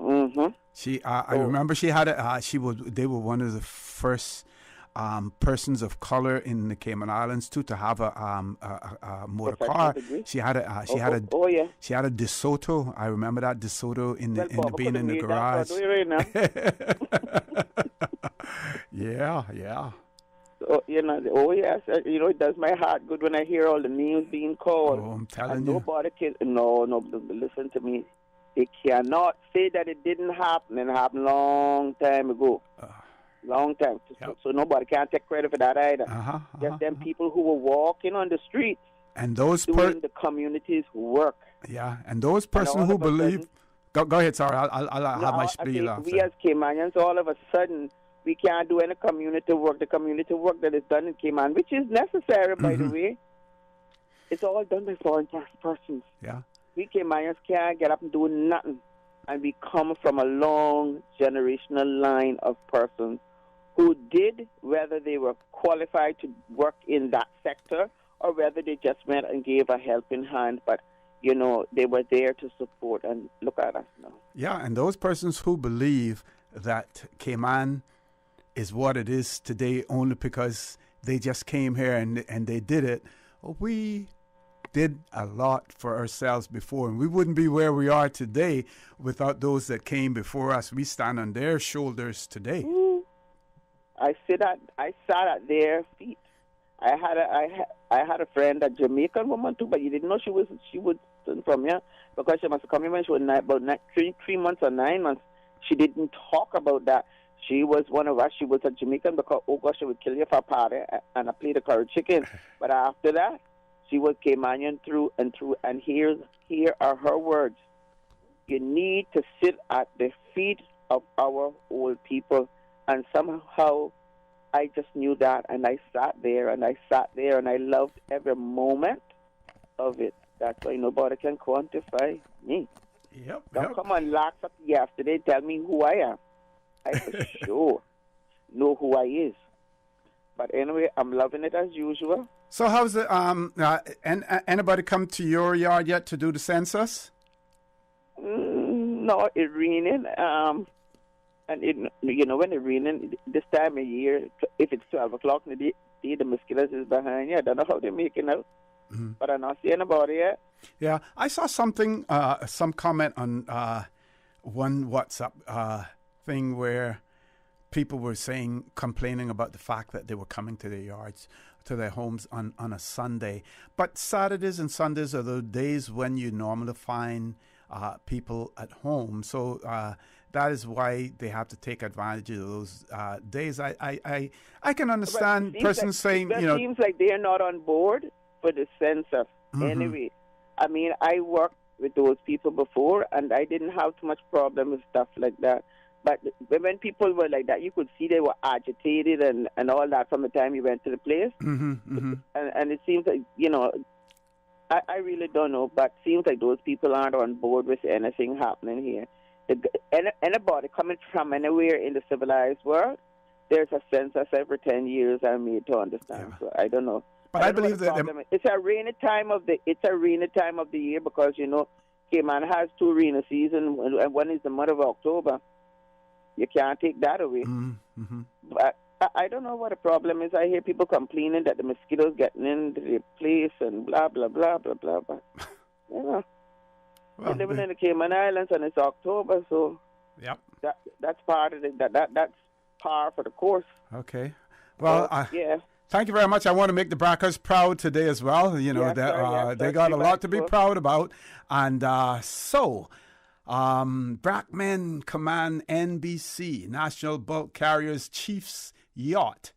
I remember she had they were one of the first persons of color in the Cayman Islands too to have a motor car. Degree? She had a DeSoto. I remember that DeSoto being in the garage. Yeah. So, yes, it does my heart good when I hear all the names being called. Oh, I'm telling you. Nobody can, no, listen to me. They cannot say that it didn't happen. It happened long time ago. Long time. So nobody can take credit for that either. Just them people who were walking on the streets and those doing the community's work. Yeah, and those persons who believe. Go ahead, sorry. I'll have my spiel after. We as Caymanians, all of a sudden, we can't do any community work. The community work that is done in Cayman, which is necessary, by the way, it's all done by foreign persons. Yeah. We Caymanians can't get up and do nothing. And we come from a long generational line of persons who did, whether they were qualified to work in that sector or whether they just went and gave a helping hand. But, they were there to support, and look at us now. Yeah, and those persons who believe that Cayman is what it is today only because they just came here and they did it. We did a lot for ourselves before, and we wouldn't be where we are today without those that came before us. We stand on their shoulders today. I sat at their feet. I had a friend, a Jamaican woman too, but you didn't know she was from here because she must have come here when she was about 3 months or 9 months. She didn't talk about that. She was one of us. She was a Jamaican because, oh gosh, she would kill you for a party, and I played the curry chicken. But after that, she was Caymanian through and through. And here are her words. You need to sit at the feet of our old people. And somehow I just knew that, and I sat there, and I loved every moment of it. That's why nobody can quantify me. Don't come and laugh at me yesterday, tell me who I am. I for sure know who I is. But anyway, I'm loving it as usual. So how's it? Anybody come to your yard yet to do the census? No, it's raining. And when it's raining this time of year, if it's 12 o'clock in the day, the mosquitoes is behind you. I don't know how they're making out. Mm-hmm. But I'm not seeing anybody yet. Yeah, I saw something, some comment on one WhatsApp thing where people were complaining about the fact that they were coming to their yards, to their homes on a Sunday. But Saturdays and Sundays are the days when you normally find people at home. So that is why they have to take advantage of those days. I can understand persons saying, it seems like they're not on board for the census. Mm-hmm. Anyway, I mean, I worked with those people before, and I didn't have too much problem with stuff like that. But when people were like that, you could see they were agitated and all that from the time you went to the place. Mm-hmm, mm-hmm. And it seems like, I really don't know, but it seems like those people aren't on board with anything happening here. Anybody coming from anywhere in the civilized world, there's a census every 10 years, I'm made to understand. Yeah. So I don't know. But I believe that it's a rainy time of the year because Cayman has 2 rainy seasons, and one is the month of October. You can't take that away. Mm-hmm. But I don't know what the problem is. I hear people complaining that the mosquitoes getting into the place and blah blah blah blah blah. But we're living in the Cayman Islands and it's October, so that's part of it. That's par for the course. Okay. Well, yeah. Thank you very much. I want to make the Brackers proud today as well. They got a lot to be proud about. And Brackmen Command NBC, National Bulk Carriers Chief's Yacht,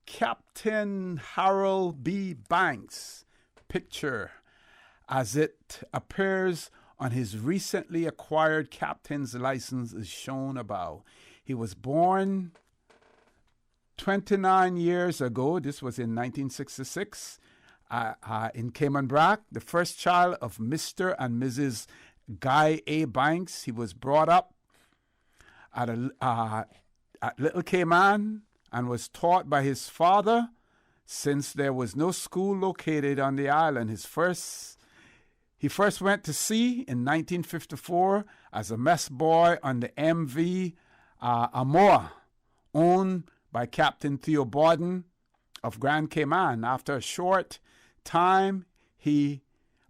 Captain Harold B. Banks' picture as it appears on his recently acquired captain's license is shown above. He was born 29 years ago, this was in 1966, in Cayman Brac, the first child of Mr. and Mrs. Guy A. Banks. He was brought up at Little Cayman and was taught by his father since there was no school located on the island. He first went to sea in 1954 as a mess boy on the MV Amoa, owned by Captain Theo Borden of Grand Cayman. After a short time, he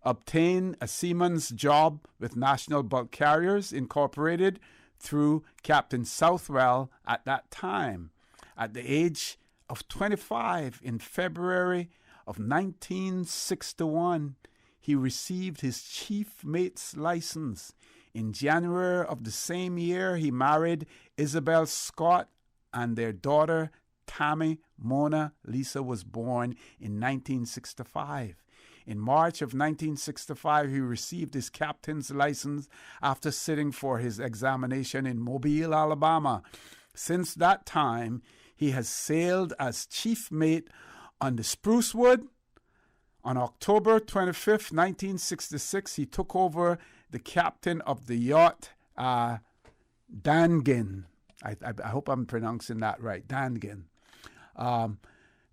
obtained a seaman's job with National Bulk Carriers Incorporated through Captain Southwell at that time. At the age of 25, in February of 1961, he received his chief mate's license. In January of the same year, he married Isabel Scott, and their daughter, Tammy Mona Lisa, was born in 1965. In March of 1965, he received his captain's license after sitting for his examination in Mobile, Alabama. Since that time, he has sailed as chief mate on the Sprucewood. On October 25th, 1966, he took over the captain of the yacht, Dangin. I hope I'm pronouncing that right, Dangin.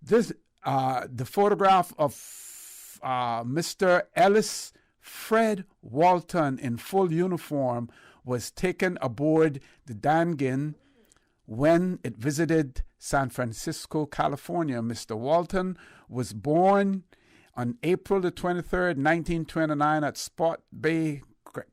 The photograph of Mr. Ellis Fred Walton in full uniform was taken aboard the Dangin when it visited San Francisco, California. Mr. Walton was born on April the 23rd, 1929 at Spot Bay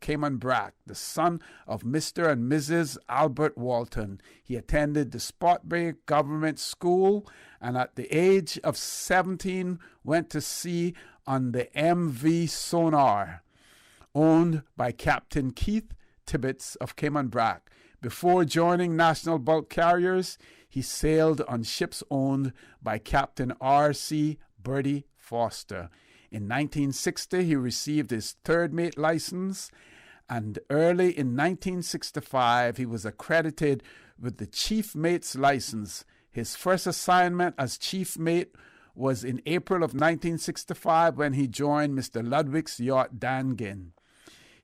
Cayman Brac, the son of Mr. and Mrs. Albert Walton. He attended the Spotbury Government School and at the age of 17 went to sea on the MV Sonar, owned by Captain Keith Tibbets of Cayman Brac. Before joining National Bulk Carriers, he sailed on ships owned by Captain R.C. Bertie Foster. In 1960, he received his third mate license, and early in 1965, he was accredited with the chief mate's license. His first assignment as chief mate was in April of 1965 when he joined Mr. Ludwig's yacht Dangin.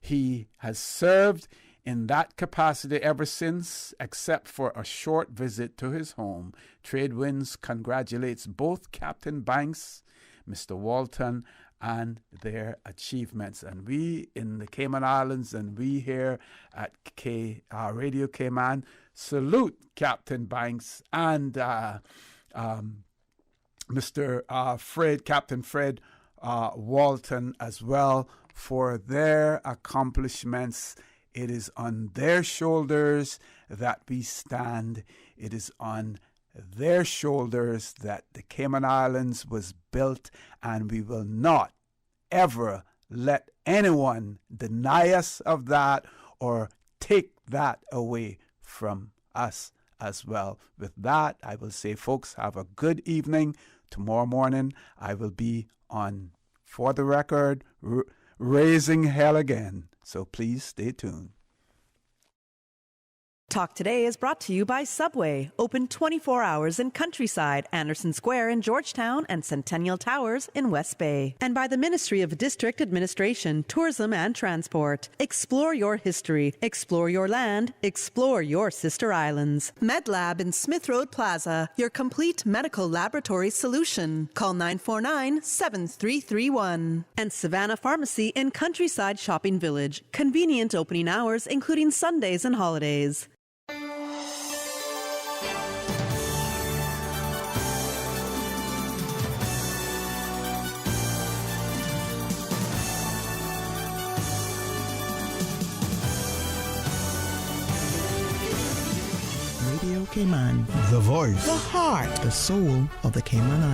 He has served in that capacity ever since, except for a short visit to his home. Tradewinds congratulates both Captain Banks, Mr. Walton, and their achievements. And we in the Cayman Islands and we here at Radio Cayman salute Captain Banks and Captain Fred Walton as well for their accomplishments. It is on their shoulders that we stand. It is on their shoulders that the Cayman Islands was built, and we will not ever let anyone deny us of that or take that away from us as well. With that, I will say, folks, have a good evening. Tomorrow morning, I will be on, for the record, Raising Hell again. So please stay tuned. Talk Today is brought to you by Subway, open 24 hours in Countryside, Anderson Square in Georgetown, and Centennial Towers in West Bay. And by the Ministry of District Administration, Tourism and Transport. Explore your history, explore your land, explore your sister islands. MedLab in Smith Road Plaza, your complete medical laboratory solution. Call 949-7331. And Savannah Pharmacy in Countryside Shopping Village, convenient opening hours including Sundays and holidays. Radio Cayman. The voice. The heart. The soul of the Cayman Islands.